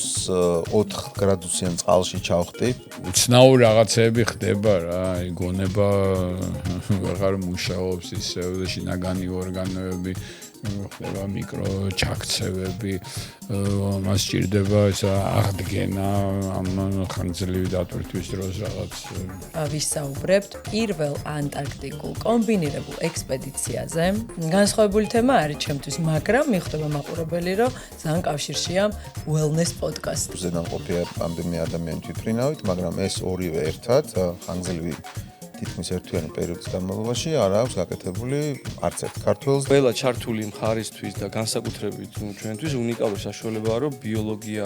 -4 გრადუსიან წყალში ჩავხტი. უცნაური რაღაცები ხდება რა, გონება აღარ მუშაობს ისე და შინაგანი ორგანოები ხდება მიკროჩაქცევები, მას სჭირდება ესა აღდგენა ამ ხანგრძლივი დატვირთვის დროს რაღაც. ვისაუბრებთ პირველ ანტარქტიკულ კომბინირებულ ექსპედიციაზე. განსხვავებული თემა არის ჩემთვის, მაგრამ მიხვდება მაყურებელი, რომ ძალიან კავშირშია wellness podcast. ზედამყოფია პანდემია ადამიანი თვითმფრინავით, მაგრამ ეს ორივე ერთად ხანგრძლივი თითქმის ერთვიანი პერიოდის განმავლობაში არ აქვს გაკეთებული არც ერთ ქართველს. ყველა ჩართული მხარისთვის და განსაკუთრებით ჩვენთვის უნიკალური საშუალებაა, რომ ბიოლოგია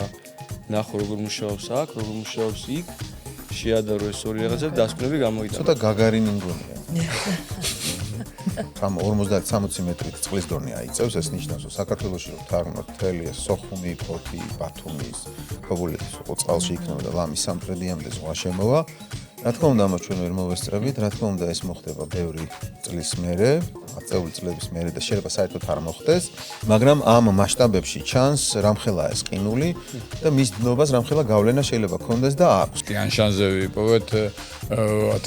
ნახო როგორ მუშაობს აქ, როგორ მუშაობს იქ, შეადარო ეს ორი რაღაცა და დასკვნები გამოიტანა. ცოტა გაგარინი მგონია. 50-60 მეტრით წყლის დონე აიწევს, ეს ნიშნავს, რომ საქართველოში რომ თარგმნოთ მთელი ეს სოხუმი, ფოთი, ბათუმის, ქობულეთის წყალში იქნება და ლამის სამტრედიამდე ზღვა შემოვა. რა თქმა უნდა, ამას ჩვენ ვერ მოვესწრებით, რა თქმა უნდა, ეს მოხდება ბევრი წლის მერე, აწეული წლების მერე და შეიძლება საერთოდ არ მოხდეს, მაგრამ ამ მასშტაბებში ჩანს რამხელა ეს ყინული და მის დნობას რამხელა გავლენა შეიძლება ქონდეს და აქვს. ტიან-შანზე ვიპოვეთ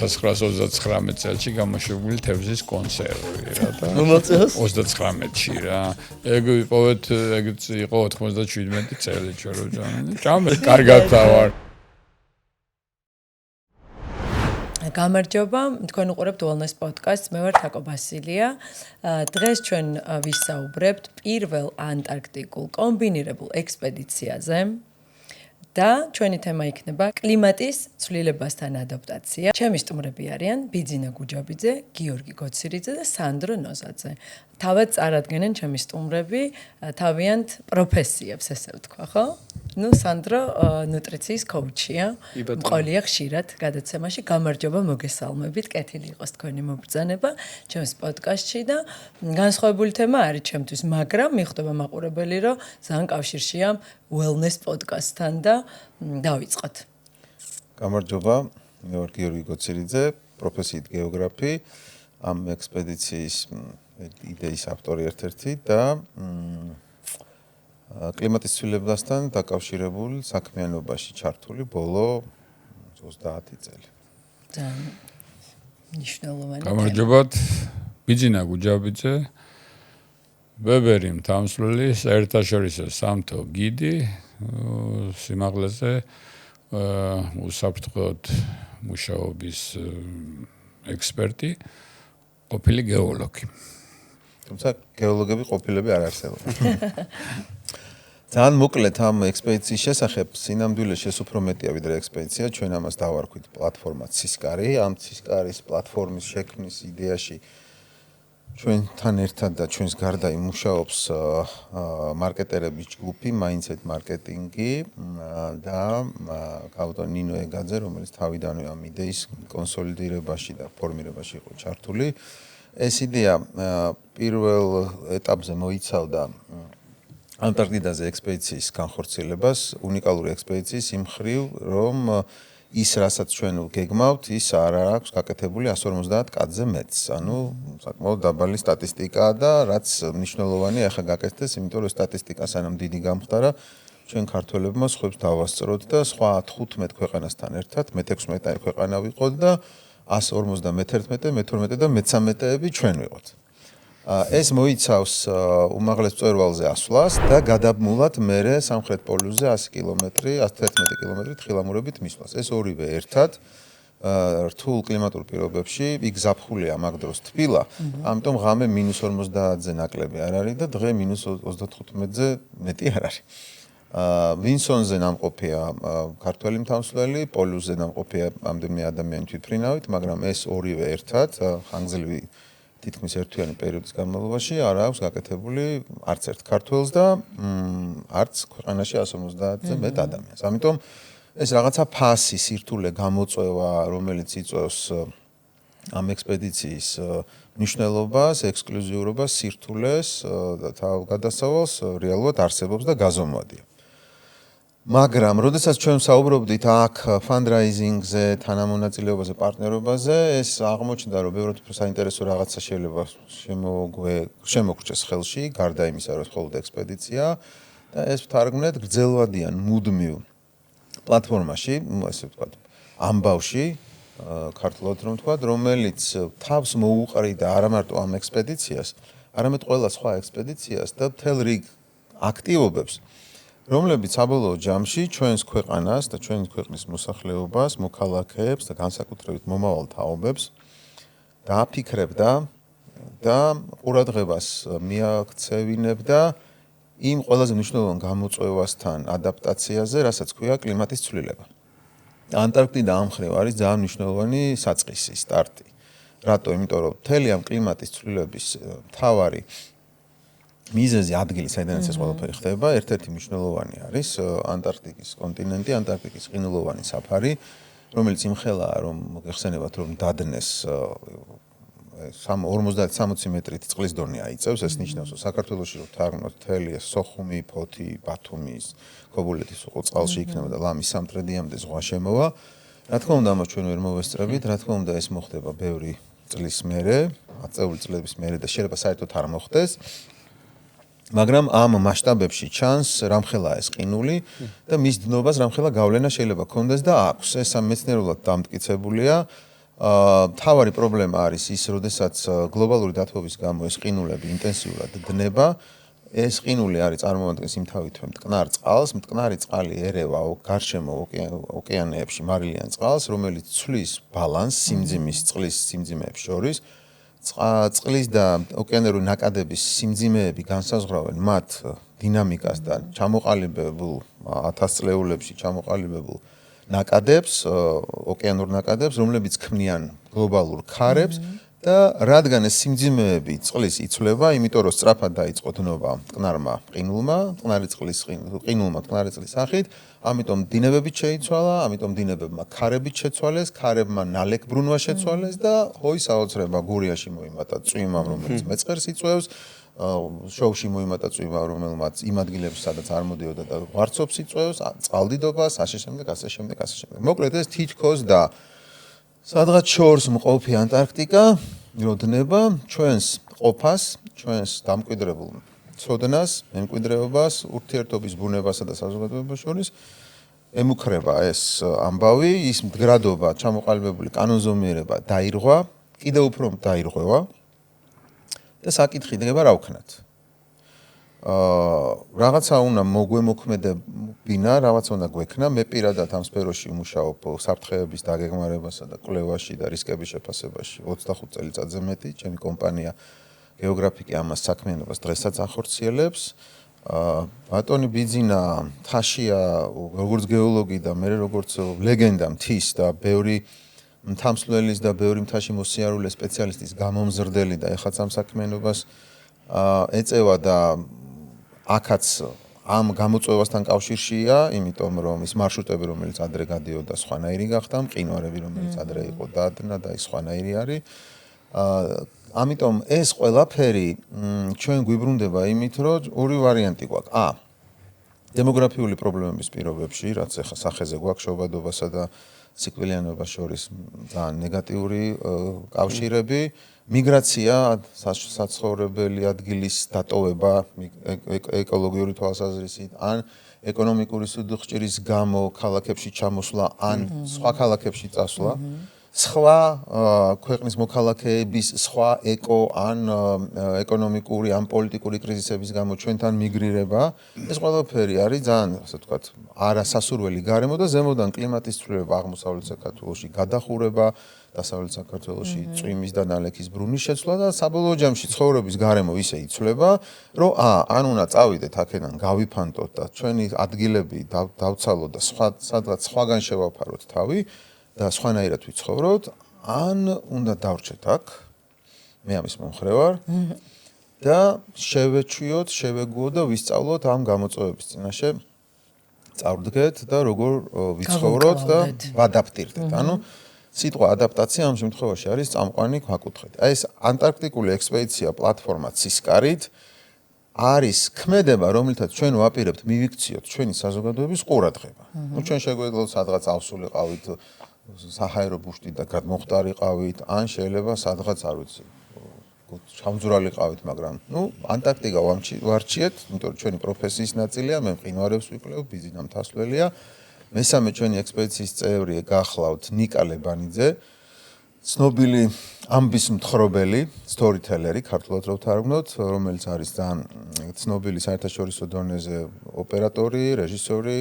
1929 წელს გამოშვებული თევზის კონსერვი რა და 39-ში რა. ეგ ვიპოვეთ, ეგ იყო 97 წელი ჩვენ რო ჭამე, კარგად ვარ. გამარჯობა, თქვენ უყურებთ wellness podcast-ს, მე ვარ თაკო ბასილია. დღეს ჩვენ ვისაუბრებთ პირველ ანტარქტიკულ კომბინირებულ ექსპედიციაზე და ჩვენი თემა იქნება კლიმატის ცვლილებასთან ადაპტაცია. ჩემი სტუმრები არიან ბიძინა გუჯაბიძე, გიორგი გოცირიძე და სანდრო ნოზაძე. თავად წარადგენენ ჩემი სტუმრები თავიანთ პროფესიებს, ესე ვთქვა, ხო? სანდრო ნუტრიციის კოუჩია, მყოლია ხშირად გადაცემაში. გამარჯობა, მოგესალმებით, კეთილი იყოს თქვენი მობრძანება ჩემს პოდკასტში და განსხვავებული თემა არის ჩემთვის, მაგრამ მიხვდება მაყურებელი, რომ ძალიან კავშირშია wellness podcast-თან და დავიწყოთ. გამარჯობა, მე ვარ გიორგი გოცირიძე, პროფესიით გეოგრაფი, ამ ექსპედიციის იდეის ავტორი ერთ-ერთი და კლიმატის ცვლილებასთან დაკავშირებულ საქმიანობაში ჩართული ბოლო 30 წელი. ძალიან მნიშვნელოვანი. გამარჯობათ, ბიძინა გუჯაბიძე, ვებერი მთამსვლელი, საერთაშორისო სამთო გიდი, სიმაღლეზე უსაფრთხოდ მუშაობის ექსპერტი, ყოფილი გეოლოგი. თუმცა გეოლოგები ყოფილები არ არსებობენ. ძალიან მოკლედ ამ ექსპედიციის შესახებ სინამდვილეში ეს უფრო მეტია ვიდრე ექსპედიცია, ჩვენ ამას დავარქვით პლატფორმა ცისკარი. ამ ცისკარის პლატფორმის შექმნის იდეაში ჩვენთან ერთად და ჩვენს გარდა იმუშაობს მარკეტერების ჯგუფი, Mindset მარკეტინგი და გავუტო ნინო ეგაძე, რომელიც თავიდანვე ამ იდეის კონსოლიდირებაში და ფორმირებაში იყო ჩართული. ეს იდეა პირველ ეტაპზე მოიცავდა ანტარქტიდაზე ექსპედიციის განხორციელებას, უნიკალური ექსპედიციის იმ მხრივ, რომ ის, რასაც ჩვენ გეგმავთ, ის არ აქვს გაკეთებული 150 კაცზე მეტს. ანუ საკმაოდ დაბალი სტატისტიკაა და რაც მნიშვნელოვანია ახლა გაკეთდეს, იმიტომ რომ სტატისტიკა სანამ დიდი გამხდარა, ჩვენ ქართველებმა სხვებს დავასწროთ და სხვა 15 ქვეყანასთან ერთად, მე-16 ქვეყანა ვიყოთ და 151, მე-12 და მე-13-ები ჩვენ ვიყოთ. ეს მოიცავს უმაღლეს მწვერვალზე ასვლას და გადაბმულად მერე სამხრეთ პოლუსზე 100 კილომეტრი, 111 კილომეტრით ხილამურებით მისვლას. ეს ორივე ერთად რთულ კლიმატურ პირობებში იქ ზაფხულია მაგ დროს თბილა, ამიტომ ღამე -50-ზე ნაკლები არ არის და დღე -35-ზე მეტი არ არის. ვინსონზე ნამყოფია ქართველი მთამსვლელი, პოლუსზე ნამყოფია ამდენი ადამიანი თვითმფრინავით, მაგრამ ეს ორივე ერთად ხანგრძლივი თითქმის ერთვიანი პერიოდის განმავლობაში არ აქვს გაკეთებული არც ერთ ქართველს და არც ქვეყანაში 150-ზე მეტ ადამიანს. ამიტომ ეს რაღაცა ფასი, სირთულე, გამოწვევა, რომელიც იწვევს ამ ექსპედიციის მნიშვნელობას, ექსკლუზიურობას, სირთულეს და თავგადასავალს რეალურად არსებობს და გაზომვადია. მაგრამ, როდესაც ჩვენ საუბრობდით აქ fundraising-ზე, თანამონაწილეობაზე, პარტნიორობაზე, ეს აღმოჩნდა, რომ ბევრად უფრო საინტერესო რაღაცა შეიძლება შემოგვრჩეს ხელში, გარდა იმისა, რომ მხოლოდ ექსპედიცია და ეს ვთარგმნეთ გრძელვადიან მუდმივ პლატფორმაში, ასე ვთქვათ, ამბავში, ქართულად რომ ვთქვათ, რომელიც თავს მოუყრიდა არა მარტო ამ ექსპედიციას, არამედ ყველა სხვა ექსპედიციას და მთელ რიგ აქტივობებს, რომლებიც საბოლოო ჯამში ჩვენს ქვეყანას და ჩვენი ქვეყნის მოსახლეობას, მოქალაქეებს და განსაკუთრებით მომავალ თაობებს დააფიქრებდა და ყურადღებას მიაქცევინებდა იმ ყველაზე მნიშვნელოვან გამოწვევასთან ადაპტაციაზე, რასაც ქვია კლიმატის ცვლილება. ანტარქტიდა ამ მხრივ არის ძალიან მნიშვნელოვანი საწყისი, სტარტი. რატო? იმიტომ რომ მთელი ამ კლიმატის ცვლილების მთავარი მიზეზი ადგილი, საიდანაც ეს ყველაფერი ხდება, ერთ-ერთი მნიშვნელოვანი არის ანტარქტიკის კონტინენტი, ანტარქტიკის ყინულოვანი საფარი, რომელიც იმხელაა, რომ მოგეხსენებათ, რომ დადნეს 50-60 მეტრით წყლის დონე აიწევს, ეს ნიშნავს, რომ საქართველოში რომ თარგმნოთ მთელი სოხუმი, ფოთი, ბათუმის, ქობულეთის უყო წყალში იქნება და ლამის სამტრედიამდე ზღვა შემოვა. რა თქმა უნდა, ამას ჩვენ ვერ მოვესწრებით, რა თქმა უნდა, ეს მოხდება ბევრი წლის მერე, ათწეული წლების მერე და შეიძლება საერთოდ არ მოხდეს. მაგრამ ამ მასშტაბებში ჩანს რამხელა ეს ყინული და მის დნობას რამხელა გავლენა შეიძლება ქონდეს და აქვს. ეს მეცნიერულად დამტკიცებულია. მთავარი პრობლემა არის ის, როდესაც გლობალური დათბობის გამო ეს ყინულები ინტენსიურად დნება, ეს ყინული არის წარმოადგენს იმ თავითვე მტკნარ წყალს, მტკნარი წყალი ერევა გარშემო ოკეანეებში მარილიან წყალს, რომელიც ცვლის ბალანსს სიმძიმის წყლის სიმძიმეებს შორის. წყლის და ოკეანური ნაკადების სიმძიმეები განსაზღვრავენ მათ დინამიკას და ჩამოყალიბებულ 1000 წლეულებში ჩამოყალიბებულ ნაკადებს, ოკეანურ ნაკადებს, რომლებიც ქმნიან გლობალურ ქარებს და რადგან ეს სიმძიმეები წყლის იცვლება, იმიტომ რომ სწრაფად დაიწყო დნობა მტკნარმა ყინულმა, მტკნარი წყლის ყინულმა მტკნარი წყლის სახით, ამიტომ დინებებით შეიცვალა, ამიტომ დინებებმა ქარებით შეცვალეს, ქარებმა ნალექ ბრუნვა შეცვალეს და ჰოი საოცრება გურიაში მოიმატა წვიმამ, რომელიც მეწყერს იწვევს, შოუში მოიმატა წვიმა, რომელმაც იმ ადგილებში, სადაც არ მოდიოდა და ვარცობს იწვევს, წყალდიდობას, ასე შემდეგ. მოკლედ ეს თითქოს და სადღაც შორს მყოფი ანტარქტიკა როდნება ჩვენს ყოფას, ჩვენს დამკვიდრებულ ცოდნას, მემკვიდრეობას, ურთიერთობის ბუნებასა და საზოგადოებას შორის ემუქრება ეს ამბავი, ის მდგრადობა, ჩამოყალიბებული კანონზომიერება დაირღვა, კიდევ უფრო დაირღვევა და საკითხი დგება რა ვქნათ. რაღაცა უნდა მოგვემოქმედებინა, რაღაცა უნდა გვექნა. მე პირადად ამ სფეროში ვმუშაობ საფრთხეების დაგეგმარებასა და კვლევაში და რისკების შეფასებაში 25 წელიწადზე მეტი. ჩემი კომპანია გეოგრაფიკი ამას საქმიანობას დღესაც ახორციელებს. ბატონი ბიძინა თაშია როგორც გეოლოგი და მე როგორც ლეგენდა მთის და ბევრი მთამსვლელის და ბევრი მთაში მოსიარულე სპეციალისტის გამომზრდელი და ეხაც ამ საქმიანობას ეწევა და აქაც ამ გამოწვევასთან კავშირშია, იმიტომ რომ ის მარშრუტები, რომელიც ადრე გადიოდა, სხვანაირი გახდა, მყინვარები, რომელიც ადრე იყო დადნა და ის სხვანაირი არის. ამიტომ ეს ყველაფერი ჩვენ გვიბრუნდება იმით, რომ ორი ვარიანტი გვაქვს. დემოგრაფიული პრობლემების პირობებში, რაც ახლა სახეზე გვაქვს შობადობასა და სიკვდილიანობას შორის ძალიან ნეგატიური კავშირები, მიგრაცია, საცხოვრებელი ადგილის დატოვება ეკოლოგიური თვალსაზრისით, ან ეკონომიკური სუდუხჭირის გამო ქალაქებში ჩამოსვლა, ან სხვა ქალაქებში წასვლა. სხვა ქვეყნის მოქალაქეების სხვა ეკო ან ეკონომიკური ან პოლიტიკური კრიზისების გამო ჩვენთან მიგრირება, ეს ყველაფერი არის ძალიან, ასე ვთქვათ, არასასურველი გარემო და ზემოდან კლიმატის ცვლილება აღმოსავლეთ საქართველოში, გადახურება, დასავლეთ საქართველოში წვიმის და ნალექის ბრუნის შეცვლა და საბოლოო ჯამში ცხოვრების გარემო ისე იცვლება, რომ ან უნდა წავიდეთ აქედან, გავიფანტოთ და ჩვენი ადგილები დავცალოთ და სადღაც სხვაგან შევაფაროთ თავი და სხვანაირად ვიცხოვროთ, ან უნდა დავრჩეთ აქ, მე ამის მომხრე ვარ და შევეჩვიოთ, შევეგუოთ და ვისწავლოთ ამ გამოწვევების წინაშე წავდგეთ და როგორ ვიცხოვროთ და ვადაპტირდეთ. ანუ სიტყვა ადაპტაცია ამ შემთხვევაში არის წამყვანი გვაკუთხედი. აი ეს ანტარქტიკული ექსპედიცია პლატფორმა ცისკარით არის ქმედება, რომელთაც ჩვენ ვაპირებთ მივიქციოთ ჩვენი საზოგადოების ყურადღება. ნუ ჩვენ შეგვეძლოთ სადღაც ავსულიყავით საჰაერო ბუშტი და გადმოხტარიყავით, ან შეიძლება სადღაც არ ვიცი ჩამძვრალი ყავით, მაგრამ ანტარქტიკა ვარჩიეთ, იმიტომ რომ ჩვენი პროფესიის ნაწილია, მე მყინვარებს ვიკვლევ, ბიზნესის მთასვლელია. მესამე ჩვენი ექსპედიციის წევრი გახლავთ ნიკა ლებანიძე, ცნობილი ამბის მთხრობელი, სტორითელერი, ქართულად რო ვთარგმნოთ, რომელიც არის ძალიან ცნობილი საერთაშორისო დონეზე ოპერატორი, რეჟისორი,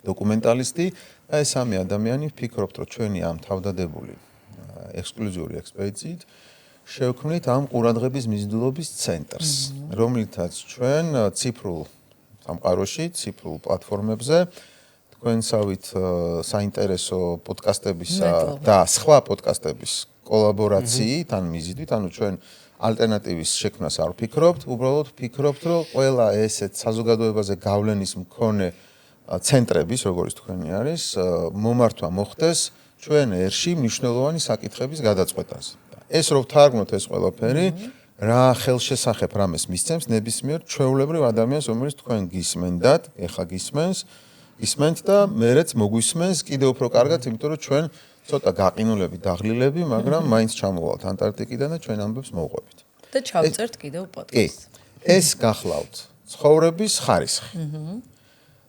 დოკუმენტალისტი და ეს სამი ადამიანი ვფიქრობთ, რომ ჩვენი ამ თავდადებული ექსკლუზიური ექსპედიციით შევქმნით ამ ყურადღების მიზიდულობის ცენტრს, რომლითაც ჩვენ ციფრულ სამყაროში, ციფრულ პლატფორმებზე თქვენსავით საინტერესო პოდკასტებისა და სხვა პოდკასტების კოლაბორაციით, ან მიზიდვით, ანუ ჩვენ ალტერნატივის შექმნას არ ვფიქრობთ, უბრალოდ ვფიქრობთ, რომ ყველა ესეთ საზოგადოებაზე გავლენის მქონე ცენტრების, როგორც თქვენი არის, მომართვა მოხდეს ჩვენ ერში მნიშვნელოვანი საკითხების გადაწყვეტაზე. ეს რო ვთარგმნოთ ეს ყველაფერი, რა ხელშესახებ რამეს მისცემს ნებისმიერ ჩვეულებრივ ადამიანს, რომელიც თქვენ გისმენდათ, ეხა გისმენთ და მერეც მოგვისმენს კიდევ უფრო კარგად, იმიტომ რომ ჩვენ ცოტა გაყინულები, დაღლილები, მაგრამ მაინც ჩამოვალთ ანტარქტიკიდან და ჩვენ ამბებს მოვყვებით. და ჩავწერთ კიდევ პოდკასტს. ეს გახლავთ ცხოვრების ხარისხი.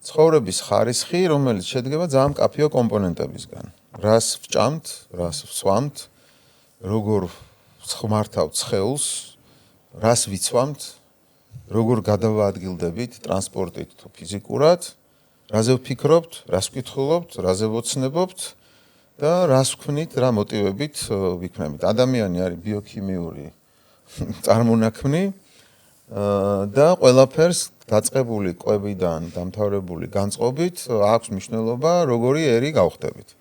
ცხოვრების ხარისხი, რომელიც შედგება ძალიან მკაფიო კომპონენტებისგან. რას ვჭამთ, რას ვსვამთ, როგორ ხმართავთ სხეულს, რას ვიცვამთ, როგორ გადავაადგილდებით ტრანსპორტით თუ ფიზიკურად, რაზე ვფიქრობთ, რას ვკითხულობთ, რაზე ვოცნებობთ და რას ვქმნით, რა მოტივებით ვიქნებით. ადამიანი არის ბიოქიმიური წარმონაქმნი და ყველაფერს დაწყებული კვებიდან დამთავრებული განწყობით აქვს მნიშვნელობა, როგორი ერი გავხდებით.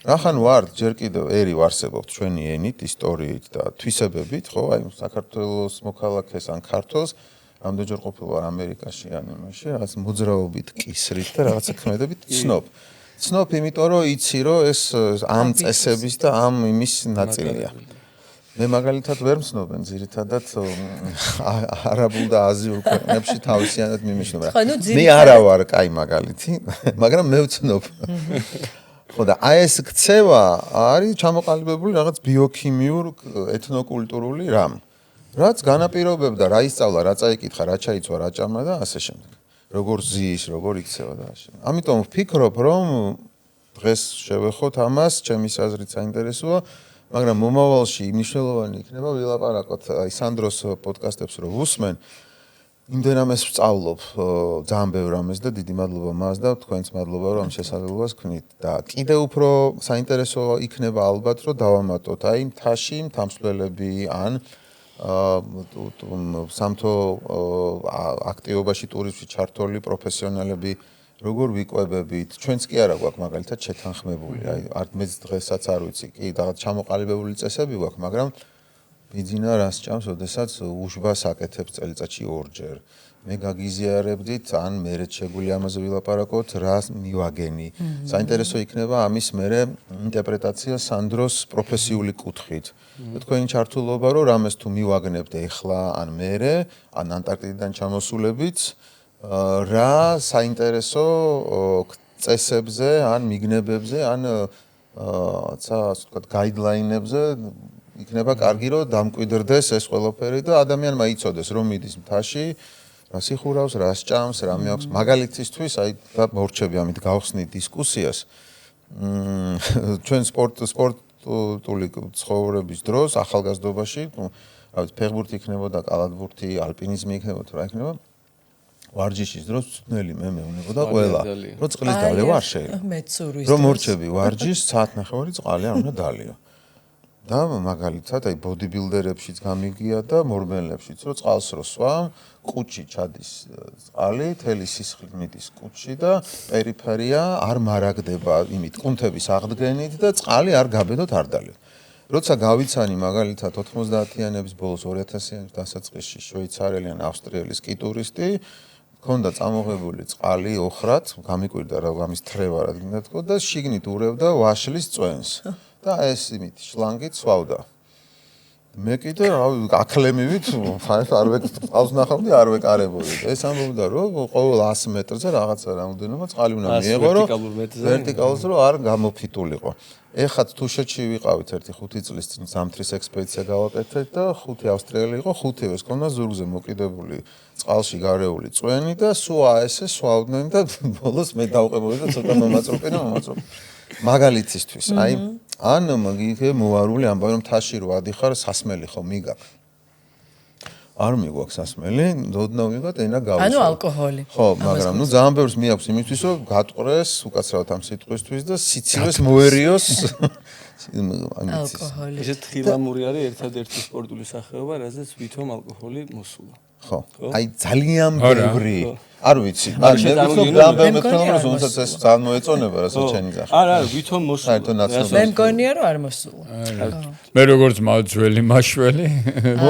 რახან ვართ, ჯერ კიდევ ერი ვარსებობთ ჩვენი ენით, ისტორიით და თვისებებით, ხო, აი საქართველოს მოქალაქეს ან ქართველს ამდენჯერ ყოფილი ვარ ამერიკაში ან იმაში, რაღაც მოძრაობით, კისრით და რაღაცა ქმედებით ცნობ. ცნობ, იმიტომ რომ იცი, რომ ეს ამ წესების და ამ იმის ნაწილია. მე მაგალითად ვერ მსნობენ ძირითადად არაბულ და აზიურ ქვეყნებში თავისიანად მიმიშნობა. მე არა ვარ კაი მაგალითი, მაგრამ მე ვცნობ. ხო და აი ეს ქცევა არის ჩამოყალიბებული რაღაც ბიოქიმიურ ეთნოკულტურული რამ. რაც განაპირობებდა რა ისწავლა, რა წაიკითხა, რა ჩაიცვა, რა ჭამა და ასე შემდეგ. როგორ ზის, როგორ იქცევა და ასე. ამიტომ ვფიქრობ, რომ დღეს შევეხოთ ამას, ჩემი აზრით საინტერესოა, მაგრამ მომავალში მნიშვნელოვანი იქნება ვილაპარაკოთ აი სანდროს პოდკასტებს რო ვუსმენ. იმდენამეს ვსწავლობ ძალიან ბევრ რამეს და დიდი მადლობა მას და თქვენს მადლობა რომ შესაძლებლობას ქნით და კიდევ უფრო საინტერესო იქნება ალბათ რომ დავამატოთ აი მთაში მთამსვლელები ან სამთო აქტივობაში ტურიზმში ჩართული პროფესიონალები როგორ ვიკვებებით ჩვენც კი არა გვაქვს მაგალითად შეთანხმებული აი არ მეც დღესაც არ ვიცი კი რაღაც ჩამოყალიბებული წესები გვაქვს მაგრამ ბიძინა რას ჭამს, ოდესაც უშბას აკეთებს წელიწადში ორჯერ. მე გაგიზიარებდით, ან მერე შეგვიძლია ამაზე ვილაპარაკოთ, რა მივაგენი. საინტერესო იქნება ამის მერე ინტერპრეტაცია სანდროს პროფესიული კუთხით. თქვენი ჩართულობა, რომ რამეს თუ მივაგნებთ ეხლა, ან მერე, ან ანტარქტიდიდან ჩამოსულებით, რა საინტერესო წესებზე, ან მიგნებებზე, ან ცა ასე ვთქვათ, გაიდლაინებზე იქნება კარგი რომ დამკვიდრდეს ეს ყველაფერი და ადამიანმა იცოდეს რომ მიდის მთაში, რა სიხურავს, რა სჭამს, რა მეაქვს მაგალითისთვის, აი და მორჩები ამით გავხსნით დისკუსიას. ჩვენ სპორტული ცხოვრების დროს ახალგაზრდობაში, რა ვიცი, ფეხბურთი იქნებოდა, კალათბურთი, ალპინიზმი იქნებოდა, რა იქნება? ვარჯიშის დროს წვნელი მე მეუნებოდა ყველა. რომ წყლის დალევა არ შეიძლება. რომ მორჩები ვარჯიშს საათნახევარი წყალი არ უნდა დალიო. და მაგალითად აი ბოდიბილდერებშიც გამიგია და მორბენლებშიც რომ წყალს რო სვამ, ყუთში ჩადის წყალი, თელი სისხლი მიდის ყუთში და პერიფერია არ მარაგდება იმით კუნთების აღდგენით და წყალი არ გაბედოთ არ დალიოთ. როცა გავიცანი მაგალითად 90-იანების ბოლოს 2000-იანების დასაწყისში შვეიცარელი ან ავსტრიელი სკი ტურისტი ქონდა წამოღებული წყალი ოხრად, გამიკვირდა რა ამის თრევა რა თქო და შიგნით ურევდა ვაშლის წვენს. და ეს იმით შლანგით სვავდა. მე კიდე ახლემივით არ ვეყავს ნახავდი არ ვეკარებოდი ეს ამბობდა რომ ყოველ 100 მეტრზე რაღაცა რაოდენობა წყალი უნდა მიეღო რომ ვერტიკალურზე რომ არ გამოფიტულიყო ეხლა თუშეთში ვიყავით ერთი 5 წლის წინ ზამთრის ექსპედიცია გავაკეთეთ და 5 ავსტრიელი იყო 5-ევეს ქონდა ზურგზე მოკიდებული წყალში გარეული წვენი და სულ აესე სვავდნენ და ბოლოს მე დავყებოდი და ცოტა მომაწროპინა მაგალითისთვის აი ან მაგიქე მოვარული ამბავი რომ თაში რო ადიხარ სასმელი ხო მიგაქვს არ მიგვაქვს სასმელი დოდნა ვიღოთ ენა გავუსვა ანუ ალკოჰოლი ხო მაგრამ ნუ ძალიან ბევრს მიაქვს იმისთვის რომ გატყრეს უკაცრავად ამ სიტყვისთვის და სიცივეს მოერიოს ალკოჰოლი ეს თხილამური არის ერთადერთი სპორტული სახეობა რაზეც ვითომ ალკოჰოლი მოსულა ხო აი ძალიან ბევრი არ ვიცი არ მე მეკრონო რომ თუნდაც ეს ძალიან მოეწონება რასაც ჩენი ძახი არა ვითომ მოსულა მე მგონია რომ არ მოსულა მე როგორც მაძველი მაშველი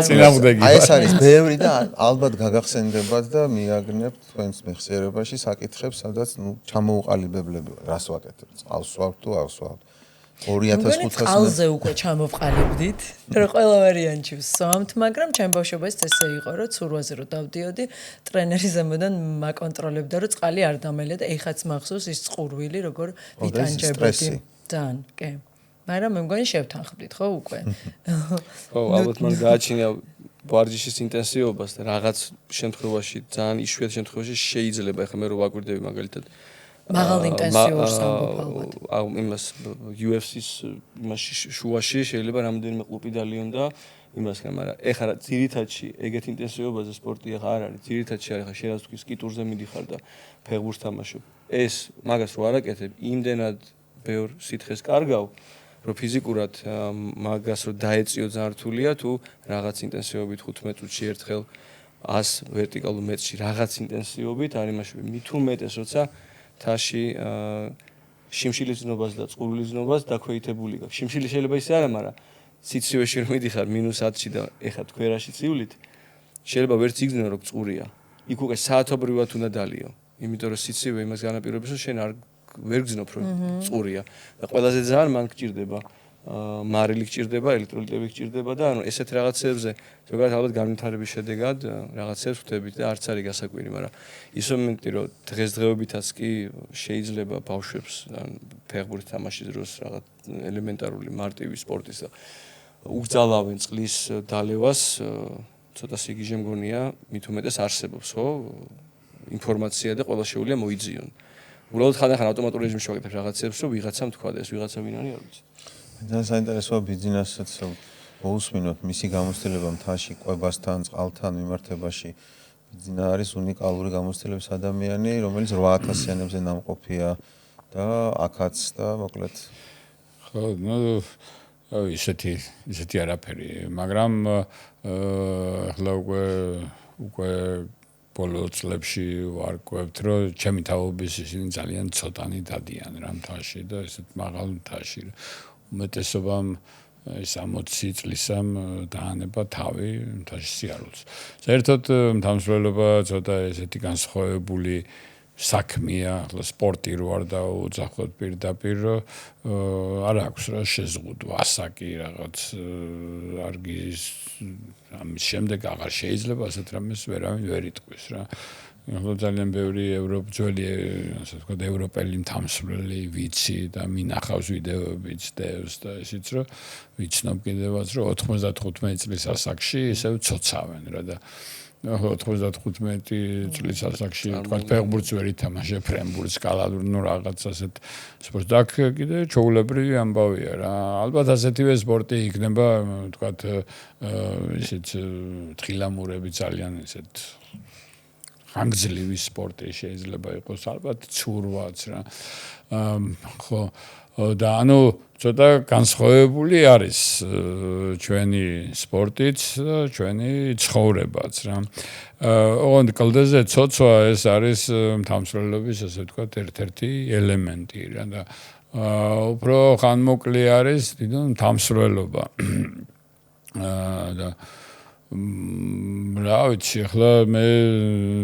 წინააღმდეგი აი ეს არის ბევრი და ალბათ გაგახსენდებათ და მიაგნებთ თქვენს მეხსიერებაში საკითხებს სადაც ნუ ჩამოუყალიბებლები რას ვაკეთებ წყალს ვსვავთ თუ არ ვსვავთ 2500 წყალზე უკვე ჩამოვყალიბდით რომ ყველა ვარიანტი ვსვამთ მაგრამ ჩემ ბავშვობაში ესე იყო რომ ცურვაზე რო დავდიოდი ტრენერი ზემოდან მაკონტროლებდა რომ წყალი არ დამელია და ეხაც მახსოვს ის წყურვილი როგორ ვიტანჯებოდი ძალიან კი მაგრამ მე მგონი შევთანხმდით ხო უკვე ხო ალბათ მან გააჩინა ვარჯიშის ინტენსივობას და რაღაც შემთხვევაში ძალიან იშვიათ შემთხვევაში შეიძლება ეხლა მე რო ვაკვირდები მაგალითად მაღალ ინტენსიურს ამბობ იმას UFC-ს იმაში შუაში შეიძლება რამდენიმე კლუბი დალიონ და იმასგან მაგრამ ეხლა ძირითადში ეგეთ ინტენსივობაზე სპორტი ახლა არ არის ძირითადში არის ახლა შეიძლება თქვი სკიტურზე მიდიხარ და ფეხბურთს თამაშობ ეს მაგას რო არაკეთებ იმდენად ბევრ სითხეს კარგავ რომ ფიზიკურად მაგას რო დაეწიო ძალიან რთულია თუ რაღაც ინტენსივობით 15 წუთში ერთხელ 100 ვერტიკალურ მეტრში რაღაც ინტენსივობით არ იმაში მით უმეტეს როცა თაში შიმშილის ზნობას და წყურვილის ზნობას დაქვეითებული გაქვს. შიმშილი შეიძლება ისე არა, მაგრამ სიცივეში რომ მიდიხარ -10-ში და ეხა თქვერაში ცივლით, შეიძლება ვერც იგრძნო რომ წყურია. იქ უკვე საათობრივად უნდა დალიო. იმიტომ რომ სიცივე იმას განაპირობებს რომ შენ არ ვერ გრძნობ რომ წყურია. და ყველაზე ძალიან მან გჭირდება მარილი გჭირდება, ელექტროლიტები გჭირდება და ანუ ესეთ რაღაცებზე ზოგადად ალბათ განვითარების შედეგად რაღაცებს ვხვდებით და არც არის გასაკვირი, მაგრამ ის მომენტი რომ დღესდღეობითაც კი შეიძლება ბავშვებს ან ფეხბურთის თამაშის დროს რაღაც ელემენტარული მარტივი სპორტის და უგზალავენ წყლის დალევას, ცოტა სიგიჟე მგონია, მით უმეტეს არსებობს, ხო? ინფორმაცია და ყველა შეუძლია მოიძიონ. უბრალოდ ხანდახან ავტომატურ რეჟიმში ვაკეთებ რაღაცებს, რომ ვიღაცამ თქვა და ეს ვიღაცა ვინ არის, არ ვიცი. ძალიან საინტერესოა ბიზნესაც მოусმინოთ მისი გამოცდილება მთაში კვებასთან, წყალთან მიმართებაში. ბიზნესი არის უნიკალური გამოცდილების ადამიანი, რომელიც 8000-იანებზე ნამყოფია და აქაც და მოკლედ ხო, ნუ ისეთი არაფერი, მაგრამ ახლა უკვე ბოლო წლებში ვარკვევთ, რომ ჩემი თაობის ისინი ძალიან ცოტანი დადიან რა მთაში და ესეთ მაღალ მთაში. უმეტესობამ ეს 60 წლისამ დაანება თავი მთაში სიარულს. საერთოდ მთამსვლელობა ცოტა ესეთი განსხვავებული საქმეა, ახლა სპორტი რო არ დაუძახოთ პირდაპირ, არ აქვს რა შეზღუდვა, ასაკი რაღაც არგის ამის შემდეგ აღარ შეიძლება ასეთ რამეს ვერავინ ვერ იტყვის რა. ახლა ძალიან ბევრი ძველი, ასე ვთქვათ, ევროპელი მთამსვლელი ვიცი და მინახავს ვიდეოებიც დევს და ისიც რომ ვიცნობ კიდევაც რომ 95 წლის ასაკში ისევ ცოცავენ რა და 95 წლის ასაკში თქვა ფეხბურთს ვერ ითამაშე, ფრენბურთს, კალადურ ნუ რაღაც ასეთ სპორტს და კიდე ჩაულებრივი ამბავია რა. ალბათ ასეთივე სპორტი იქნება, თქვა ისეთ თხილამურები ძალიან ისეთ ხანგრძლივი სპორტი შეიძლება იყოს, ალბათ ცურვაც რა. ხო და ანუ ცოტა განსხვავებული არის ჩვენი სპორტიც და ჩვენი ცხოვრებაც რა. ოღონდ კლდეზე ცოცვა ეს არის მთამსვლელობის ასე ვთქვათ ერთ-ერთი ელემენტი რა და უფრო ხანმოკლე არის თვითონ მთამსვლელობა. და რა ვიცი, ახლა მე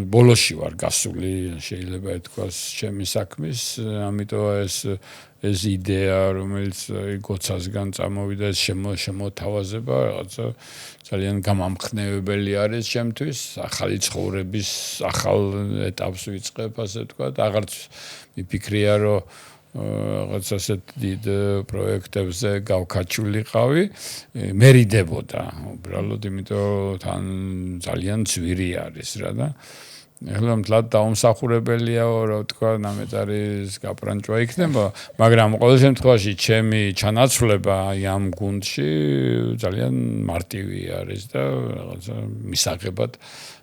ბოლოში ვარ გასული, შეიძლება ითქვას, ჩემი საქმის, ამიტომ ეს იდეა, რომელიც გოცასგან წამოვიდა, ეს შემოთავაზება, რაღაცა ძალიან გამამხნევებელი არის ჩემთვის, ახალი ცხოვრების ახალ ეტაპს ვიწყებ, ასე ვთქვათ, აღარც მიფიქრია, რომ რაღაც ასეთ დიდ პროექტებზე გავქაჩულიყავი, მერიდებოდა, უბრალოდ იმიტომ თან ძალიან ძვირი არის რა და ეხლა მთლად დაუმსახურებელია, რა ვთქვა, ნამეტარის გაპრანჭვა იქნება, მაგრამ ყოველ შემთხვევაში ჩემი ჩანაცვლება ამ გუნდში ძალიან მარტივი არის და რაღაცა მისაღებად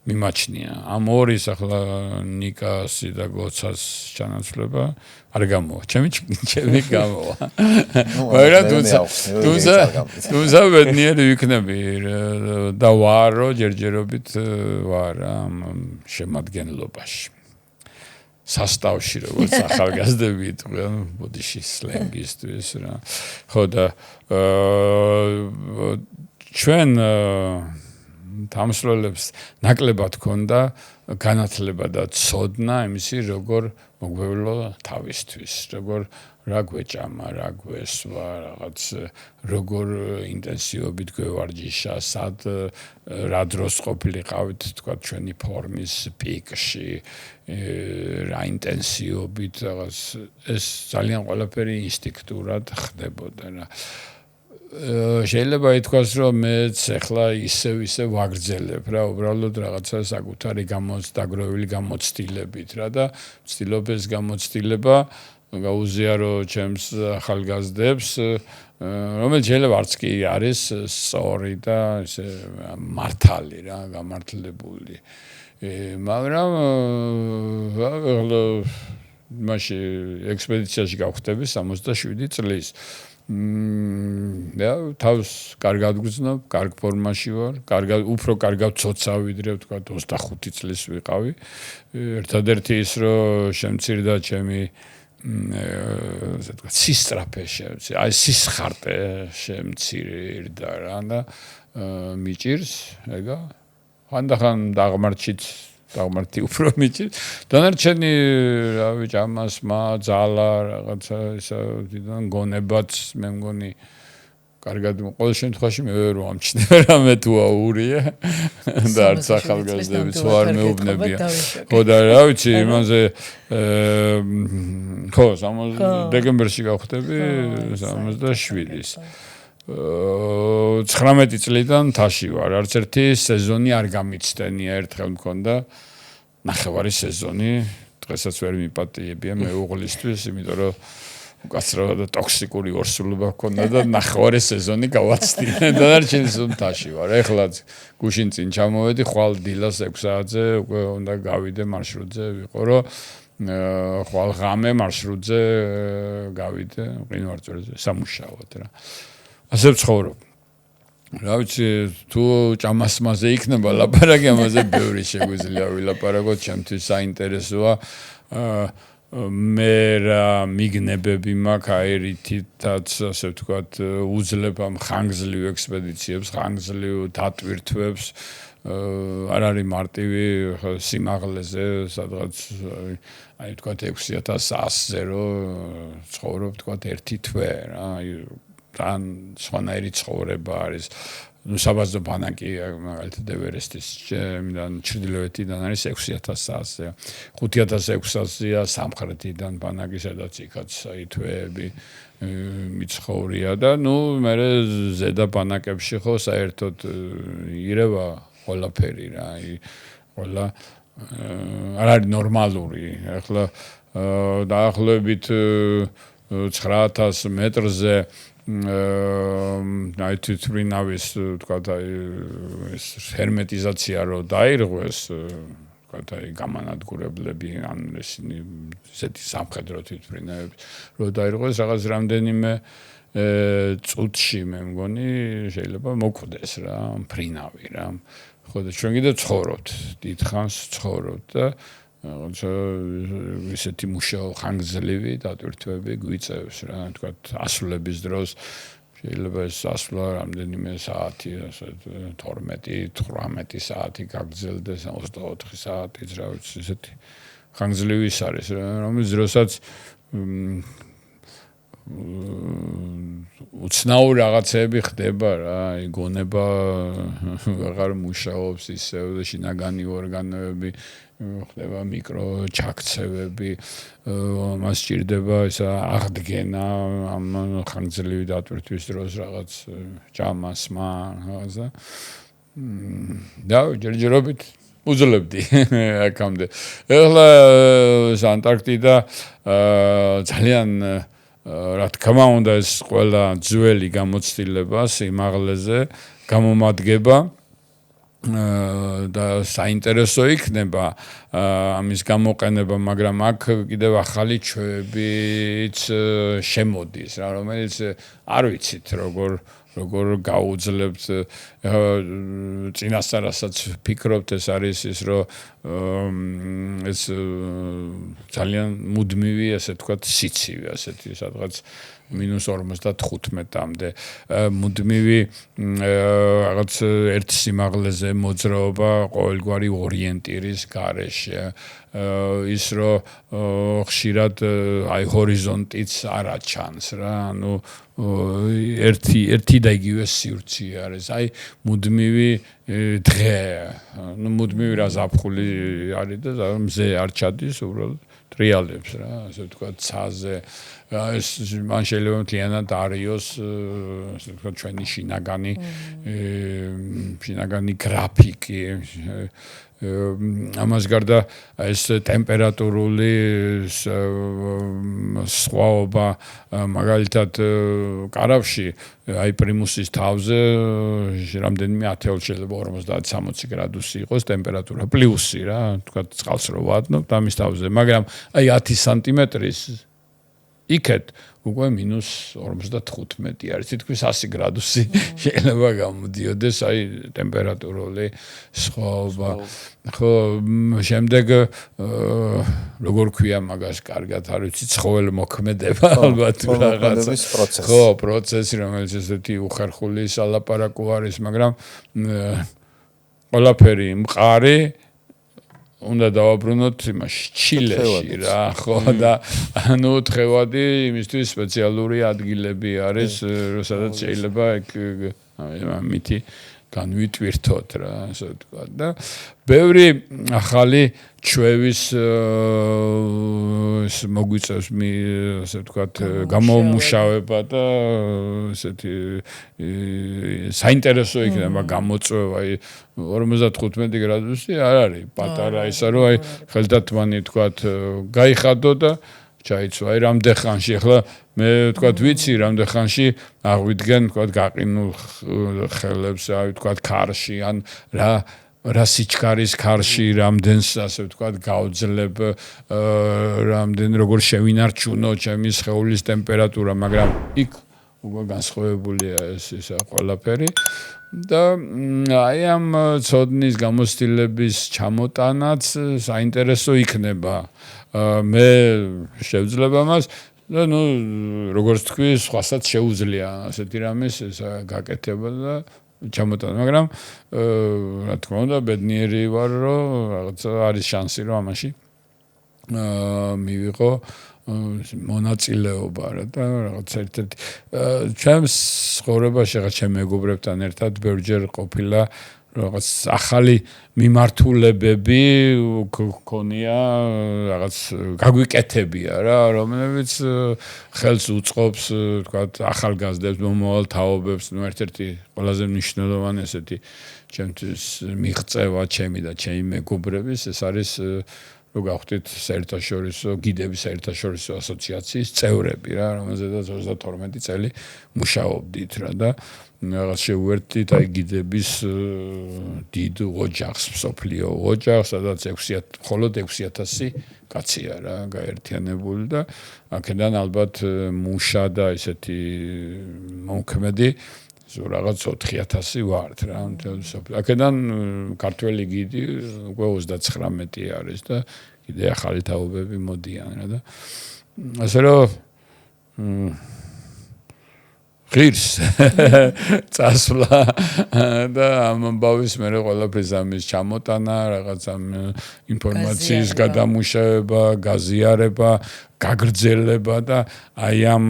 მიმაჩნია. ამორის ახლა ნიკასი და გოცას ჩანაცვლება არ გამოვა. ჩემი გამოვა. მაგრამ თუმცა ბედნიერი ვიქნები და ვარო ჯერჯერობით ვარ ამ შემადგენლობაში. სასტავში როგორც ახალგაზრდები იტყვიან, ბოდიში სლენგისტვის რა. ხო და ჩვენ დამსვლელებს ნაკლებად ქონდა განათლება და ცოდნა იმისი, როგორ მოგვევლო თავისთვის, როგორ რა გვეჭამა, რა გვესვა, რაღაც როგორ ინტენსივობით გვევარჯიშა, სად რა დროს ყოფილიყავით, თქვა ჩვენი ფორმის პიკში, რა ინტენსივობით, რაღაც ეს ძალიან ყველაფერი ინსტინქტურად ხდებოდა რა. შეიძლება ითქვას, რომ მეც ახლა ისე ვაგრძელებ რა, უბრალოდ რაღაცა საკუთარი დაგროვილი გამოცდილებით რა და ვცდილობ ეს გამოცდილება გაუზიარო ჩემს ახალგაზრდებს, რომელიც შეიძლება არც კი არის სწორი და ესე მართალი რა, გამართლებული. მაგრამ მაშინ ექსპედიციაში გავხდები 67 წლის. თავს კარგად გვგზნობ, კარგ ფორმაში ვარ, უფრო კარგად ცოცა ვიდრე ვთქვა 25 წლის ვიყავი. ერთადერთი ის რომ შემცირდა ჩემი ასე ვთქვა სისწრაფე, აი სისხარტე შემცირდა რა და მიჭირს, ეგა. ხანდახან დაღმართი უფრო მიჭირს. დანარჩენი რა ვიცი, ამასმა ძალა რაღაცა ისა დიდან გონებაც მე მგონი კარგად ყოველ შემთხვევაში მე ვერ ვამჩნევ რამე თუ აურია და არც ახალგაზრდებიც ვარ მეუბნებია. ხო და რა ვიცი, იმაზე ხო, დეკემბერში გავხდები 67-ის. 19 წლიდან თაში ვარ. არც ერთი სეზონი არ გამიცდენია, ერთხელ მქონდა ნახევარი სეზონი, დღესაც ვერ მიპატიებია მეუღლისთვის, იმიტომ რომ უკაცრავად ტოქსიკური ორსულობა მქონდა და ნახევარი სეზონი გავაცდინე და დარჩენილი თაში ვარ. ეხლაც გუშინ წინ ჩამოვედი, ხვალ დილას 6 საათზე უკვე უნდა გავიდე მარშრუტზე, ვიყო რომ ხვალ ღამე მარშრუტზე გავიდე მყინვარწვერზე სამუშაოდ რა. ასე ვცხოვრობ. რა ვიცი, თუ ჭამასმაზე იქნება ლაპარაკი, ამაზე ბევრი შეგვიძლია ვილაპარაკოთ, ჩემთვის საინტერესოა. მე რა მიგნებები მაქვს აერითითაც, ასე ვთქვათ, უძლებ ამ ხანგრძლივ ექსპედიციებს, ხანგრძლივ დატვირთვებს. არ არის მარტივი სიმაღლეზე, სადღაც აი ვთქვათ 6100-ზე რომ ცხოვრობ, ვთქვათ, ერთი თვე რა. თან სხვანაირი ცხოვრება არის. საბაზო ბანაკი მაგალითად ევერესტის ჩემიდან ჩრდილოეთიდან არის 6000-ზე. 5600-ია სამხრეთიდან ბანაკი, სადაც იქაც აი თვეები მიცხოვრია და მე ზედა ბანაკებში ხო საერთოდ ირევა ყველაფერი რა, ყველა არ არის ნორმალური. ახლა დაახლოებით 9000 მეტრზე აი თვითმფრინავის თქვა ეს ჰერმეტიზაცია რო დაირღვეს, თქვა აი გამანადგურებლები ან ესენი ესეთი სამხედრო თვითმფრინავები რო დაირღვეს რაღაც რამდენიმე წუთში მე მგონი შეიძლება მოკვდეს რა მფრინავი რა. ხო და ჩვენ კიდევ ცხოვრობთ, დიდხანს ცხოვრობთ და რაღაცა ისეთი მუშაო ხანგრძლივი დატვირთვები გვიწევს რა, თქვა ასულების დროს შეიძლება ეს ასვლა რამდენიმე საათი, ასე 12-18 საათი გაგრძელდეს, 24 საათიც, რა ვიცი, ესეთი ხანგრძლივი ის არის, რომელიც დროსაც უცნაური რაღაცები ხდება რა, გონება აღარ მუშაობს ისევ და შინაგანი ორგანოები ხდება მიკროჩაქცევები, მას სჭირდება ისა აღდგენა ამ ხანგრძლივი დატვირთვის დროს რაღაც ჯამასმა რაღაცა და ჯერჯერობით უძლებდი აქამდე. ეხლა ანტარქტიდა ძალიან რა თქმა უნდა ეს ყველა ძველი გამოცდილება სიმაღლეზე გამომადგება და საინტერესო იქნება ამის გამოყენება, მაგრამ აქ კიდევ ახალი ჩვევებიც შემოდის, რა, რომელიც არ ვიცით როგორ გაუძლებთ წინასწარ რასაც ფიქრობთ ეს არის ის რომ ეს ძალიან მუდმივი ასე თქვათ სიცივე ასეთი სადღაც -55-მდე მუდმივი რაღაც ერთ სიმაღლეზე მოძრაობა ყოველგვარი ორიენტირის გარეშე ის რომ ხშირად აი ჰორიზონტიც არ აჩანს რა ანუ ერთი და იგივე სივრცე არის აი მუდმივი დღე ну მუდმივი რა ზაფხული არის და მზე არ ჩადის უბრალოდ ტრიალებს რა ასე ვთქვათ ცაზე ეს მან შეიძლება მთლიანად არიოს ასე ვთქვათ ჩვენი შინაგანი გრაფიკი ამას გარდა ეს ტემპერატურული სხვაობა მაგალითად კარავში აი პრიმუსის თავზე რამდენიმე ათეულ შეიძლება 50-60 გრადუსი იყოს ტემპერატურა პლუსი რა თქვათ წყალს რო ვადნობთ ამის თავზე მაგრამ აი 10 სანტიმეტრის იქეთ უკვე -55 არის თითქმის 100 გრადუსი შეიძლება გამოდიოდეს აი ტემპერატურული სხვაობა ხო შემდეგ როგორ ქვია მაგას კარგად არ ვიცი ცხოველმოქმედება ალბათ რაღაცა ხო პროცესი რომელიც ესეთი უხერხული სალაპარაკო არის მაგრამ ყველაფერი მყარი უნდა დავაბრუნოთ იმაში ჩილეში რა ხო და ანუ თხევადი იმისთვის სპეციალური ადგილები არის სადაც შეიძლება ამითი განვითვირთოთ რა ასე ვთქვათ და ბევრი ახალი ჩვევის მოგვიწევს ასე ვთქვათ გამომუშავება და ესეთი საინტერესო იქნება გამოწვევა 55 გრადუსი არ არის პატარა ისა რომ აი ხელდათმანი ვთქვათ გაიხადო და ჩაიცვა აი რამდენ ხანში ახლა მე ვთქვათ ვიცი რამდენ ხანში აღვიდგენ ვთქვათ გაყინულ ხელებს აი ვთქვათ ქარში ან რა სიჩქარის ქარში რამდენს ასე ვთქვათ გავძლებ რამდენ როგორ შევინარჩუნო ჩემი სხეულის ტემპერატურა მაგრამ იქ უკვე განსხვავებულია ეს ყველაფერი და აი ამ ცოდნის გამოცდილების ჩამოტანაც საინტერესო იქნება მე შევძლებ ამას და ნუ როგორც თქვი სხვასაც შეუძლია ასეთი რამეს გაკეთება და ჩამოტანა მაგრამ რა თქმა უნდა ბედნიერი ვარ რომ რაღაცა არის შანსი რომ ამაში მივიღო მონაწილეობა რა და რაღაც ერთ-ერთი ჩემს ცხოვრებაში რაღაც ჩემ მეგობრებთან ერთად ბევრჯერ ყოფილა რაღაც ახალი მიმართულებები გქონია რაღაც გაგვიკეთებია რა რომლებიც ხელს უწყობს თქვათ ახალგაზრდებს მომავალ თაობებს ნუ ერთ-ერთი ყველაზე მნიშვნელოვანი ესეთი ჩემთვის მიღწევა ჩემი და ჩემი მეგობრების ეს არის რო გავხდით საერთაშორისო გიდების საერთაშორისო ასოციაციის წევრები რა რომელზედაც 32 წელი მუშაობდით რა და რაღაც შევერთით აი გიდების დიდ ოჯახს მსოფლიო ოჯახს სადაც 600 მხოლოდ 6000 კაცია რა გაერთიანებული და აქედან ალბათ მუშა და ესეთი მოქმედი რაღაც 4000 ვართ რა აქედან ქართველი გიდი უკვე 39 არის და კიდე ახალი თაობები მოდიან რა და ასე რომ ღირს წასვლა და ამ ამბავის მერე ყველაფრის ამის ჩამოტანა, რაღაც ამ ინფორმაციის გადამუშავება, გაზიარება, გაგრძელება და აი ამ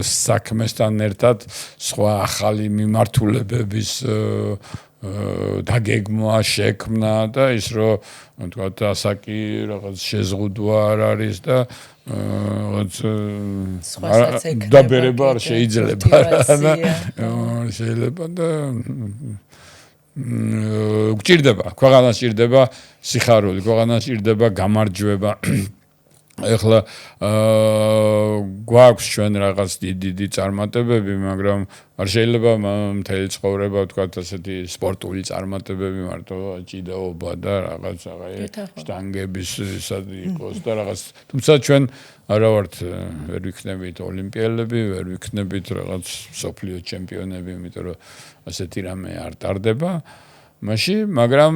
საქმესთან ერთად სხვა ახალი მიმართულებების დაგეგმვა, შექმნა და ის რომ თქვათ ასაკი რაღაც შეზღუდვა არ არის და დაბერება არ შეიძლება შეიძლება და გვჭირდება, ქვეყანას ჭირდება სიხარული, ქვეყანას ჭირდება გამარჯვება. ეხლა გვაქვს ჩვენ რაღაც დიდი წარმატებები, მაგრამ არ შეიძლება მთელი ცხოვრება ვთქვათ ასეთი სპორტული წარმატებები მარტო ჭიდაობა და რაღაც შტანგების ისად იყოს და რაღაც თუმცა ჩვენ არა ვართ ვერ ვიქნებით ოლიმპიელები, ვერ ვიქნებით რაღაც მსოფლიო ჩემპიონები, იმიტომ რომ ასეთი რამე არ ტარდება. მაშინ, მაგრამ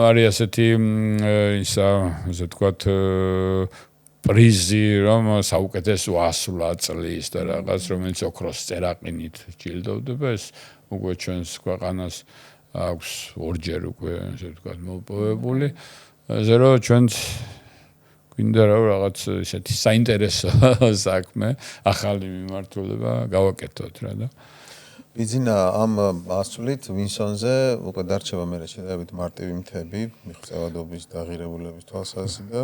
არის ასეთი ისა, ასე ვთქვათ, პრიზი, რომ საუკეთესო ასვლა წლის და რაღაც, რომელიც ოქროს წერაყინით ჯილდოვდება, ეს უკვე ჩვენს ქვეყანას აქვს ორჯერ უკვე, ასე ვთქვათ, მოპოვებული. ასე რომ ჩვენც გვინდა რომ რაღაც ისეთი საინტერესო საქმე, ახალი მიმართულება გავაკეთოთ რა და ბიძინა ამ ასვლით ვინსონზე უკვე დარჩება მე შედარებით მარტივი მთები, მიღწევადობის და ღირებულების თვალსაზრისით და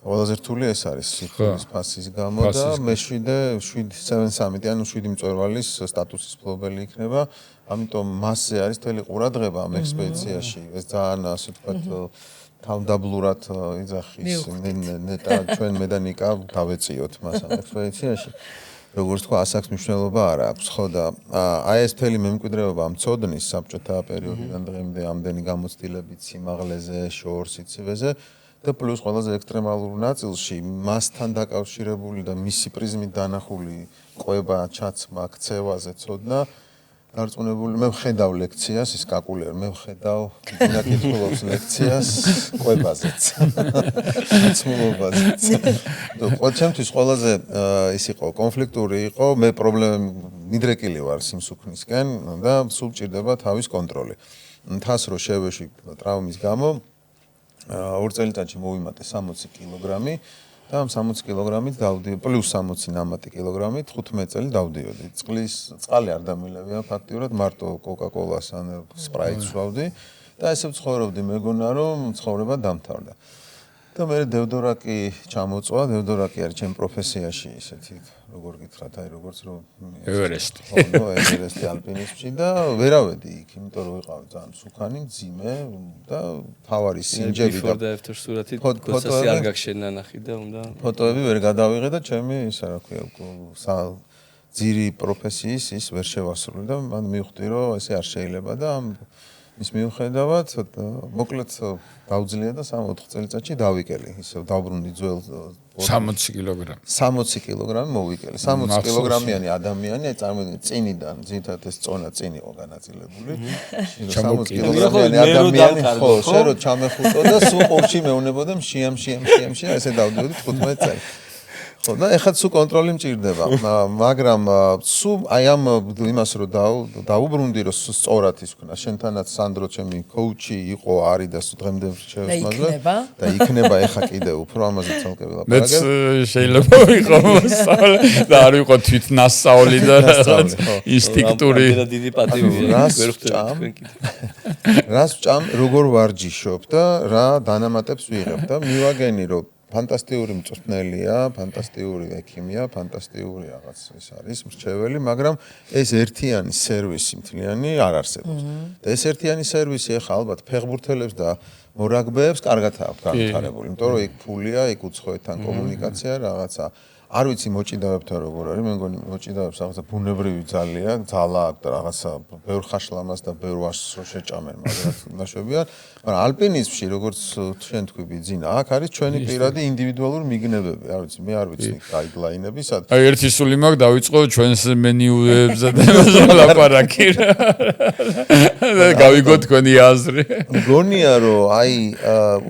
ყველაზე რთული ეს არის სიკვდილის ფასის გამო და მე 7-3 ანუ 7 მწვერვალის სტატუსის მფლობელი იქნება, ამიტომ მასზე არის მთელი ყურადღება ამ ექსპედიციაში. ეს ძალიან ასე ვთქვათ თავდაბლურად იძახის ნეტა ჩვენ მე და ნიკა დავეწიოთ მას ამ ექსპედიციაში. როგორც თქვა, ასაკს მნიშვნელობა არ აქვს, ხო და აი ეს მთელი მემკვიდრეობა ამ ცოდნის საბჭოთა პერიოდიდან დღემდე ამდენი გამოცდილებით სიმაღლეზე, შორს, სიცივეზე და პლუს ყველაზე ექსტრემალურ ნაწილში მასთან დაკავშირებული და მისი პრიზმით დანახული ყვება, ჩაცმა, ქცევაზე ცოდნა დარწმუნებული მე ვხედავ ლექციას ის კაკულერ მე ვხედავ დაკითხულობს ლექციას ყვებაზეც ცმულობაზეც და ჩემთვის ყველაზე ის იყო კონფლიქტური იყო მე მიდრეკილი ვარ სიმსუქნისკენ და სულ ჭირდება თავის კონტროლი მთას რო შევეში ტრავმის გამო 2 წელიწადში მოვიმატე 60 კილოგრამი და ამ 60 კილოგრამით დავდიოდი პლუს 60 ნამატი კილოგრამით 15 წელი დავდიოდი. წყალი არ დამილევია ფაქტიურად მარტო კოკა-კოლას ან სპრაიტს ვავდი და ესე ვცხოვრობდი მეგონა რომ ცხოვრება დამთავრდა. და მე დევდორაკი ჩამოწვა, დევდორაკი არის ჩემ პროფესიაში ისეთი როგორ გითხრათ, აი როგორც რომ ევერესტი. ხო, ევერესტი ალპინიზმში და ვერავედი იქ, იმიტომ რომ ვიყავი ძალიან სუქანი, მძიმე და თავარი სინჯები და ფოტოები არ გაგშენა ნახი და უნდა ფოტოები ვერ გადავიღე და ჩემი ისა რა ქვია, ძირი პროფესიის ის ვერ შევასრულე და მან მივხვდი რომ ესე არ შეიძლება და ის მიუხედავად მოკლედ დავძლია და 4 წელიწადში დავიკელი ისე დავბრუნდი ძველ 60 კილოგრამი 60 კილოგრამი მოვიკელი 60 კილოგრამიანი ადამიანი აი წარმოიდგინე წინიდან ძირითადად ეს წონა წინ იყო განაწილებული 60 კილოგრამიანი ადამიანი ხო შერო ჩამეხუტო და სულ ყურში მეუნებოდა მშიამში ესე დავდიოდი 15 წელი ხო და ეხლა სულ კონტროლი მჭირდება მაგრამ სულ აი ამ იმას რომ დაუბრუნდი რომ სწორად ის ვქნა შენთანაც სანდრო ჩემი კოუჩი იყო არის და სულ დღემდე შევსმაძლე და იქნება ეხლა კიდე უფრო ამაზე ცალკე ველაპარაკებ მეც შეიძლება ვიყო მოსწავლე და არ ვიყო თვითნასწავლი და რაღაც ინსტინქტური და დიდი პატივია რას ვჭამ როგორ ვარჯიშობ და რა დანამატებს ვიღებ და მივაგენი რომ ფანტასტიკური მწვრთნელია, ფანტასტიკური ექიმია, ფანტასტიკური რაღაც ის არის მრჩეველი, მაგრამ ეს ერთიანი სერვისი მთლიანი არ არსებობს. და ეს ერთიანი სერვისი ახლა ალბათ ფეხბურთელებს და მორაგბეებს კარგად აქვს განვითარებული, იმიტომ რომ იქ ფულია, იქ უცხოეთთან კომუნიკაცია, რაღაცა არ ვიცი მოჭიდავებთან როგორ არის, მე მგონი მოჭიდავებს რაღაცა ბუნებრივი ძალა აქვს და რაღაცა ბევრ ხაშლამას და ბევრ ვაშს რო შეჭამენ, მაგრამ ნაშვებია, მაგრამ ალპინიზმში როგორც ჩვენ თქვი ბიძინა, აქ არის ჩვენი პირადი ინდივიდუალური მიგნებები, არ ვიცი, მე არ ვიცი გაიდლაინები, სადაც აი ერთი სული მაქვს დავიწყო ჩვენს მენიუებზე და ლაპარაკი და გავიგო თქვენი აზრი. მგონია რომ აი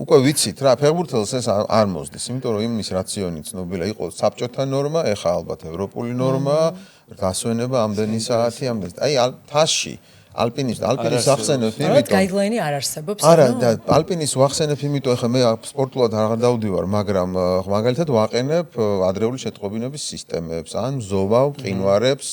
უკვე ვიცით რა ფეხბურთელს ეს არ მოსდის, იმიტომ რომ იმის რაციონი ცნობილია იყო საბჭოთა საბჭოთა ნორმა, ეხა ალბათ ევროპული ნორმა, გასვენება ამდენი საათი, ამდენი. აი თასში ალპინის ახსენებ იმიტომ გაიდლაინი არ არსებობს. არა, და ალპინის ვახსენებ იმიტომ, ეხლა მე სპორტულად არ დავდივარ, მაგრამ მაგალითად ვაყენებ ადრეული შეტყობინების სისტემებს, ან მზოვავ მყინვარებს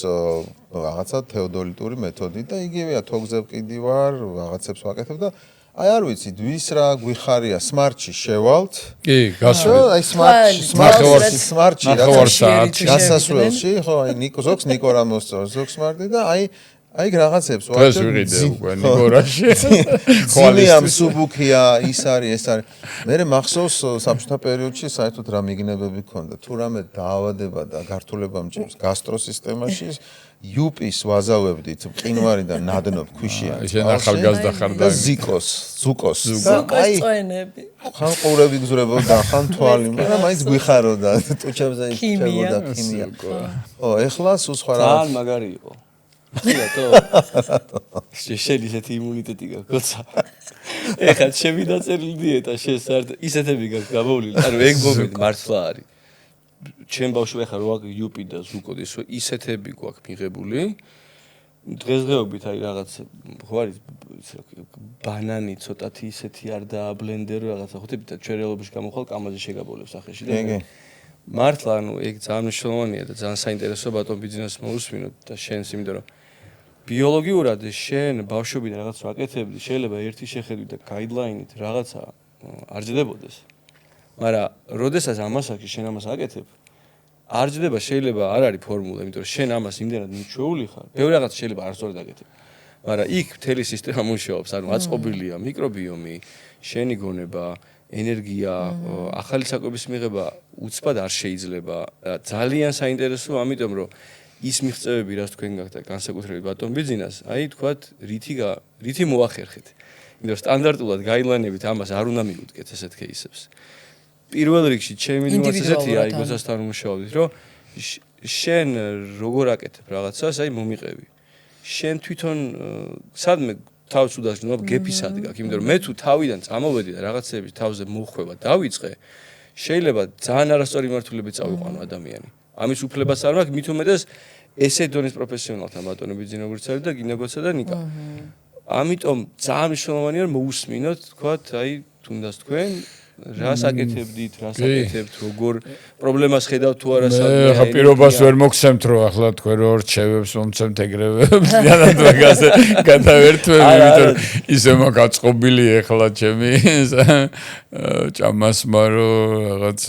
რაღაცა თეოდოლიტური მეთოდით და იგივეა თოგზე ვყიდივარ, რაღაცებს ვაკეთებ და აი არ ვიცით, ვის რა გვიხარია სმარტში შევალთ. კი, გასვით. აი სმარტში გასასვლელში, ხო, აი ნიკო რა მოსწონს, ზოგ სმარტი და აი რაღაცებს ვაჭრობ. ეს ვიყიდე უკვე ნიკორაში. ხვალიამ სუბუქია, ის არის, ეს არის. მე მახსოვს საბჭოთა პერიოდში საერთოდ რა მიგნებები ქონდა. თუ რამე დაავადება და გართულება მჭირს გასტროსისტემაში, იუპის ვაზავებდით მყინვარიდან ნადნობ ქვიშიან. შენ ახალგაზრდა ხარ და ზუკოს წვენები. ხან ყურები გზურებოდა, ხან თვალი, მაგრამ მაინც გვიხაროდა ტუჩებზე იჭებოდა ქიმია. ხო, ეხლა სულ სხვა რა. ძალიან მაგარი იყო. ხილათო. შენ ისეთი იმუნიტეტი გაქვს. ეხლა ჩემი დაწერილი დიეტა შენ საერთოდ ისეთები გაქვს გამოვლილი. ანუ ეგ მომენტი მართლა არის. ჩემ ბავშვი ეხლა რო იუპი და ზუკოდის ისეთები გვაქვს მიღებული. დღესდღეობით აი რაღაც ხო არის ბანანი ცოტათი ისეთი არ და ბლენდერი რაღაცა ხვდებით და ჩვენ რეალობაში გამოხვალ კამაზე შეგაბოლებს ახეში და მართლა ანუ ეგ ძალიან მნიშვნელოვანია და ძალიან საინტერესოა ბატონ ბიზნესს მოусმინოთ და შენს იმიტომ რომ ბიოლოგიურად შენ ბავშვობიდან რაღაც ვაკეთებდი შეიძლება ერთი შეხედვით და გაიდლაინით რაღაცა არ ჯდებოდეს მაგრამ როდესაც ამას აქ შენ ამას აკეთებ არ ჯდება შეიძლება არ არის ფორმულა იმიტომ რომ შენ ამას იმდენად მიჩვეული ხარ ბევრი რაღაც შეიძლება არ სწორად აკეთებ მაგრამ იქ მთელი სისტემა მუშაობს ანუ აწყობილია მიკრობიომი შენი გონება ენერგია ახალი საკვების მიღება უცბად არ შეიძლება ძალიან საინტერესოა ამიტომ რომ ის მიღწევები რაც თქვენ გაქვთ განსაკუთრებით ბატონ ბიზნესს აი თქვათ რითი მოახერხეთ იმიტომ სტანდარტულად გაიდლაინებით ამას არ უნდა მიუდგეთ ესეთ кейსებს პირველ რიგში ჩემი მიმართ ესეთია აი გოცასთან მუშაობდით რომ შენ როგორ აკეთებ რაღაცას აი მომიყევი შენ თვითონ სადმე თავს უდასნო გეფისად გაქვს იმიტომ რომ მე თუ თავიდან წამოვედი და რაღაცების თავზე მოხვება დავიწყე შეიძლება ძალიან არასწორი მართულებით წავიყვანო ადამიანი ამის უფლებას არ მაქვს მით უმეტეს ესე დონის პროფესიონალთან ბატონო ბიზნესს და გინეგოცა და ნიკა ამიტომ ძალიან მნიშვნელოვანია რომ მოусმინოთ თქვათ აი თუნდაც თქვენ რას აკეთებდით, რას აკეთებთ, როგორ პრობლემას ხედავთ თუ არა სადმე. ხა პირობას ვერ მოგცემთ რომ ახლა თქვენ რო რჩევებს მომცემთ ეგრევე. დიანად მაგაზე გადავერთვები, იმიტომ რომ ისე მოგაწყობილი ახლა ჩემი ჭამასმა რო რაღაც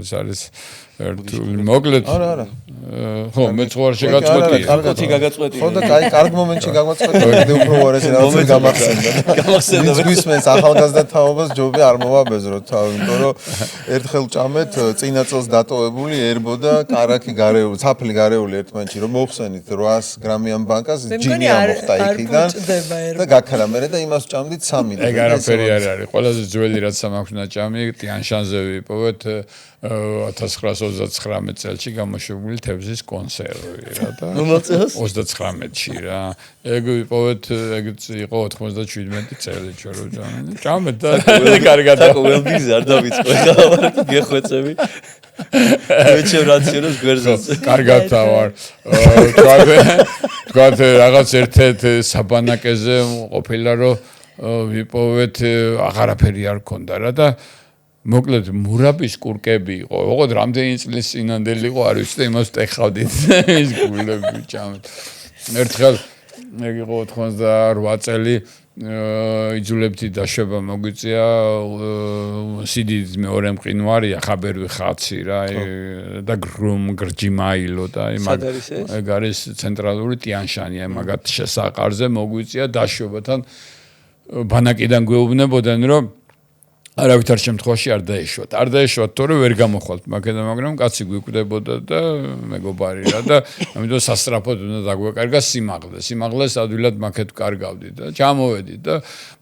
ეს არის ერთული მოკლედ. არა. ხო, მეც ვარ შეგაწყვეტი. კარგად გაგაწყვეტი. ხო და კაი, კარგ მომენტში გაგვაწყვეტი. მე უფრო ვარ ეს რაღაც გამახსენდა. გამახსენდა. გვისმენს ახალგაზრდა თაობას ჯობია არ მოვაბეზროთ თავი, იმიტომ რომ ერთხელ ჭამეთ წინა წელს დატოვებული ერბო და კარაქი გარეული, საფლი გარეული ერთმანეთში რომ მოხსენით 800 გრამიან ბანკას ჯინი ამოხდა იქიდან და გაქრა მე და იმას ჭამდით 3 და ეგ არაფერი არ არის. ყველაზე ძველი რაც მაქვს ნაჭამი ტიანშანზე ვიპოვეთ 1929 წელში გამოშვებული თევზის კონსერვი რა და 39-ში რა. ეგ ვიპოვეთ, ეგ იყო 97 წელი ჩვენ რო ჭამეთ და კარგად ველბიზ არ დავიწყო ხა გეხვეწები. მეჩემ რაციონს გვერდზეც. კარგად დავარ. თქვათ რაღაც ერთ-ერთ საბანაკეზე ყოფილა რომ ვიპოვეთ აღარაფერი არ ქონდა რა და მოკლედ მურაბის კურკები იყო. ოღონდ რამდენი წლის წინანდელი იყო არ ვიცი და იმას ტეხავდით. ის გულები ჭამეთ. ერთხელ ეგ იყო 98 წელი იძულებდი დაშვება მოგვიწია სიდიდით მეორე მყინვარია ხაბერვი ხაცი რა და გრჯიმაილო და ეგ არის ცენტრალური ტიანშანი მაგათ შესაყარზე მოგვიწია დაშვებათან ბანაკიდან გვეუბნებოდნენ რომ არავითარ შემთხვევაში არ დაეშვათ. არ დაეშვათ, თორე ვერ გამოხვალთ მაგედან, მაგრამ კაცი გვიკვდებოდა და მეგობარი რა და ამიტომ სასწრაფოდ უნდა დაგვეკარგა სიმაღლე. სიმაღლეს ადვილად მაგეთ კარგავდით და ჩამოვედით და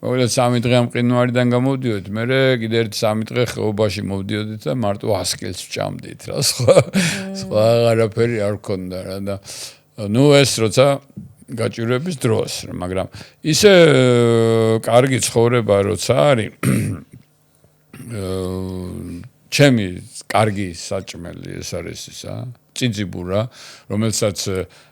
მოკლედ 3 დღე მყინვარიდან გამოვდიოდით. მე კიდე ერთი 3 დღე ხეობაში მოვდიოდით და მარტო 100 კილს ვჭამდით რა. სხვა არაფერი არ ქონდა რა და ნუ ეს როცა გაჭირვების დროს, მაგრამ ისე კარგი ცხოვრება როცა არის ჩემი კარგი საჭმელი ეს არის ისა ციძიბურა რომელსაც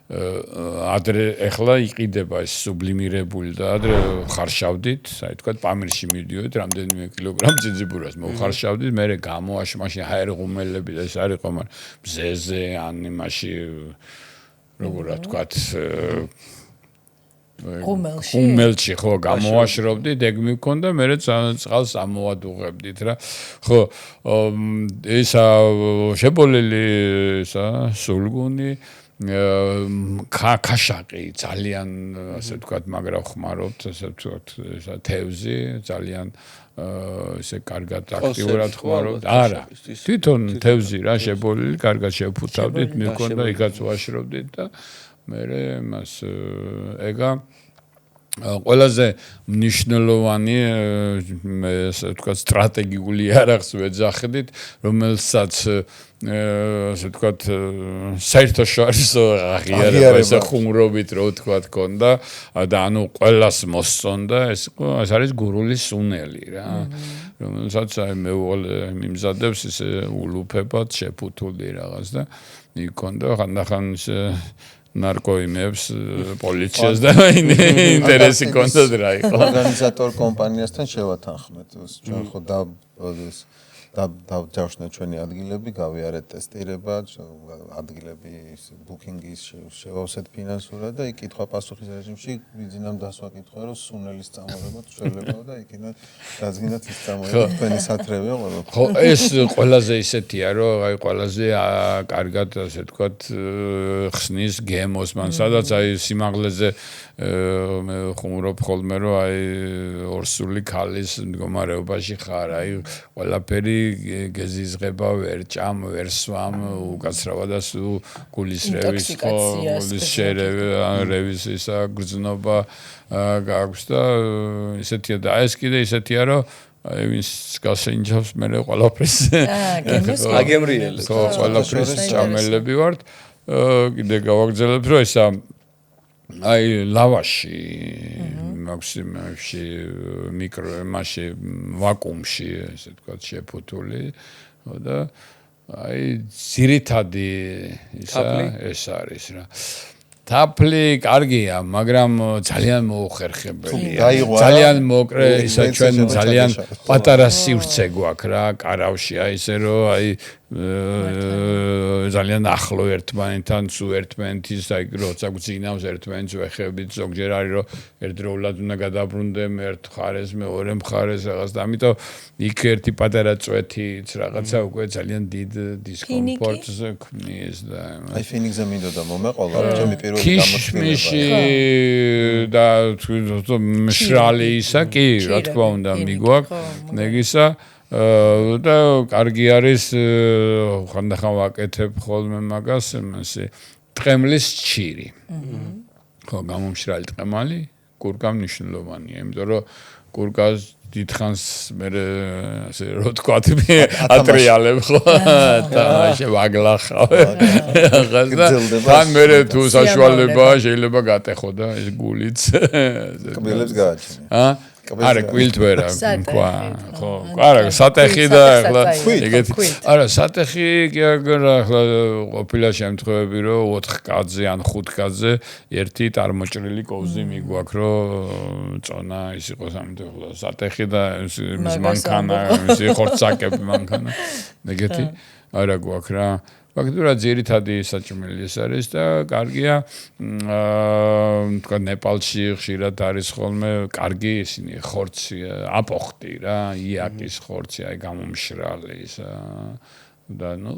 ადრე ეხლა იყიდება ეს სუბლიმირებული და ადრე ხარშავდით აი თქვა პამირში მიდიოდით რამდენიმე კილოგრამ ციძიბურას მოხარშავდით მე გამოაშ მაშინ ჰაერღუმელები და ეს არ იყო მაგრამ მზეზე ან იმაში როგორ თქვა ღუმელში ხო გამოაშრობდით ეგ მიქონდა მე წყალს ამოვადუღებდით რა ხო ისა შებოლილი ისა სულგუნი ქაშაყი ძალიან ასე ვთქვათ მაგრა ხმარობთ ასე ვთქვათ ისა თევზი ძალიან ესე კარგად აქტიურად ხმარობთ არა თვითონ თევზი რა შებოლილი კარგად შევფუთავდით მიქონდა იქაც ვაშრობდით და მე მას ეგა ყველაზე მნიშვნელოვანი ასე ვთქვათ სტრატეგიული იარაღს ვეძახდით რომელსაც ასე ვთქვათ საერთაშორისო აღიარება ესე ხუმრობით რო ვთქვათ ქონდა და ანუ ყველას მოსწონდა ეს არის გურული სუნელი რა რომელსაც აი მეუღლე მიმზადებს ესე ულუფებად შეფუთული რაღაც და იქონდა ხანდახან ნარკოიმებს პოლიციას და ინტერესი კონდათ რა იყო ორგანიზატორ კომპანიასთან შევათანხმეთ ჩვენ ხო დავჯავშნეთ ჩვენი ადგილები გავიარეთ ტესტირება ადგილები ბუკინგის შევავსეთ ფინანსურად და იქ კითხვა-პასუხის რეჟიმში ვიძინამ დასვა კითხვა რომ სუნელის წამოღება შეიძლება და იქიდან დაზგინდათ ის წამოღება თქვენი სათრევია ყველა ხო ეს ყველაზე ისეთია რომ აი ყველაზე კარგად ასე ვთქვათ ხსნის გემოს მან სადაც აი სიმაღლეზე მე ხუმრობ ხოლმე რომ აი ორსული ქალის მდგომარეობაში ხარ აი ყველაფერი გეზიზღება ვერ ჭამ ვერ სვამ უკაცრავად სულ გულის რევის ხო გულის რევის ისა გრძნობა გაქვს და ისეთია და ეს კიდე ისეთია რომ აი ვინც გასენჯავს მე ყველაფერს აგემრიელებს ხო ყველაფერს ჭამელები ვართ კიდე გავაგრძელებ რომ ისა აი ლავაში მაქსიმუმში მიკრო მასში ვაკუუმში ესე ვთქვათ შეფუთული და აი ძირითადი ისა ეს არის რა თაფლი კარგია მაგრამ ძალიან მოუხერხებელია ძალიან მოკრე ისა ჩვენ ძალიან პატარა სივრცე გვაქვს რა კარავში აი ესე რომ აი ძალიან ახლო ერთმანეთთან სულ ერთმანეთის აი როცა გძინავს ერთმანეთს ვეხებით ზოგჯერ არის რომ ერთდროულად უნდა გადაბრუნდე ერთ მხარეს მეორე მხარეს რაღაც და ამიტომ იქ ერთი პატარა წვეთიც რაღაცა უკვე ძალიან დიდ დისკომფორტს ქმნის და აი ფინიკზე მინდოდა მომეყოლა ჩემი პირველი კიშმიში და მშრალი ისა კი რა თქმა უნდა მიგვაქვს მეგისა და კარგი არის ხანდახან ვაკეთებ ხოლმე მაგას მასე ტყემლის ჭირი ხო გამომშრალი ტყემალი კურკა მნიშვნელოვანია იმიტომ რომ კურკას დიდხანს მე ასე რო თქვა ატრიალებ ხო და ვაგლახავ თან მე თუ საშუალება შეიძლება გატეხო და ეს გულიც კბილებს გააჩინე არა კვილთ ვერა თქვა ხო არა სატეხი და ახლა ეგეთი არა სატეხი კი არა ახლა ყოფილა შემთხვევები რომ 4 კაცზე ან 5 კაცზე ერთი წარმოჭრილი კოვზი მიგვაქვს რომ წონა ის იყოს ამიტომ სატეხი და ის მანქანა ის ხორცაკები მანქანა ეგეთი არა გვაქვს რა ფაქტურად ძირითადი საჭმელი ეს არის და კარგია თქვა ნეპალში ხშირად არის ხოლმე კარგი ისინი ხორცი აპოხტი რა იაკის ხორცი აი გამომშრალი ისა და ნუ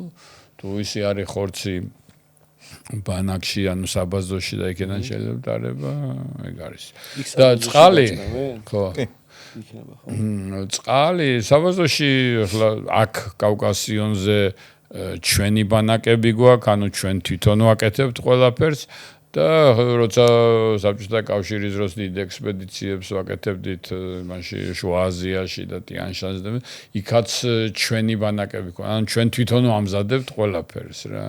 თუ ისე არის ხორცი ბანაკში ანუ საბაზოში და იქიდან შეიძლება დარება ეგ არის და წყალი ხო წყალი საბაზოში ახლა აქ კავკასიონზე ჩვენი ბანაკები გვაქვს, ანუ ჩვენ თვითონ ვაკეთებთ ყველაფერს და როცა საბჭოთა კავშირის დროს დიდ ექსპედიციებს ვაკეთებდით მაშინ შუა აზიაში და ტიან-შანში და იქაც ჩვენი ბანაკები გვაქვს, ანუ ჩვენ თვითონ ვამზადებთ ყველაფერს რა.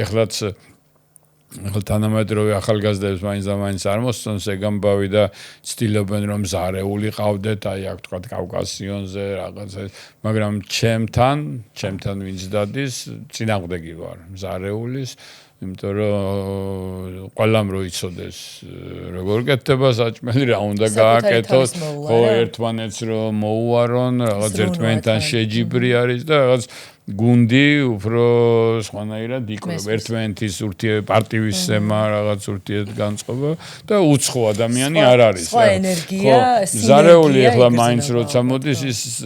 ეხლაც თანამედროვე ახალგაზრდებს მაინც და მაინც არ მოსწონს ეგ ამბავი და ცდილობენ რომ ზარეული ყავდეთ, აი აქ თქვა კავკასიონზე რაღაცა, მაგრამ ჩემთან ვინც დადის, წინააღმდეგი ვარ ზარეულის, იმიტომ რომ ყველამ რო იცოდეს როგორ გეთდება საჭმელი, რა უნდა გააკეთოს, ხო ერთმანეთს რომ მოუარონ, რაღაც ერთმანეთთან შეჯიბრი არის და რაღაც გუნდი უფრო სხვანაირად იქნება ერთმანეთის პარტივისემა რაღაც ურთიერთგანწყობა და უცხო ადამიანი არ არის. სხვა ენერგია, ზარეული ახლა მაინც როცა მოდის ის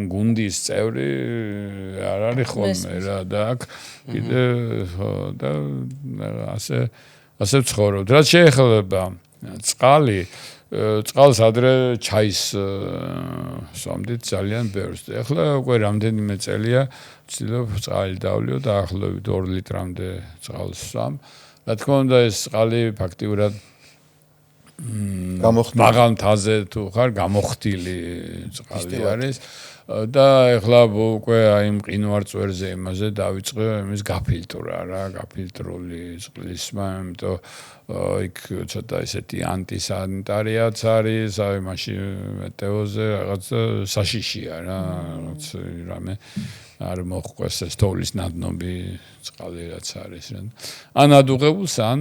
გუნდის წევრი არ არის ხოლმე რა და აქ კიდე და ასე ვცხოვრობთ. რაც შეეხება წყალს ადრე ჩაის სვამდით ძალიან ბევრს. ეხლა უკვე რამდენიმე წელია ვცდილობ წყალი დავლიო და ახლობით 2 ლიტრამდე წყალს ვსვამ. რა თქმა უნდა ეს წყალი ფაქტიურად მაღალ მთაზე თუ ხარ გამოხდილი წყალი არის და ეხლა უკვე აი მყინვარ წვერზე იმაზე დავიწყე იმის გაფილტრა რა, გაფილტრული წყლისმა, იმიტომ იქ ცოტა ესეთი ანტისანიტარიაც არის, აი მაშინ მეტეოზე რაღაც საშიშია რა, რაღაც რამე არ მოხდეს ეს თოვლის ნადნობი წყალი რაც არის რა. ან ადუღებულს ან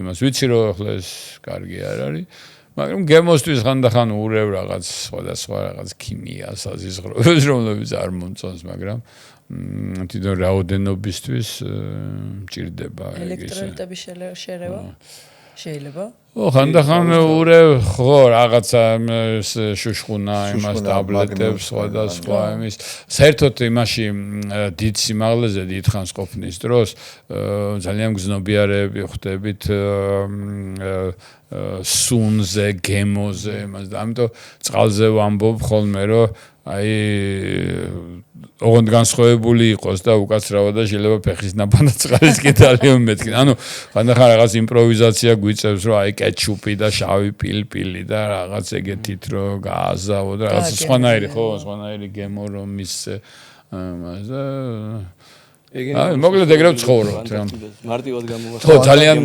იმას ვიცი რომ ახლა ეს კარგი არ არის. მაგრამ გემოსთვის ხანდახან ურევ რაღაც სხვადასხვა რაღაც ქიმიას, აზიზღრობებს, რომლებიც არ მომწონს, მაგრამ თვითონ რაოდენობისთვის მჭირდება ეგ ის. ელექტროლიტების შერევა შეიძლება? ხანდახან ურევ ხო რაღაცა შუშხუნა, იმას ტაბლეტებს, სხვადასხვა იმის. საერთოდ იმაში დიდ სიმაღლეზე დიდხანს ყოფნის დროს ძალიან გზნობიარეები ხვდებით სუნზე, გემოზე, იმას და ამიტომ წყალზე ვამბობ ხოლმე რომ აი ოღონდ განსხვავებული იყოს და უკაცრავად და შეიძლება ფეხის ნაბანად წყალის კიდალიო მეთქი. ანუ ხანდახან რაღაც იმპროვიზაცია გვიწევს რომ აი კეჩუპი და შავი პილპილი და რაღაც ეგეთით რომ გააზავო და რაღაც სხვანაირი გემო რომ მისცე ამას და მოკლედ ეგრევე ცხოვრობთ რა. მარტივად გამოვასწორე. ხო, ძალიან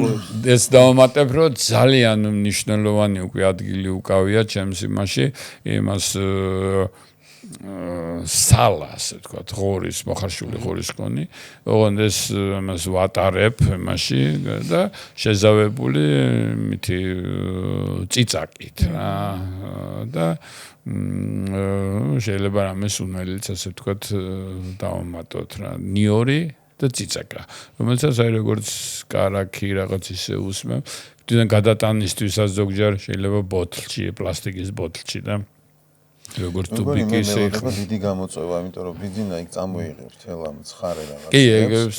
ეს დავამატებ, რომ ძალიან მნიშვნელოვანი უკვე ადგილი უკავია ჩემს იმაში, იმას სალა, ასე ვთქვათ, ღორის, მოხარშული ღორის კონი, ოღონდ ეს ამას ვატარებ იმაში და შეზავებული მითი წიწაკით რა და შეიძლება რამე სუნელიც ასე ვთქვათ დავამატოთ რა, ნიორი და წიწაკა, რომელსაც აი როგორც კარაქი რაღაც ისე უსმევ, თვითონ გადატანისთვისაც ზოგჯერ შეიძლება ბოთლში, პლასტიკის ბოთლში და როგორც ტუბიკი ისე ხება დიდი გამოწვევა, იმიტომ რომ ბიძინა იქ წამოიღებს თელ ამ ცხარე რაღაც. კი, ეგებს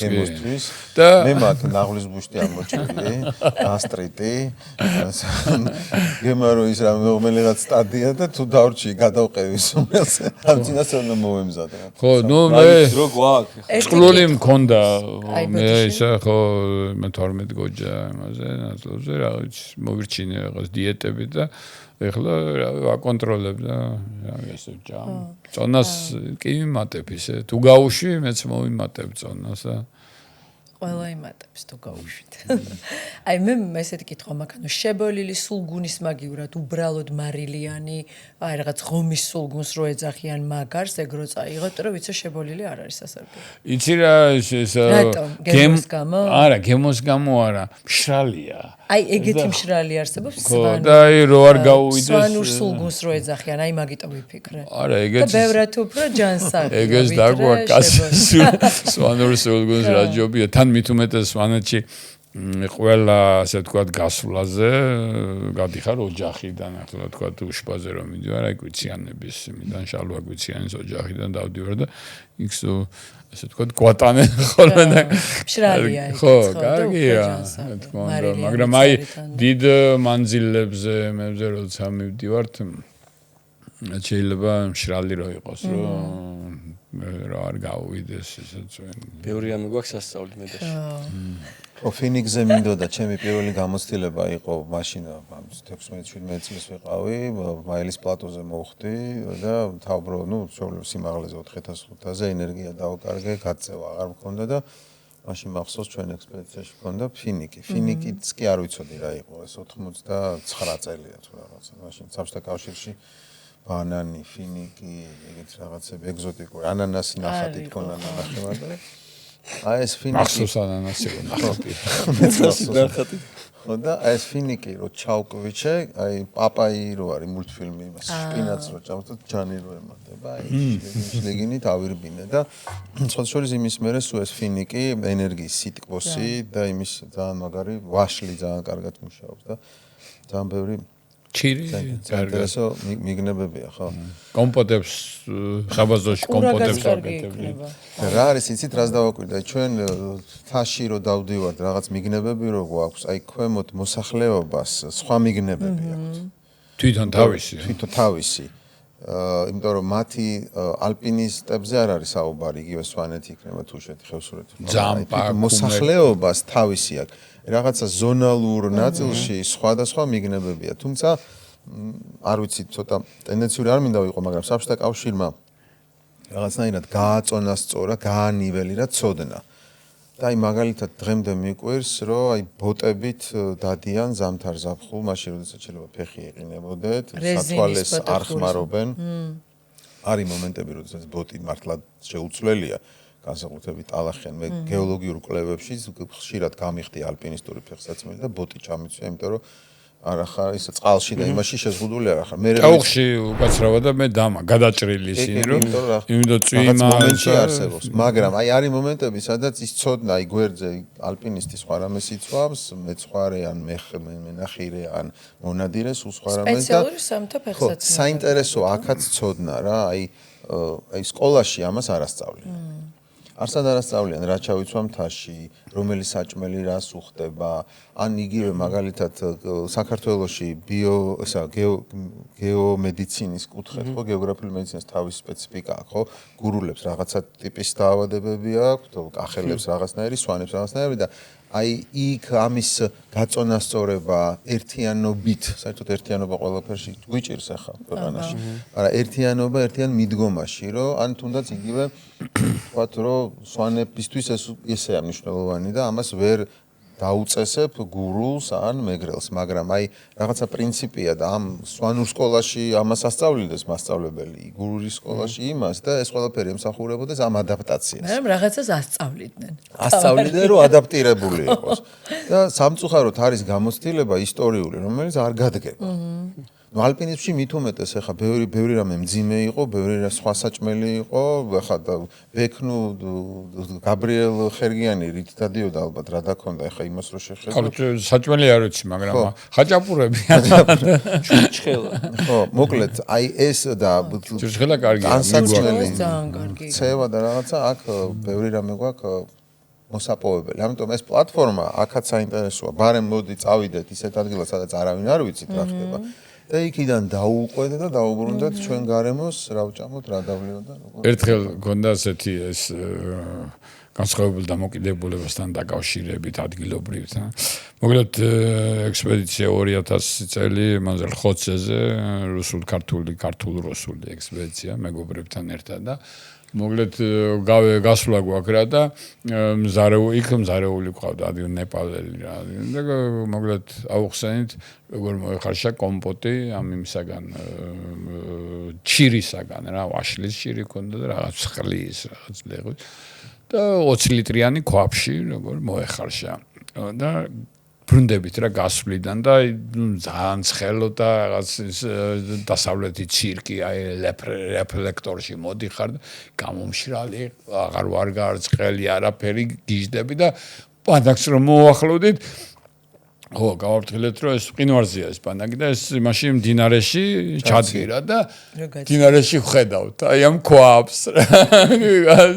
და მე მაგ ნაღლის ბუშტი ამოჭრილი, გასტრიტი, გემარო ის რომელიღაც სტადია და თუ დავრჩი გადავყევი სუმელს, ამ წინასწარ მოვემზადე. ხო, ნუ მე დრო გვაქვს. წყლული მქონდა მე ისა ხო მე 12 გოჯა იმაზე ნაწლებზე რაღაც მოვირჩინე რაღაც დიეტები და ეხლა ვაკონტროლებ და ესე ჯამ. წონას კი ვიმატებ ისე. თუ გაუშვი, მეც მოვიმატებ წონას და ყველა იმატებს თუ გაუშვით. აი მე ესეთი კითხვა მაქვს, ანუ შებოლილი სულგუნის მაგივრად უბრალოდ მარილიანი, აი რაღაც ღომის სულგუნს რო ეძახიან მაგარს, ეგ რო წაიღოთ, რომ ვიცი შებოლილი არ არის სასარგებლო. იცი რა ეს გემოს გამო? არა, გემოს გამო არა, მშრალია. აი ეგეთი მშრალი არსებობს სვანურ. ხო, და აი რო არ გაუვიდეს. სვანურ სულგუნს რო ეძახიან, აი მაგიტომ ვიფიქრე. არა, ეგეც. და ბევრად უფრო ჯანსაღია. ეგეც დაგვაკას სვანურ სულგუნს რა ჯობია. თან მით უმეტეს სვანეთში ყველა ასე ვთქვათ გასვლაზე გადიხარ ოჯახიდან, ახლა ვთქვათ უშბაზე რომ მიდივარ, აი გვიციანების იმიდან შალვა გვიციანის ოჯახიდან დავდივარ და იქ ასე ვთქვათ გვატანე ხოლმე და მშრალია იქ. ხო, კარგია, თქო, მაგრამ აი დიდ მანძილებზე მეებზე როცა მივდივართ შეიძლება მშრალი რო იყოს, რომ რა არ გაუვიდეს ესეც. ბევრი ამი გვაქვს სასწაული მე და ხო, ფინიქსზე მინდოდა ჩემი პირველი გამოცდილება იყო მაშინ 16-17 წლის ვიყავი, მაილის პლატოზე მოვხდი და თავბრო, ну, შემოვლო სიმაღლეზე 4500-ზე ენერგია დავკარგე, გაწევა აღარ მქონდა და მაშინ მახსოვს ჩვენ ექსპედიციაში გქონდა ფინიკი. ფინიკიც კი არ ვიცოდი რა იყო, ეს 89 წელია თუ რაღაცა. მაშინ საბჭოთა კავშირში ბანანი, ფინიკი, ეგეთ რაღაცები ეგზოტიკური, ანანასი ნახატი თქონდა ნახევარდა. აი ეს ფინიკი მახსოვს ანანასი ნახატი. ნახატი. ხო და ეს ფინიკი რო ჩავკვიჩე, აი პაპაი რო არის მულტფილმი იმას, შპინაც რო ჭამდა, ჯანი რო ემატება, აი შლეგინით ავირბინე და სხვადასხვა იმის მერე სულ ეს ფინიკი ენერგიის სიტყვოსი და იმის ძალიან მაგარი ვაშლი ძალიან კარგად მუშაობს და ძალიან ბევრი ჩირი საინტერესო მიგნებებია, ხო? კომპოტებს საბაზოში კომპოტებს აკეთებენ. რა არის იცით რას დავაკვირდა ჩვენ თაში რო დავდივართ რაღაც მიგნებები რო გვაქვს აი ქვემოთ მოსახლეობას სხვა მიგნებები აქვთ თვითონ თავისი იმიტომ რომ მათი ალპინისტებზე არ არის საუბარი იგივე სვანეთი იქნება თუ შეეთი ხევსურეთი ძამპა მოსახლეობას თავისი აქვს რაღაცა ზონალურ ნაწილში სხვადასხვა მიგნებებია თუმცა არ ვიცი ცოტა ტენდენციური არ მინდა ვიყო მაგრამ საბჭოთა კავშირმა რაღაცნაირად გააწონასწორა, გაანიველირა ცოდნა. და აი მაგალითად დღემდე მიყვირს, რომ აი ბოტებით დადიან ზამთარ ზაფხულ, მაშინ როდესაც შეიძლება ფეხი ეყინებოდეთ, სათვალეს არ ხმარობენ. არის მომენტები, როდესაც ბოტი მართლა შეუცვლელია, განსაკუთრებით ტალახიან მე გეოლოგიურ კვლევებში ხშირად გამიხდი ალპინისტური ფეხსაცმელი და ბოტი ჩამიცვია, იმიტომ რომ არა ხარ ის წყალში და იმაში შეზღუდული არ ხარ. მე ტაუხში უკაცრავა და მე დამა გადაჭრილი ისინი რომ იმიტომ წვიმა მომენტში არსებობს. მაგრამ აი არის მომენტები, სადაც ის ცოდნა აი გვერდზე αλპინისტი სხვა რამეს იცვავს, მეცხვარე ან მენახირე ან მონადირე სულ სხვა რამეს და სპეციალური სამთო ფეხსაცმელი. საინტერესო აქაც ცოდნა რა, აი სკოლაში ამას არ ასწავლიან. არსად არ ასწავლიან რა ჩავიცვა მთაში, რომელი საჭმელი რას უხდება, ან იგივე მაგალითად საქართველოში გეომედიცინის კუთხე, ხო, გეოგრაფიული მედიცინას თავისი სპეციფიკა აქვს, ხო, გურულებს რაღაცა ტიპის დაავადებები აქვთ, კახელებს რაღაცნაირი, სვანებს რაღაცნაირი და აი იქ ამის გაწონასწორება ერთიანობით, საერთოდ ერთიანობა ყველაფერში გვიჭირს ახლა ქვეყანაში. მაგრამ ერთიანობა ერთიან მიდგომაში, რომ ან თუნდაც იგივე ვთქვათ, რომ სვანებისთვის ესეა მნიშვნელოვანი და ამას ვერ დაუწესებ გურულს ან მეგრელს, მაგრამ აი რაღაცა პრინციპია და ამ სვანურ სკოლაში ამას ასწავლიდეს მასწავლებელი, გურულის სკოლაში იმას და ეს ყველაფერი ემსახურებოდეს ამ ადაპტაციას. მაგრამ რაღაცას ასწავლიდნენ. ასწავლიდნენ რომ ადაპტირებული იყოს. და სამწუხაროდ არის გამოცდილება ისტორიული, რომელიც არ გადგება. ნუ ალპინიზმში მით უმეტეს ახლა ბევრი რამე მძიმე იყო, ბევრი რა სხვა საჭმელი იყო, ახლა ბექნუ გაბრიელ ხერგიანი რით დადიოდა ალბათ რა დაქონდა ახლა იმას რო შეხედო. ხო, საჭმელი არ ვიცი, მაგრამ ხაჭაპურები. ჩხელა. ხო, მოკლედ, აი ეს და ჩხელა კარგია. განსაცმელი ძალიან კარგი. ცევა და რაღაცა აქ ბევრი რამე გვაქვს მოსაპოვებელი. ამიტომ ეს პლატფორმა აქაც საინტერესოა. ბარემ მოდი წავიდეთ ისეთ ადგილას, სადაც არავინ არ ვიცით რა ხდება. და იქიდან დაუყვეთ და დაუბრუნდეთ ჩვენ გარემოს, რა ვჭამოთ, რა დავლიოთ და როგორ. ერთხელ გონდა ასეთი ეს განსხვავებულ დამოკიდებულებასთან დაკავშირებით ადგილობრივთან. მოკლედ ექსპედიცია 2000 წელი მანძილ ხოცეზე, რუსულ-ქართული ექსპედიცია მეგობრებთან ერთად და მოკლედ გასვლა გვაქვს რა და მზარეული ყავდა ადგილ ნეპალელი რა და მოკლედ ავხსენით როგორ მოეხარშა კომპოტი ამ იმისაგან ჩირისაგან რა ვაშლის ჩირი ქონდა და რაღაც ხლის რაღაც ლეღვის და 20 ლიტრიანი ქვაფში როგორ მოეხარშა და ბრუნდებით რა გასვლიდან და ძალიან ცხელო და რაღაც დასავლეთი ცირკი აი რეფლექტორში მოდიხარ და გამომშრალი აღარ ვარ გარწყელი არაფერი გიждები და პანდაკს რომ მოახლოვდით ხო გავაფრთხილეთ რომ ეს მყინვარზეა ეს პანდაკი და ეს მაშინ მდინარეში ჩადგირა და მდინარეში ვხედავთ აი ამ ქვაფს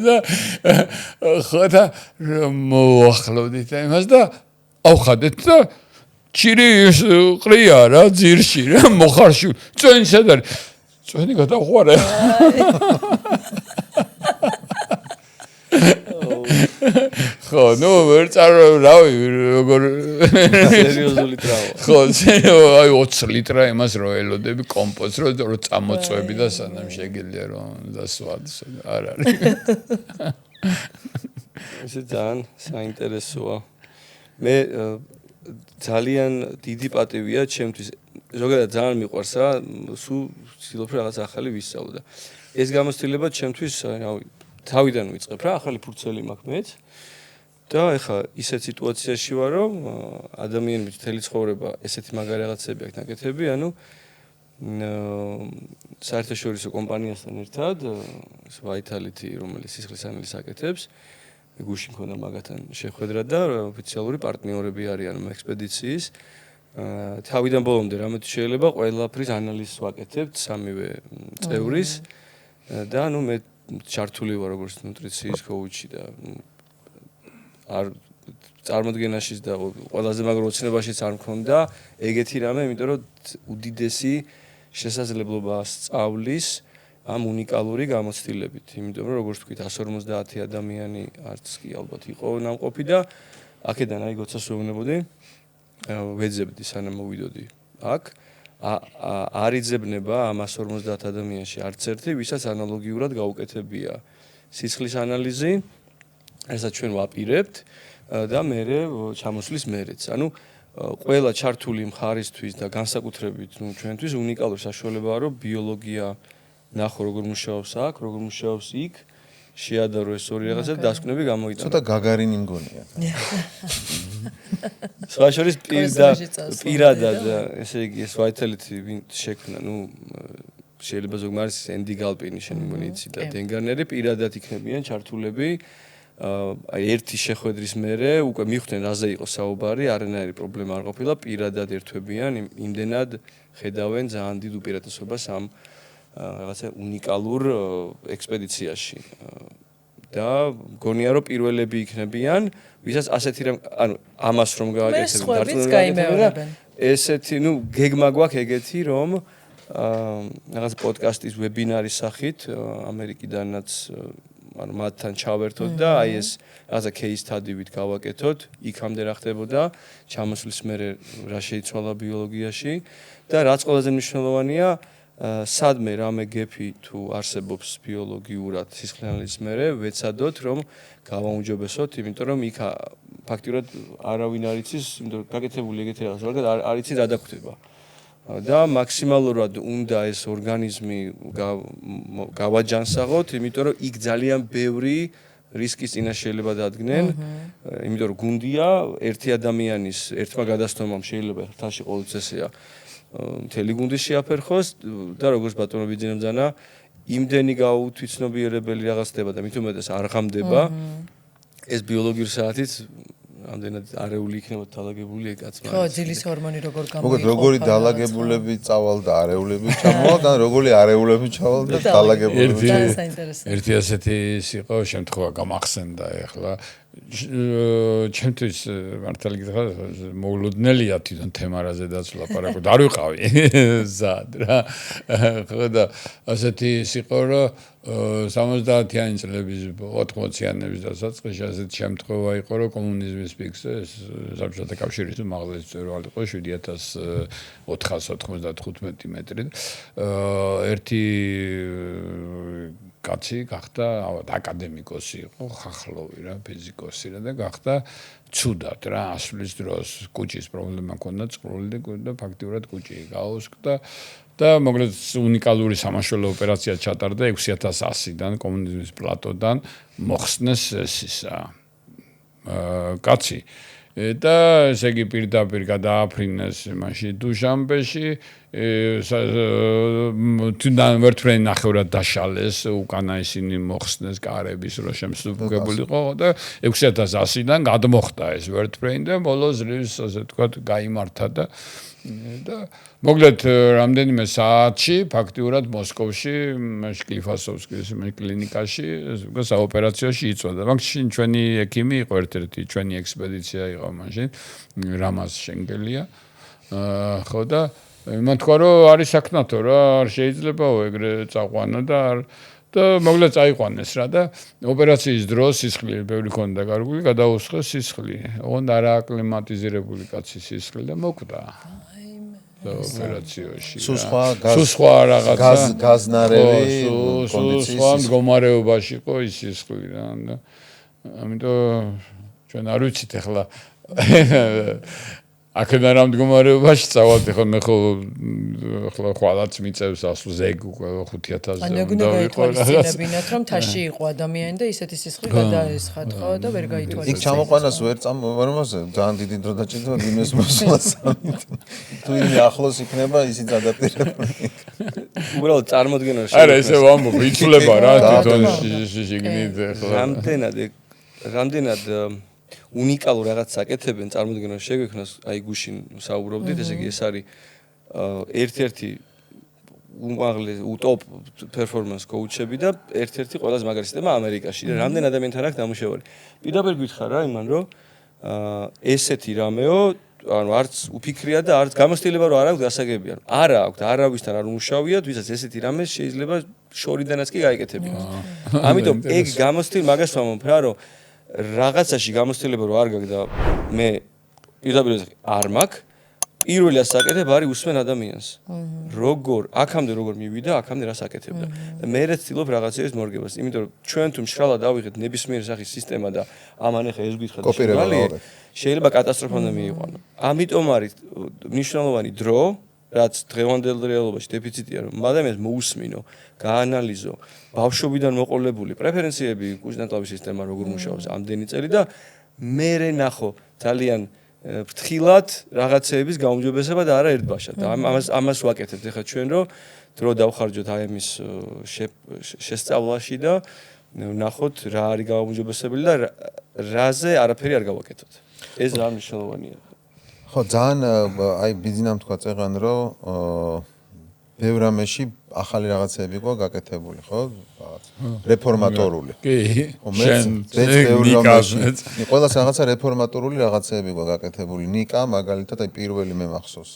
და ხო და მოახლოვდით იმას და ავხადეთ და ჩირი ყრია რა ძირში რა მოხარში წვენი სად არის წვენი გადახვარე ხო ნუ ვერ რავი როგორ სერიოზული ტრავმა ხო აი 20 ლიტრა იმას რო ელოდები კომპოსტს რო წამოწვევი და სანამ შეგიძლია რომ დასვათ არ არის ესე ძალიან საინტერესოა. მე ძალიან დიდი პატივია ჩემთვის. ზოგადად ძალიან მიყვარს რა, სულ ვცდილობ რაღაც ახალი ვისწავლო და ეს გამოცდილება ჩემთვის, რავი, თავიდან ვიწყებ რა, ახალი ფურცელი მაქვს მეც. და ეხლა ისეთ სიტუაციაში ვარ, რომ ადამიანების მთელი ცხოვრება ესეთი მაგარი რაღაცები აქვს ნაკეთები, ანუ საერთაშორისო კომპანიასთან ერთად, Vitality, რომელიც სისხლის ანალიზს აკეთებს, გუში მქონდა მაგათან შეხვედრა და ოფიციალური პარტნიორები არიან ექსპედიციის. თავიდან ბოლომდე რამე შეიძლება ყველაფრის ანალიზს ვაკეთებთ სამივე წევრის და ნუ მე ჩართული ვარ როგორც ნუტრიციის კოუჩი და არ წარმოდგენაშიც და ყველაზე მაგარ ოცნებაშიც არ მქონდა ეგეთი რამე, იმიტომ რომ უდიდესი შესაძლებლობა სწავლის ამ უნიკალური გამოცდილებით, იმიტომ რომ როგორც თქვით 150 ადამიანი არც კი ალბათ იყო ნამყოფი და აქედან აი გოცას ვეუბნებოდი ვეძებდი სანამ მოვიდოდი აქ არ იძებნება ამ 150 ადამიანში არც ერთი ვისაც ანალოგიურად გაუკეთებია სისხლის ანალიზი რასაც ჩვენ ვაპირებთ და მერე ჩამოსვლის მერეც ანუ ყველა ჩართული მხარისთვის და განსაკუთრებით ნუ ჩვენთვის უნიკალური საშუალებაა რომ ბიოლოგია ნახო როგორ მუშაობს აქ როგორ მუშაობს იქ შეადარო ეს ორი რაღაცა დასკვნები გამოიტანა ცოტა გაგარინი მგონია სხვა შორის პირადად ესე იგი ეს Vitality შექმნა ნუ შეიძლება ზოგმა არის ენდი გალპინი შენი მონიცი და დენგარნერი პირადად იქნებიან ჩართულები აი ერთი შეხვედრის მერე უკვე მიხვდნენ რაზე იყო საუბარი არანაირი პრობლემა არ ყოფილა პირადად ერთვებიან იმდენად ხედავენ ძალიან დიდ უპირატესობას ამ რაღაცა უნიკალურ ექსპედიციაში და მგონია რომ პირველები იქნებიან ვისაც ასეთი რამ ანუ ამას რომ გააკეთებენ ესეთი ნუ გეგმა გვაქვს ეგეთი რომ რაღაც პოდკასტის ვებინარის სახით ამერიკიდანაც ანუ მათთან ჩავერთოთ და აი ეს რაღაცა case study-ვით გავაკეთოთ იქამდე რა ხდებოდა ჩამოსვლის მერე რა შეიცვალა ბიოლოგიაში და რაც ყველაზე მნიშვნელოვანია სადმე რამე გეფი თუ არსებობს ბიოლოგიურად სისხლის ანალიზის მერე ვეცადოთ რომ გავაუმჯობესოთ იმიტომ რომ იქ ფაქტიურად არავინ არ იცის იმიტომ რომ გაკეთებული ეგეთი რაღაც არ იცი რა დაგხვდება და მაქსიმალურად უნდა ეს ორგანიზმი გავაჯანსაღოთ იმიტომ რომ იქ ძალიან ბევრი რისკის წინაშე შეიძლება დადგნენ იმიტომ რომ გუნდია ერთი ადამიანის ერთმა გადასტომამ შეიძლება ხალხში ყოველთვის ესეა მთელი გუნდი შეაფერხოს და როგორც ბატონო ბიძინემ ძანა იმდენი გაუთვითცნობიერებელი რაღაც ხდება და მით უმეტეს არ ღამდება ეს ბიოლოგიური საათით ამდენად არეული იქნება დალაგებული ეგაც ხო ძილის ჰორმონი როგორ გამოიყო მოგეთ როგორი დალაგებულები წავალ და არეულები ჩამოვალ და როგორი არეულები ჩავალ და დალაგებულები ერთი ასეთი იყო შემთხვევა გამახსენდა ეხლა ჩემთვის მართალი გითხრა მოულოდნელია თვითონ თემარაზე დაცლაპარაკო და არ ვიყავი ზად რა ხო და ასეთი იყო რომ 70-იანი წლების 80-იანების დასაწყისში ასეთი შემთხვევა იყო რომ კომუნიზმის ფიქსე საბჭოთა კავშირის უმაღლესი მწვერვალი იყო 7495 მეტრი ერთი კაცი გახდა აკადემიკოსი იყო ხახლოვი რა ფიზიკოსი რა და გახდა ცუდად რა ასვლის დროს კუჭის პრობლემა ჰქონდა წყრული და ფაქტიურად კუჭი გაუსკდა და მოკლედ უნიკალური სამაშველო ოპერაცია ჩატარდა 6100-დან კომუნიზმის პლატოდან მოხსნეს ისა კაცი და ესე იგი პირდაპირ გადააფრინეს მაშინ დუშანბეში თუნდან ვერტფრენი ნახევრად დაშალეს უკანა ისინი მოხსნეს კარების რო შემსუბუქებულიყო და 6100-დან გადმოხდა ეს ვერტფრენი და ბოლოს რის ასე თქვა გაიმართა და მოკლედ რამდენიმე საათში ფაქტიურად მოსკოვში კლიფასოვსკის კლინიკაში საოპერაციოში იწვევდა. მაგში ჩვენი ექიმი იყო ერთ-ერთი ჩვენი ექსპედიცია იყო მაშინ რამაზ შენგელია. ხო და მან თქვა რომ არის საქმათო რა არ შეიძლებაო ეგრე წაყვანა და მოკლედ წაიყვანეს რა და ოპერაციის დროს სისხლი ბევრი ქონდა გარგული გადაუსხეს სისხლი. ოღონდ არააკლიმატიზირებული კაცის სისხლი და მოკვდა. ოპერაციაში. სუსხვა რაღაცა გაზნარევი კონდიციის მდგომარეობაში იყო ის სისხლი რა და ამიტომ ჩვენ არ ვიცით ახლა აქედან რა მდგომარეობაში წავალთ ახლა მე ახლა ხვალაც მიწევს ასულ ზეგ უკვე 5000-ზე უნდა გაითვალისწინებინათ რომ თაში იყო ადამიანი და ისეთი სისხლი გადაესხათ ხო და ვერ იქ გაითვალისწინებინათ ჩამოყვანას ვერ წამოვარმაზე ძალიან დიდი დრო დაჭირდება იმეს მოსვლას თუ იმ ახლოს იქნება ისიც ადაპტირებული უბრალოდ წარმოდგენა არა ესე ვამბობ იცვლება რა თვითონ შიგნით ახლა რამდენად უნიკალურ რაღაც საკეთებენ წარმოდგენა შეგვექნას აი გუშინ საუბრობდით ესე იგი ეს არის ერთ-ერთი უმაღლესი ტოპ პერფორმანს კოუჩები და ერთ-ერთი ყველაზე მაგარი სისტემა ამერიკაში და რამდენ ადამიანთან აქვს დამუშავებული პირდაპირ გითხარ რა იმან რომ ესეთი რამეო ანუ არც უფიქრია და არც გამოცდილება რომ არ აქვს გასაგებია არა აქვს არავისთან არ უმუშავიათ ვისაც ესეთი რამე შეიძლება შორიდანაც კი გაიკეთებინათ ამიტომ ეგ გამოცდილ მაგას ვამბობ რა რომ რაღაცაში გამოცდილება რო არ გაქვს და მე პირდაპირ არ მაქვს პირველი ასაკეთებ არის უსმენ ადამიანს როგორ აქამდე როგორ მივიდა აქამდე რა საკეთებდა და მე ვცდილობ რაღაცების მორგებას იმიტომ რომ ჩვენ თუ მშრალად დავიღეთ ნებისმიერი სახის სისტემა და ამან ახლა ეს გითხრა და შეიძლება კატასტროფა უნდა მიიყვანო ამიტომ არის მნიშვნელოვანი დრო რაც დღევანდელ რეალობაში დეფიციტია რომ ადამიანს მოусმინო გაანალიზო ბავშვობიდან მოყოლებული პრეფერენციები კუჭნატავის სისტემა როგორ მუშაობს ამდენი წელი და მე ნახო ძალიან ფრთხილად რაღაცეების გაუმჯობესება და არა ერთბაშად და ამას ვაკეთებთ ახლა ჩვენ რომ დრო დავხარჯოთ აი ამის შესწავლაში და ვნახოთ რა არის გაუმჯობესებელი და რაზე არაფერი არ გავაკეთოთ ეს რა მნიშვნელოვანია ხო ძალიან აი ბიზნესამ თქვა წეღან რომ ბევრ რამეში ახალი რაღაცები ყო გაკეთებული ხო რაღაც რეფორმატორული კი შენ ბევრ რამეში ყველას რაღაცა რეფორმატორული რაღაცები ყო გაკეთებული ნიკა მაგალითად აი პირველი მე მახსოვს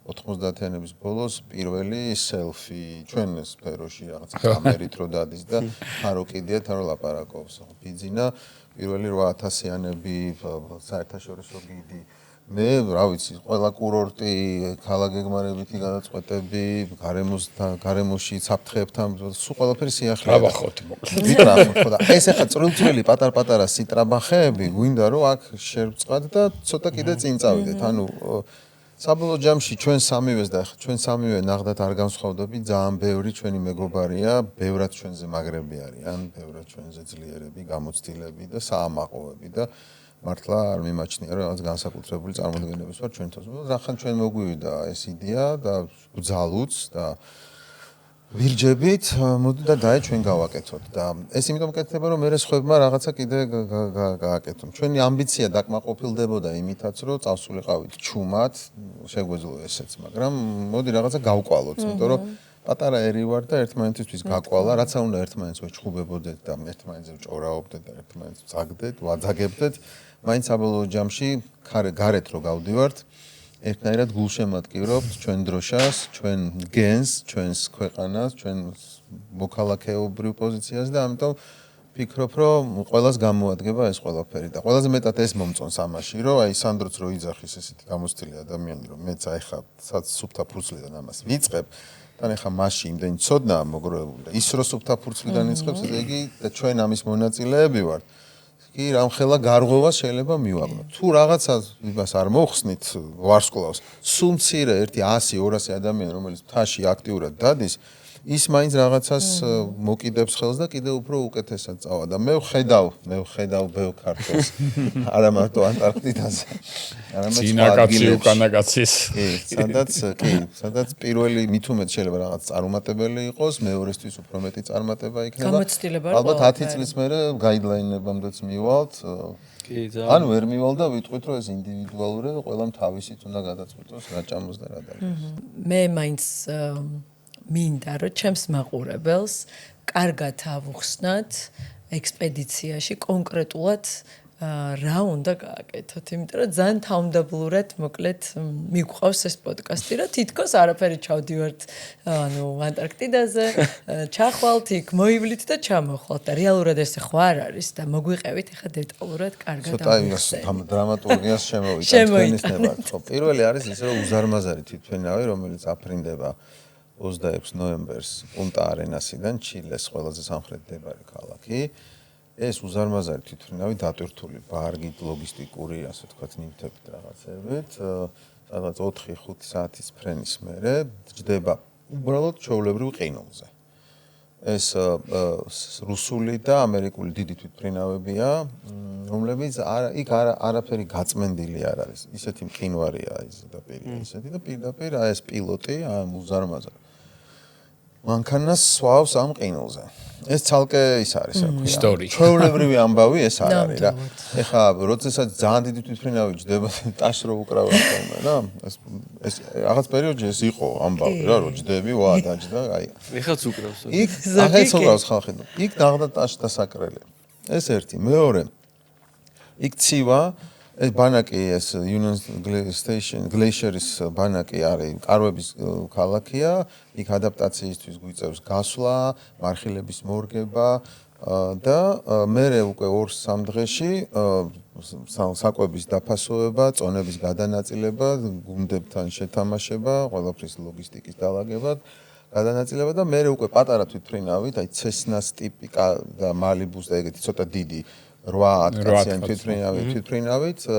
90-იანების ბოლოს პირველი სელფი ჩვენ სფეროში რაღაც კამერით რო დადის და ხარო კიდეა თან რო ლაპარაკობს ხო ბიზნა პირველი 8000-იანები საერთაშორისო გიდი მე რა ვიცი ყველა კურორტი ქალაქგეგმარებითი გადაწყვეტები გარემოში საფრთხეებთან სულ ყველაფერი სიახლეა ტრაბახოთ მოკლედ ვიტრახოთ ხო და ეს ახლა წვრილ-წვრილი პატარ-პატარა სიტრაბახეები გვინდა რომ აქ შევწყად და ცოტა კიდე წინ წავიდეთ ანუ საბოლოო ჯამში ჩვენ სამივეს და ახლა ჩვენ სამივე ნახდათ არ განსხვავდები ძალიან ბევრი ჩვენი მეგობარია ბევრად ჩვენზე მაგრები არიან ბევრად ჩვენზე ძლიერები გამოცდილები და საამაყოები და მართლა არ მიმაჩნია რომ რაღაც განსაკუთრებული წარმოდგენების ვარ ჩვენ თავს. რახან ჩვენ მოგვივიდა ეს იდეა და ბძალუც და ვირჯებით, მოდი და დაე ჩვენ გავაკეთოთ და ეს იმიტომ კეთდება რომ მე სხვებმა რაღაცა კიდე გააკეთონ. ჩვენი ამბიცია დაკმაყოფილდებოდა იმითაც რომ წავსულიყავით ჩუმად, შეგვეძლო ესეც, მაგრამ მოდი რაღაცა გავკვალოთ, იმიტომ რომ პატარა ერი ვარ და ერთმანეთისთვის გაკვალა, რაც არ უნდა ერთმანეთს ვეჩხუბებოდეთ და ერთმანეთზე ვჭორაობდეთ და ერთმანეთს ვძაგდეთ, ვაძაგებდეთ. მაინც საბოლოო ჯამში გარეთ რო გავდივართ, ერთნაირად გულშემატკივრობთ ჩვენ დროშას, ჩვენ გენს, ჩვენს ქვეყანას, ჩვენ მოქალაქეობრივ პოზიციას და ამიტომ ვფიქრობ, რომ ყველას გამოადგება ეს ყველაფერი და ყველაზე მეტად ეს მომწონს ამაში, რომ აი სანდროც რო იძახის ესეთი გამოცდილი ადამიანი, რომ მეც აი ხა სუფთა ფურცლიდან ამას ვიწყებ თან ახლა მასში იმდენი ცოდნაა მოგროვებული და ის რო სუფთა ფურცლიდან იწყებს, ესე იგი და ჩვენ ამის მონაწილეები ვართ. კი რამხელა გარღვევას შეიძლება მივაგნოთ. თუ რაღაცა იმას არ მოხსნით ვარსკვლავს, სულ მცირე 100-200 ადამიანი რომელიც მთაში აქტიურად დადის, ის მაინც რაღაცას მოკიდებს ხელს და კიდევ უფრო უკეთესად წავა და მე ვხედავ ბევრ ქართველს. არა მარტო ანტარქტიდაზე. არამედ წინაკაცი უკანაკაცის. სადაც პირველი მithumet შეიძლება რაღაც წარუმატებელი იყოს, მეორესთვის უფრო მეტი წარმატება იქნება. ალბათ 10 წლის მერე გაიდლაინებამდეც მივალთ. ან ვერ მივალ და ვიტყვით რომ ეს ინდივიდუალურია და ყველამ თავისით უნდა გადაწყვიტოს რა ჭამოს და რა დაიხოს. მე მაინც მინდა რომ ჩემს მაყურებელს კარგად ავუხსნათ ექსპედიციაში კონკრეტულად რა უნდა გააკეთოთ, იმიტომ რომ ძალიან თავმდაბლურად მოკლედ მიგყავს ეს პოდკასტი, რომ თითქოს არაფერი ჩავდივართ ანუ ანტარქტიდაზე, ჩახვალთ იქ, მოივლით და ჩამოხვალთ და რეალურად ეს ხო არ არის და მოგვიყევით ახლა დეტალურად კარგად ავუხსნათ. ცოტა დრამატურგიას შემოვიტანეთ. ხო, პირველი არის ისე რომ უზარმაზარი თვითმფრინავი, რომელიც აფრინდება 26 ნოემბერს პუნტა არენასიდან, ჩილეს ყველაზე სამხრეთ მდებარე ქალაქი. ეს უზარმაზარი თვითმფრინავი დატვირთული ბარგით, ლოგისტიკური, ასე ვთქვათ, ნივთებით რაღაცებით, სადღაც 4-5 საათის ფრენის მერე ჯდება უბრალოდ ჩვეულებრივ ყინულზე. ეს რუსული და ამერიკული დიდი თვითმფრინავებია, რომლებიც იქ არაფერი გაწმენდილი არ არის. ისეთი მყინვარია ეს ზედაპირია, ისეთი და პირდაპირ ეს პილოტი უზარმაზარი მანქანას სვავს ამ ყინულზე. ეს ცალკე ის არის, რა ქვია. ჩვეულებრივი ამბავი ეს არ არის რა. ეხლა როდესაც ძალიან დიდი თვითმფრინავი ჯდება ტაშს რო უკრავენ ხოლმე რა. ეს რაღაც პერიოდში ეს იყო ამბავი რა, რო ჯდები, ვა დაჯდა, აი. ეხაც უკრავს. იქ ახაც უკრავს ხალხი. იქ დაღდა ტაშს დასაკრელი. ეს ერთი, მეორე. იქ ცივა ეს ბანაკი ეს Union Station Glacier-ის ბანაკი არის კარვების ქალაქია, იქ ადაპტაციისთვის გვიწევს გასვლა, მარხილების მორგება და მერე უკვე 2-3 დღეში საკვების დაფასოება, წონების გადანაწილება, გუნდებთან შეთამაშება, ყველაფრის ლოგისტიკის დალაგება, გადანაწილება და მერე უკვე პატარა თვითმფრინავით, აი Cessna-ს ტიპი და Malibu-ს და ეგეთი ცოტა დიდი 8-10 თვითმფრინავით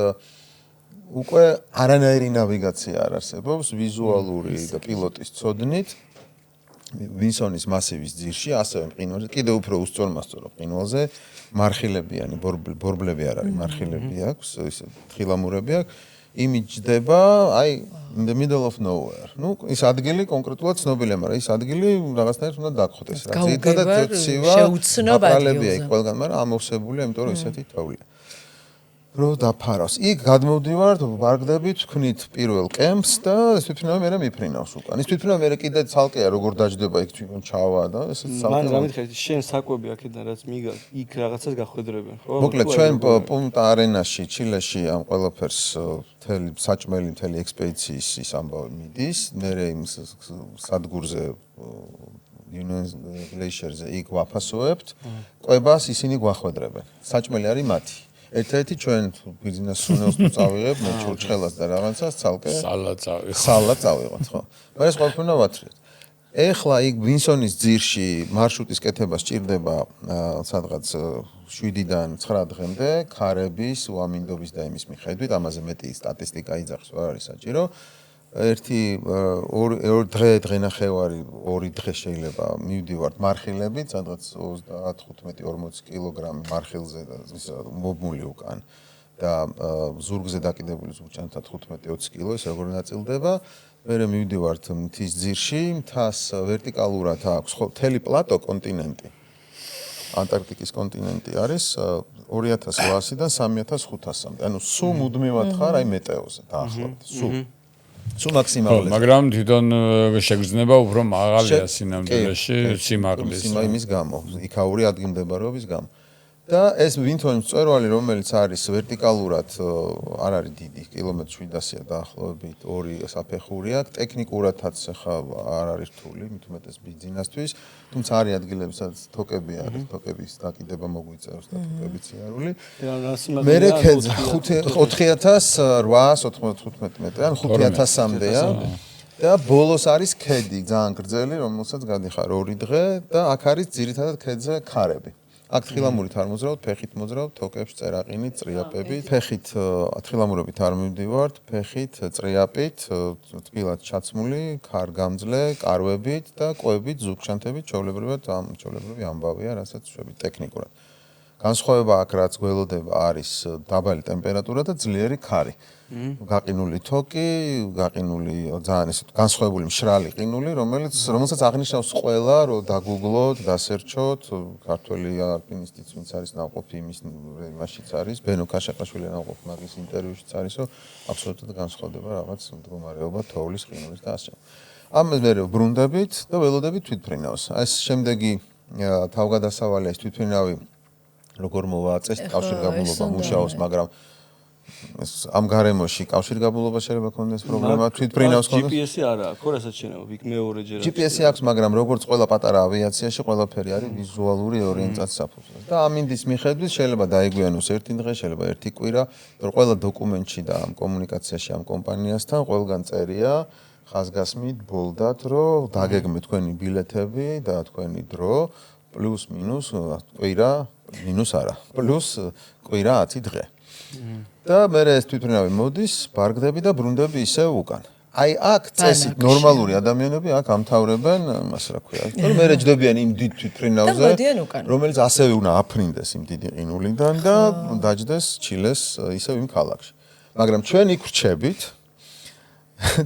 უკვე არანაირი ნავიგაცია არ არსებობს ვიზუალური და პილოტის ცოდნით ვინსონის მასივის ძირში ასევე მყინვარზე კიდევ უფრო უსწორმასწორო მყინვარზე მარხილებიანი ბორბლები არ არის მარხილები აქვს ისე თხილამურები აქვს იმით ჯდება აი in the middle of nowhere. Ну, ის ადგილი კონკრეტულად ცნობილია, მაგრამ ის ადგილი რაღაცნაირად უნდა დაგხვდეს რა. ძირითადად ცივა აპრალებია იქ ყველგან, მაგრამ ამოვსებულია, იმიტომ რომ ისეთი თოვლია. რო დაფარავს. იქ გადმოვდივართ, ვარგდებით, ვქნით პირველ კემპს და ეს თვითმფრინავი მერე მიფრინავს უკან. ის თვითმფრინავი მერე კიდე ცალკეა, როგორ დაჯდება იქ თვითონ ჩავა და ესეც ცალკე. მან რა მითხარით, შენ საკვები აქედან რაც მიგა, იქ რაღაცას გახვედრებენ, ხო? მოკლედ ჩვენ პუნტა არენაში, ჩილეში ამ ყველაფერს მთელი საჭმელი მთელი ექსპედიციის ის ამბავი მიდის, მერე იმ სადგურზე Union Glacier-ზე იქ ვაფასოებთ, ყვებას ისინი გვახვედრებენ. საჭმელი არის მათი. ერთ-ერთი ჩვენ ბიზნეს სუნელს თუ წავიღებ, მე ჩურჩხელას და რაღაცას ცალკე სალად წავიღოთ, ხო. მაგრამ ეს ყველაფერი უნდა ვათრიოთ. ეხლა იქ ვინსონის ძირში მარშრუტის კეთება სჭირდება სადღაც 7-დან 9 დღემდე ქარების, უამინდობის და იმის მიხედვით, ამაზე მეტი სტატისტიკა იძახს, არ არის საჭირო. ერთი დღე-დღენახევარი 2 დღე შეიძლება მივდივართ მარხილებით, სადღაც 35-40 კილოგრამი მარხილზე და მობმული უკან და ზურგზე დაკიდებული ზურგჩანთა 15-20 კილო, ეს როგორ ნაწილდება. მერე მივდივართ მთის ძირში, მთას ვერტიკალურად აქვს მთელი პლატო კონტინენტი. ანტარქტიკის კონტინენტი არის 2800-დან 3500-მდე. ანუ სულ მუდმივად ხარ აი მეტეოზე დაახლოებით. სულ მაქსიმალურად. მაგრამ თვითონ შეგრძნება უფრო მაღალია სინამდვილეში სიმაღლის. იმის გამო, იქაური ადგილმდებარეობის გამო. და ეს ვინთონ მწვერვალი, რომელიც არის ვერტიკალურად არ არის დიდი, კილომეტრ 700-ია დაახლოებით, 2 საფეხური აქვს, ტექნიკურადაც ხა არ არის რთული, მით უმეტეს ბიზნესთვის, თუმცა არის ადგილები, სადაც თოკები არის, თოკების დაკიდება მოგვიწევს და თოკები ციარული. მერე ქედზე 4895 მეტრი, ან 5000-მდეა. და ბოლოს არის ქედი, ძალიან გრძელი, რომელსაც გადიხარ 2 დღე და აქ არის ძირითადად ქედზე ქარები. აქ თხილამურით არ მოძრავთ, ფეხით მოძრავთ, თოკებში წერაყინით, წრიაპებით, ფეხით თხილამურებით არ მივდივართ, ფეხით, წრიაპით, თბილად ჩაცმული, ქარგამძლე, კარვებით და კვებით, ზურგჩანთებით, ჩვეულებრივი ამბავია, რასაც შვები ტექნიკურად. განსხვავება აქ რაც გველოდება არის დაბალი ტემპერატურა და ძლიერი ქარი. გაყინული თოკი, გაყინული ძალიან ისე განსხვავებული მშრალი ყინული, რომელსაც აღნიშნავს ყველა, რომ დაგუგლოთ, დასერჩოთ, ქართველი ალპინისტიც ვინც არის ნავყოფი იმაშიც არის, ბენო ქაშაყაშვილი ნავყოფი მაგის ინტერვიუშიც არის, რომ აბსოლუტურად განსხვავდება რაღაც მდგომარეობა თოვლის ყინულის და ასე. ამას მე ვბრუნდებით და ველოდებით თვითმფრინავს. ეს შემდეგი თავგადასავალია ეს თვითმფრინავი როგორ მოვაწეს კავშირგაბმულობა მუშაობს, მაგრამ ამ გარემოში კავშირგაბმულობა შეიძლება ქონდეს პრობლემა, თვითმფრინავს ქონდეს. GPS-ი არა აქვს, ხო რასაც შეიძლება ვიქ მეორეჯერ. GPS-ი აქვს, მაგრამ როგორც ყველა პატარა ავიაციაში ყველაფერი არის ვიზუალური ორიენტაციის საფუძველზე. და ამინდის მიხედვით შეიძლება დაიგვიანოს ერთი დღე, შეიძლება ერთი კვირა, რომ ყველა დოკუმენტში და ამ კომუნიკაციაში ამ კომპანიასთან ყველგან წერია ხაზგასმით ბოლდათ, რომ დაგეგმეთ თქვენი ბილეთები და თქვენი დრო პლუს მინუს კვირა მინუს არა. პლუს კვირა 10 დღე. და მე ეს თვითმფრინავი მოდის, ბარგდები და ბრუნდები ისევ უკან. აი აქ წესით ნორმალური ადამიანები აქ ამთავრებენ, მას რა ქვია. თორემ მე ჯდებიან იმ დიდ თვითმფრინავზე, რომელიც ასევე უნდა აფრინდეს იმ დიდი ყინულიდან და დაჯდეს ჩილეს ისევ იმ ქალაქში. მაგრამ ჩვენ იქ ვრჩებით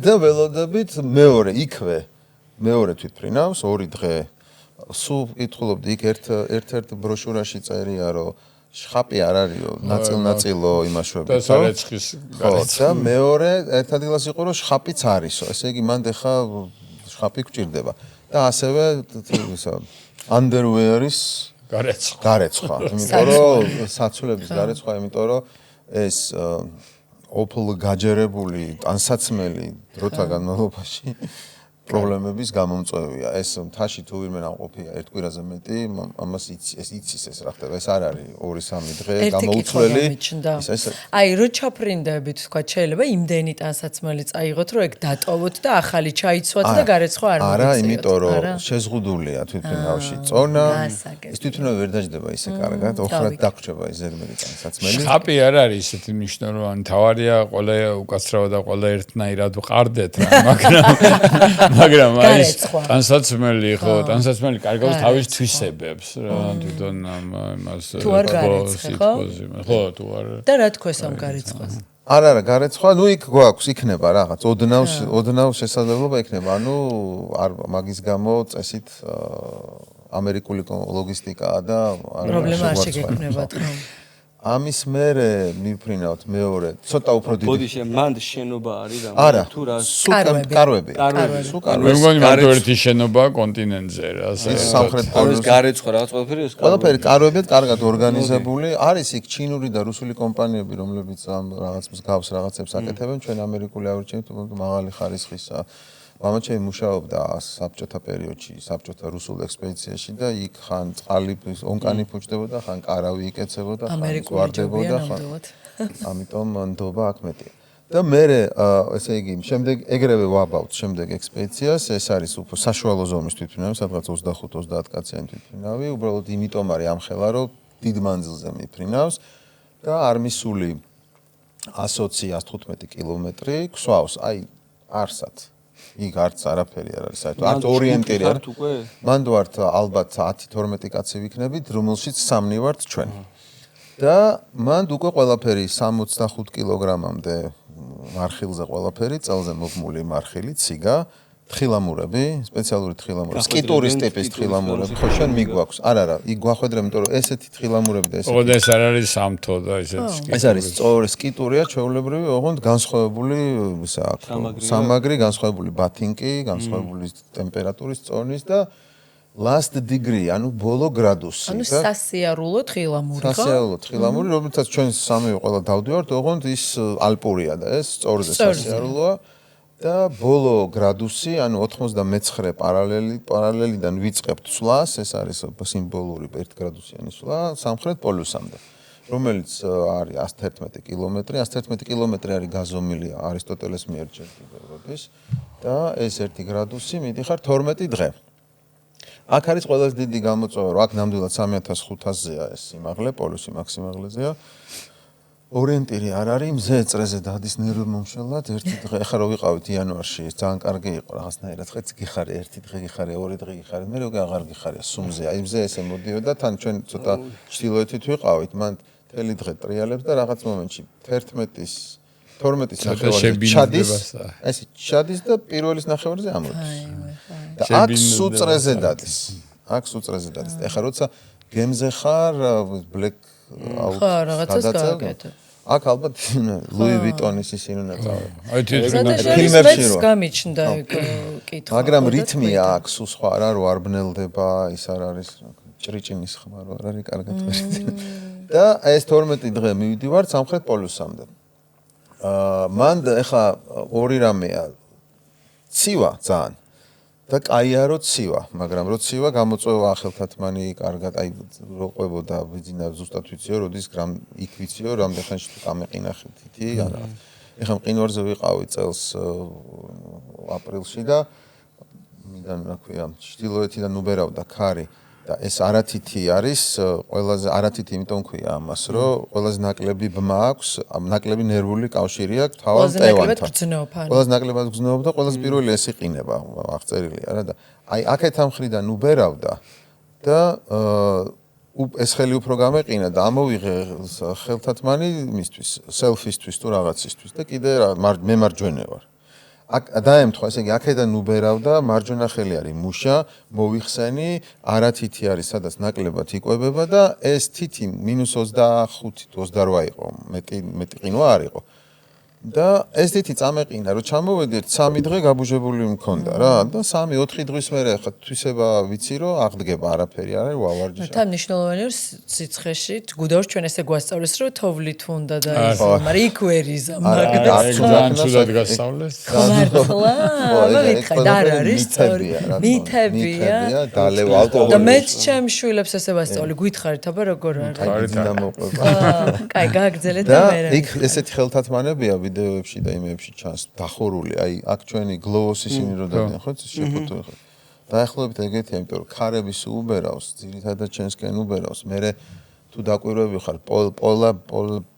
და ველოდებით მეორე იქვე მეორე თვითმფრინავს 2 დღე სულ კითხულობდი იქ ერთ ბროშურაში წერია რომ შხაპი არ არისო ნაწილ-ნაწილო იმაშვებითო და სარეცხის გარეცხვა და მეორე ერთ ადგილას იყო რომ შხაპიც არისო ესე იგი მანდ ახლა შხაპი გვჭირდება და ასევე ისა underwear-ის გარეცხვა იმიტომ რომ საცვლების გარეცხვა იმიტომ რომ ეს ოპლ გაჯერებული ტანსაცმელი დროთა განმავლობაში პრობლემების გამომწვევია. ეს მთაში თუ ვინმე ნამყოფია ერთ კვირაზე მეტი, ამას იცის ეს რა ხდება. ეს არ არის 2-3 დღე გამოუცვლელი. აი, რო ჩაფრინდებით, თქვა, შეიძლება იმდენი ტანსაცმელი წაიღოთ, რომ ეგ დატოვოთ და ახალი ჩაიცვათ და გარეცხვა არ მოგიწევთ. არა, იმიტომ რომ შეზღუდულია თვითმფრინავში წონა. ეს თვითმფრინავი ვერ დაждდება ისე კარგად, ოხრად დაგვრჩება ეს ზედმეტი ტანსაცმელი. შხაპი არ არის ისეთი მნიშვნელოვანი, თავარია ყველა უკაცრავად და ყველა ერთნაირად ვყარდეთ რა, მაგრამ აი ტანსაცმელი ხო, ტანსაცმელი კარგავს თავის თვისებებს რა, თვითონ ამას თუ არ გარეცხე, ხო, თუ არ და რა თქვეს ამ გარეცხვას? არა, გარეცხვა, ნუ იქ გვაქვს, იქნება რაღაც, ოდნავ შესაძლებლობა იქნება, ანუ არ მაგის გამო წესით ამერიკული ლოგისტიკაა და პრობლემა არ შეგექმნება თქო. ამის მერე მივფრინავთ მეორე, ცოტა უფრო დიდი. ბოდიში მანდ შენობა არის და თუ რა კარვები. მე მგონი მარტო ერთი შენობაა კონტინენტზე რა. სამხრეთ პოლუსი გარეცხვა რაღაც ყველაფერი ეს ყველაფერი კარვებია, კარგად ორგანიზებული. არის იქ ჩინური და რუსული კომპანიები, რომლებიც ამ რაღაც მსგავს რაღაცებს აკეთებენ, ჩვენ ამერიკული ავირჩიეთ, მაღალი ხარისხისა. მამაჩემი მუშაობდა საბჭოთა პერიოდში, საბჭოთა რუსულ ექსპედიციაში და იქ ხან წყალი ონკანი ფუჭდებოდა, ხან კარავი იკეცებოდა, ხან ზვარდებოდა, ხან ამიტომ ნდობა აქ მეტია. და მე ესე იგი, შემდეგ ეგრევე ვაბავთ შემდეგ ექსპედიციას, ეს არის უფრო საშუალო ზომის თვითმფრინავი, სადღაც 25-30 კაციანი თვითმფრინავი, უბრალოდ იმიტომ არის ამხელა, რომ დიდ მანძილზე მიფრინავს და არ მისული 120-115 კილომეტრი გვსვავს, აი არსად იქ არც არაფერი არ არის საერთოდ არც ორიენტირი არ მანდ ვართ ალბათ 10-12 კაცი ვიქნებით რომელშიც 3 ვართ ჩვენ და მანდ უკვე ყველაფერი 65 კილოგრამამდე მარხილზე ყველაფერი წელზე მოგმული მარხილი ციგა თხილამურები სპეციალური თხილამურები სკიტურის ტიპის თხილამურები ხო შენ მიგვაქვს არა იქ გვახვედრე იმიტომ რომ ესეთი თხილამურები და ესეთი ეს არ არის სამთო და ესეთი ეს არის სწორი სკიტურია ჩვეულებრივი ოღონდ განსხვავებული სამაგრი განსხვავებული ბათინკი განსხვავებული ტემპერატურის წონის და last degree ანუ ბოლო გრადუსი ანუ სასიარულო თხილამური ხო სასიარულო თხილამური რომელსაც ჩვენ სამივე ყველა დავდივართ ოღონდ ის ალპურია და ეს სწორზე სასიარულოა და ბოლო გრადუსი, ანუ 99 პარალელიდან ვიწყებთ სვლას, ეს არის სიმბოლური 1 გრადუსიანი სვლა სამხრეთ პოლუსამდე, რომელიც არის 111 კილომეტრი, 111 კილომეტრი არის გაზომილი არისტოტელეს მიერ ჯერ კიდევ და ეს 1 გრადუსი მიდიხარ 12 დღე. აქ არის ყველაზე დიდი გამოწვევა, რომ აქ ნამდვილად 3500-ზეა ეს სიმაღლე, პოლუსი მაქსიმალიზეა. ორიენტირი არ არის მზე წრეზე დადის ნერვმომშელად ერთი დღე ახლა რო ვიყავით იანვარში ძალიან კარგი იყო რაღაცნაირად ხეც გიხარი ერთი დღე გიხარი ორი დღე გიხარი მე როგორ აღარ გიხარია სუმზე აი მზე ესე მოდიოდა თან ჩვენ ცოტა ჩtildeოეთით ვიყავით მან თელი დღე ტრიალებს და რაღაც მომენტში 11-ის 12-ის ნახევარზე ჩადის ესე ჩადის და პირველის ნახევარზე ამოდის და აქ სუწრეზე დადის აქ სუწრეზე დადის ახლა როცა გემზე ხარ ბლეკ ხო, რაღაცას გააკეთე. აქ ალბათ ლუი ვიტონის ისინი უნდა წავე. აი ფილმებში რო გამიჩნდა კითხვა. მაგრამ რითმია აქ სულ სხვა არა რო არ ბნელდება, ის არ არის ჭრიჭინის ხმა რო არ არის კარგად ვერცი. და ეს 12 დღე მივდივართ სამხრეთ პოლუსამდე. მანდ ეხა ორი რამეა. ცივა ძალიან და კაია რო ცივა, მაგრამ რო ცივა გამოწვევა ახელთათმანი კარგად, აი რო ყვებოდა ვიძინა ზუსტად ვიციო, როდის გრამ იქ ვიციო, რამდენ ხანში თუ გამეყინახეთ თითი, არა. ეხლა მყინვარზე ვიყავი წელს აპრილში და მიდან რა ქვია, ჩtildeოეთიდან უბერავდა ქარი. და ეს არათითი არის ყველაზე არათითი იმიტომ ქვია ამას, რომ ყველაზე ნაკლები ბმა აქვს, ნაკლები ნერვული კავშირი აქვს თავად მტევანთან. ყველაზე ნაკლებად გრძნობა და ყველაზე პირველი ეს იყინება, აღწერილია რა და აი აქეთ ამ მხრიდან უბერავდა და ეს ხელი უფრო გამეყინა და ამოვიღე ხელთათმანი იმისთვის, სელფისთვის თუ რაღაცისთვის და კიდე მე მარჯვენე ვარ. დაემთხვა, ესე იგი, აქედან უბერავდა, მარჯვენა ხელი არის მუშა, მოვიხსენი, არათითი არის, სადაც ნაკლებად იკვებება და ეს თითი -25 თუ 28 იყო, მეტი ყინვა არ იყო. და ეს თითი წამეყინა, რომ ჩამოვედით 3 დღე გაბუჟებული მქონდა რა და 3-4 დღის მერე ხა თვისება ვიცი რომ აღდგება არაფერი არ არის ვავარჯიშა. თან მნიშვნელოვანი რომ სიცხეში გუდაურს ჩვენ ესე გვასწავლეს რომ თოვლით უნდა და ის მაგრამ იქ ვერიზა მაგრამ სულად გასწავლეს. მართლა მოვითხარ არ არის სწორი მითებია დალევ ალკოჰოლი და მეც ჩემ შვილებს ესე ვასწავლი გითხარით აბა როგორ არის კაი გააგრძელეთ და მე იქ ესეთი ხელთათმანებია ვიდეოებში და იმეებში ჩანს დახურული აი აქ ჩვენი გლოუს ისინი რო დადიან ხო შეფოთო ხო დაახლოებით ეგეთია იმიტომ რომ ქარების უბერავს ძირითადად ჩვენსკენ უბერავს მე თუ დაკვირვები ხარ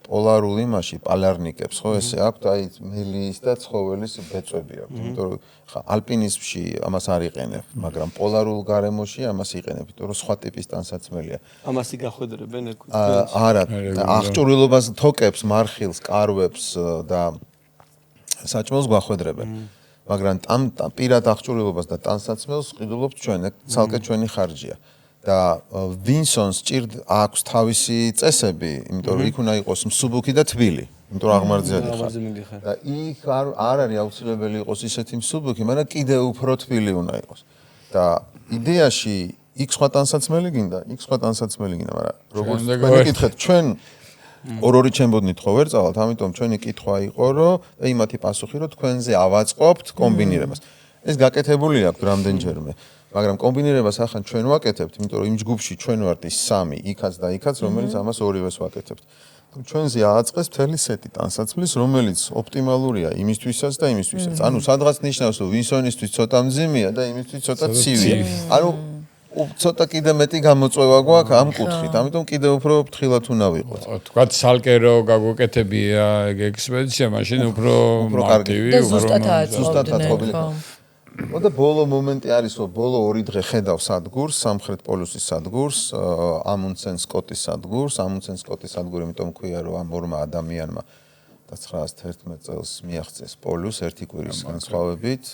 პოლარულ იმაში პალარნიკებს ხო ესე აქვთ აი მელის და ცხოველის ბეწვები აქვთ იმიტომ რომ ხა ალპინიზმში ამას არ იყენებ მაგრამ პოლარულ გარემოში ამას იყენებ იმიტომ რომ სხვა ტიპის ტანსაცმელია ამასი გახვედრებენ არა აღჭურვილობას თოკებს მარხილს კარვებს და საჭმელს გახვედრებენ მაგრამ ამ პირად აღჭურვილობას და ტანსაცმელს ყიდულობთ ჩვენ ცალკე ჩვენი ხარჯია და ვინსონს ჭირდა აქვს თავისი წესები, იმიტომ რომ იქ უნდა იყოს მსუბუქი და თბილი, იმიტომ რომ აღმართზედი ხარ. და იქ არ არის აუცილებელი იყოს ისეთი მსუბუქი, მაგრამ კიდე უფრო თბილი უნდა იყოს. და იდეაში იქ სხვა ტანსაცმელი გინდა, მაგრამ როგორც მეკითხეთ, ჩვენ ორ-ორი ჩემბოდნით ხო ვერ წავალთ, ამიტომ ჩვენი კითხვა იყო, რომ იმათი პასუხი, რომ თქვენზე ავაწყობთ კომბინირებას. ეს გაკეთებული აქვს რამდენჯერმე. მაგრამ კომბინირებას ახლა ჩვენ ვაკეთებთ, იმიტომ რომ იმ ჯგუფში ჩვენ ვართ ის 3, იქაც და იქაც, რომელიც ამას ორივეს ვაკეთებთ. ჩვენზე ააწყეს მთელი სეტი ტანსაცმლის, რომელიც ოპტიმალურია იმისთვისაც და იმისთვისაც. ანუ სადღაც ნიშნავს, რომ ვინსონისთვის ცოტა მძიმეა და იმისთვის ცოტა ცივია. ანუ ცოტა კიდე მეტი გამოწვევა გვაქვს ამ კუთხით, ამიტომ კიდე უფრო ფრთხილად უნდა ვიყოთ. თქვათ სალკე რო გაგვეკეთებია ეგ ექსპედიცია, მაშინ უფრო მარტივი, ზუსტად ათყობილი. და ბოლო მომენტი არის, რომ ბოლო 2 დღე ხედავ სადგურს, სამხრეთ პოლუსის სადგურს, ამუნდსენ სკოტის სადგურს, ამუნდსენ სკოტის სადგური, იმიტომ ქვია, რომ ამ ორმა ადამიანმა 1911 წელს მიაღწიეს პოლუსს ერთი კვირის განსხვავებით,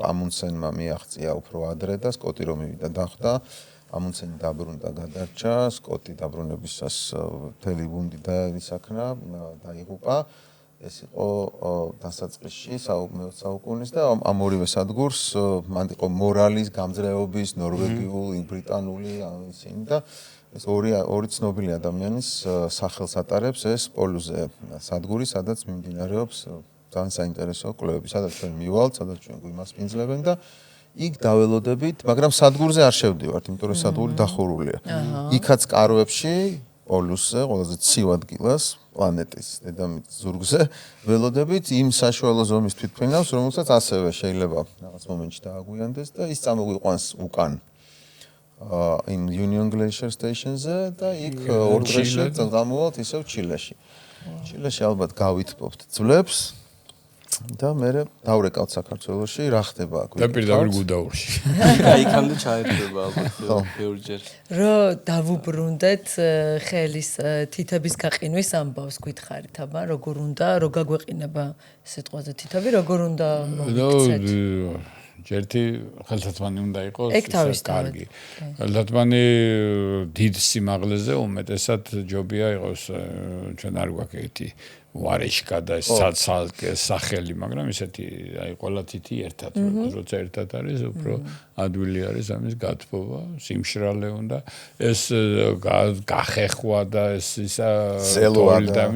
ამუნდსენმა მიაღწია უფრო ადრე და სკოტი რომ მივიდა დახვდა, ამუნდსენი დაბრუნდა, გადარჩა, სკოტი დაბრუნებისას მთელი გუნდი დაისაქნა, დაიღუპა. ეს იყო დასაწყისში მე-20 საუკუნის და ამ ორივე სადგურს მან იყო მორალის, გამძლეობის, ნორვეგიული, ბრიტანული ისინი და ეს ორი ცნობილი ადამიანის სახელს ატარებს ეს პოლუზე სადგური, სადაც მიმდინარეობს ძალიან საინტერესო კვლევები, სადაც ჩვენ მივალთ, სადაც ჩვენ გვიმასპინძლებენ და იქ დაველოდებით, მაგრამ სადგურზე არ შევდივართ, იმიტომ რომ სადგური დახურულია. იქაც კარვებში პოლუსზე, ყველაზე ცივ ადგილას პლანეტის დედამიწის ზურგზე ველოდებით იმ საშუალო ზომის თვითმფრინავს, რომელსაც ასევე შეიძლება რაღაც მომენტში დააგვიანდეს და ის წამოგვიყვანს უკან in Union Glacier Station-ზე და იქ ორ დღეში წამოვალთ ისევ ჩილეში. ჩილეში ალბათ გავითბობთ ძვლებს და მე დავრეკავთ საქართველოში, რა ხდება აქ? და პირდაპირ გუდაურში. იქამდე ჩაერთვება ალბათ ბევრჯერ. რო დავუბრუნდეთ ხელის თითების გაყინვის ამბავს გითხარით, აბა როგორ უნდა, რო გაგვეყინება სიტყვაზე თითები, როგორ უნდა მოვიქცეთ? ჯერთი ხელთათმანი უნდა იყოს კარგი. ხელთათმანი დიდ სიმაღლეზე უმეტესად ჯობია იყოს ჩვენ არ გვაქვს ერთი ვარეშკა და სახელი, მაგრამ ისეთი აი ყველა თითი ერთად, როცა ერთად არის, უფრო ადვილი არის ამის გათბობა, სიმშრალე უნდა ეს გახეხვა და ეს ისა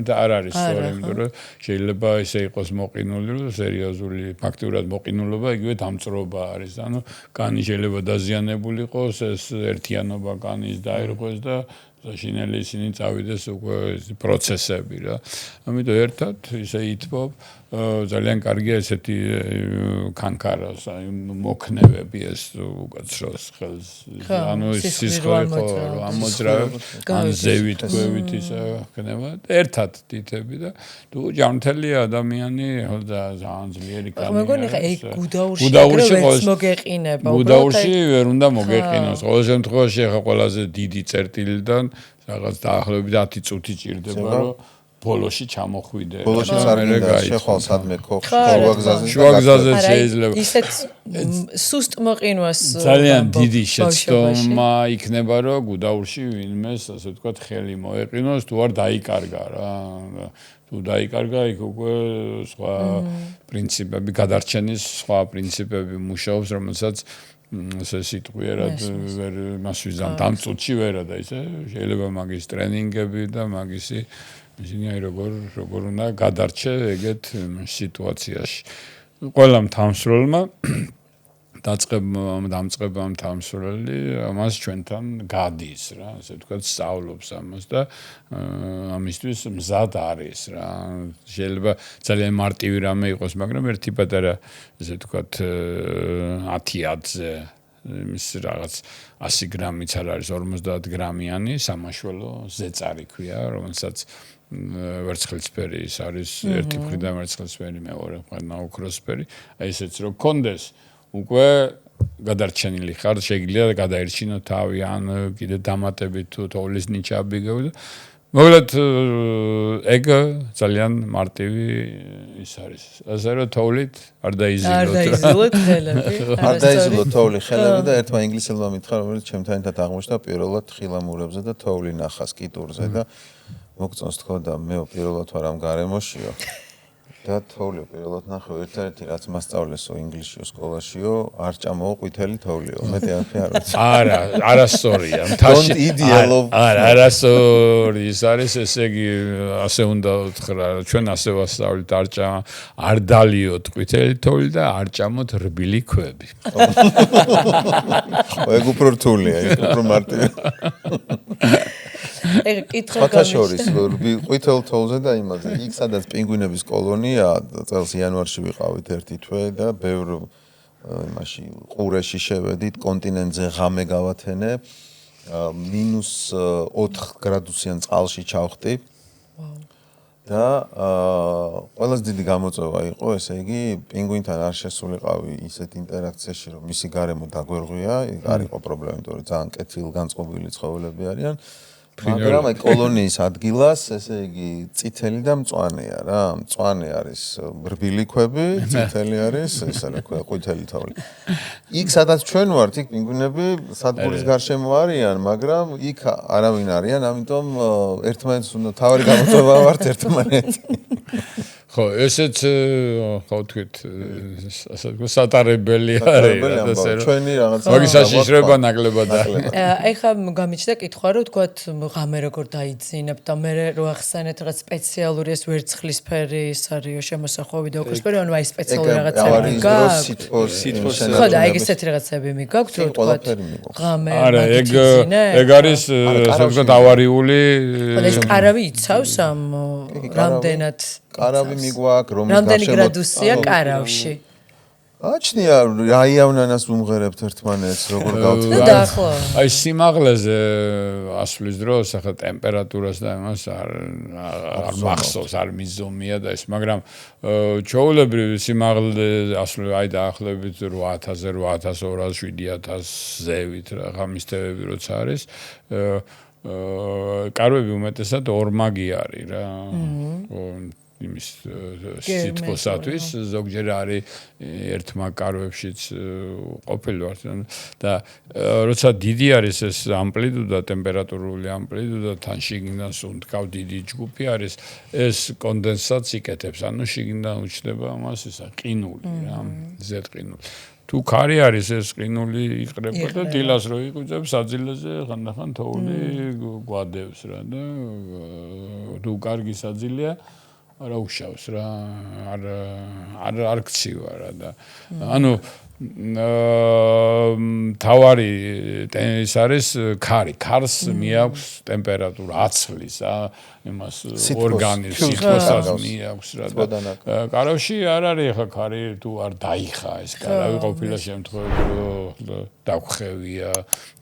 და არ არის სწორი, იმიტომ რომ შეიძლება ისე იყოს მოყინული, რომ სერიოზული ფაქტურად მოყინულობა, იგივე დამწრობა არის, ანუ კანი შეიძლება დაზიანებული იყოს, ეს ერთიანობა კანის დაერღვეს და საშინელი ისინი წავიდეს უკვე პროცესები რა. ამიტომ ერთად ისე ითბობ ძალიან კარგია ესეთი კანკარას აი მოქნევები ეს უკაცროს ხელს ანუ სისხლი ხო ამოძრავებს ან ზევით ქვევით ისე ხნება ერთად თითები და თუ ჯანმრთელი ადამიანი და ძალიან ძლიერი კანია მეგონი ხა ეგ გუდაურში ვერც მოგეყინება გუდაურში ვერ უნდა მოგეყინოს ყოველ შემთხვევაში ხა ყველაზე დიდი წერტილიდან რაღაც დაახლოებით 10 წუთი ჭირდება რომ ბოლოში ჩამოხვიდე. ბოლოში წარგინდა შეხვალ სადმე ქოხ შუაგზაზე შეიძლება. ისეთ სუსტ მოყინვას ძალიან დიდი შეცდომა იქნება რომ გუდაურში ვინმეს ასე ვთქვათ ხელი მოეყინოს თუ არ დაიკარგა რა. თუ დაიკარგა იქ უკვე სხვა პრინციპები გადარჩენის სხვა პრინციპები მუშაობს რომელსაც ესე სიტყვიერად ვერ მას ვიზამ ამ წუთში ვერა და ისე შეიძლება მაგის ტრენინგები და მაგისი ისინი აი როგორ უნდა გადარჩე ეგეთ სიტუაციაში. ყველა მთამსვლელმა დამწყება მთამსვლელი ამას ჩვენთან გადის რა, ასე ვთქვათ, სწავლობს ამას და ამისთვის მზად არის რა. შეიძლება ძალიან მარტივი რამე იყოს, მაგრამ ერთი პატარა ასე ვთქვათ 10-ზე ის რაღაც 100 გრამიც არ არის 50 გრამიანი სამაშველო ზეწარი ქვია, რომელსაც ვერცხლისფერი ის არის ერთი მხრიდან ვერცხლისფერი მეორე მხრიდან ოქროსფერი აი ესეც რო კონდეს უკვე გადარჩენილი ხარ შეიძლება გადაერჩინო თავი ან კიდე დამატებით თუ თოვლის ნიჩაბი მოკლედ ეგ ძალიან მარტივი ის არის ასე რომ თოვლით არ დაიზილოთ ხელები არ დაიზილოთ თოვლი ხელები და ერთმა ინგლისელმა მითხრა რომელიც ჩემთან ერთად აღმოჩნდა პირველად თხილამურებზე და თოვლი ნახას კიტურზე და მოგწონს თქო და მე პირველად ვარ ამ გარემოშიო და თოვლი პირველად ნახე ერთ-ერთი რაც მასწავლესო ინგლისშიო სკოლაშიო არ ჭამაო ყვითელი თოვლიო მეტი არაფერი არ ვიცი არა არასწორია მთაში არასწორი ის არის ესე იგი ასე უნდა ვთხრა ჩვენ ასე ვასწავლით არ დალიოთ ყვითელი თოვლი და არ ჭამოთ რბილი ქვები ეგ უფრო რთულია ეგ უფრო მარტივი ეგ კითხვა ფათაშორის ყვითელ თოვლზე და იმაზე იქ სადაც პინგვინების კოლონია წელს იანვარში ვიყავით ერთი თვე და ბევრ იმაში ყურეში შევედით კონტინენტზე ღამე გავათენე -4 გრადუსიან წყალში ჩავხტი და ყველაზე დიდი გამოწვევა იყო ესე იგი პინგვინთან არ შესულიყავი ისეთ ინტერაქციაში რომ მისი გარემო დაგვერღვია არ იყო პრობლემა იმიტომ რომ ძალიან კეთილგანწყობილი ცხოველები არიან მაგრამ აი კოლონიის ადგილას ესე იგი წითელი და მწვანეა რა მწვანე არის რბილი ქვები წითელი არის ესე რა ქვია ყვითელი თოვლი იქ სადაც ჩვენ ვართ იქ პინგვინები სადგურის გარშემო არიან მაგრამ იქ არავინ არიან ამიტომ ერთმანეთს უნდა თავი გამოწვევა ვართ ერთმანეთი ხო ესეც ხო თქვით ასე სატარებელი არის ჩვენი რაღაც მაგის საშიშრება ნაკლებად ეხლა გამიჩნდა კითხვა რომ თქვათ ღამე როგორ დაიძინებთ და მე რო ახსენეთ რაღაც სპეციალური ეს ვერცხლისფერი ის არის შემოსახვევი და ოქროსფერი ანუ აი სპეციალური რაღაცები გაქვთ ხო და ეგ ესეთი რაღაცები მიგაქვთ რომ თქვათ ღამე არა ეგ არის ასე ვთქვათ ავარიული ხო ეს კარავი იცავს ამ რამდენად კარავი მიგვაქვს რომის რამდენი გრადუსია კარავში აჩნია რაიავნანას უმღერებთ ერთმანეთს როგორ გავთქვათ აი სიმაღლეზე ასვლის დროს ახლა ტემპერატურას და იმას არ მახსოვს არ მიზომია და ეს მაგრამ ჩვეულებრივ სიმაღლე ასვლა აი დაახლოებით 8000 8200 7000 ზევით რა მისთევები როცა არის კარვები უმეტესად ორმაგი არის რა იმის სიტყვისათვის ზოგჯერ არის ერთმა კარვებშიც ყოფილი ვარ და როცა დიდი არის ეს ამპლიტუდა ტემპერატურული ამპლიტუდა თან შიგნიდან სუნთქავ დიდი ჯგუფი არის ეს კონდენსატს იკეთებს ანუ შიგნიდან უჩნდება მას ისა ყინული რა ზედყინული თუ ქარი არის ეს ყინული იყრება და დილას რო იყვიძებს საძილეზე ხანდახან თოვლი გვადევს რა და თუ კარგი საძილეა არა უშავს რა არ გცივა რა და ანუ თავარი ის არის ქარი. ქარს მიაქვს ტემპერატურა აცლის, იმას ორგანიზმს სითბოსაც მიაქვს რა და კარავში არ არის ახლა ქარი თუ არ დაიხა ეს კარავი ყოფილა შემთხვევები დაგხვევია,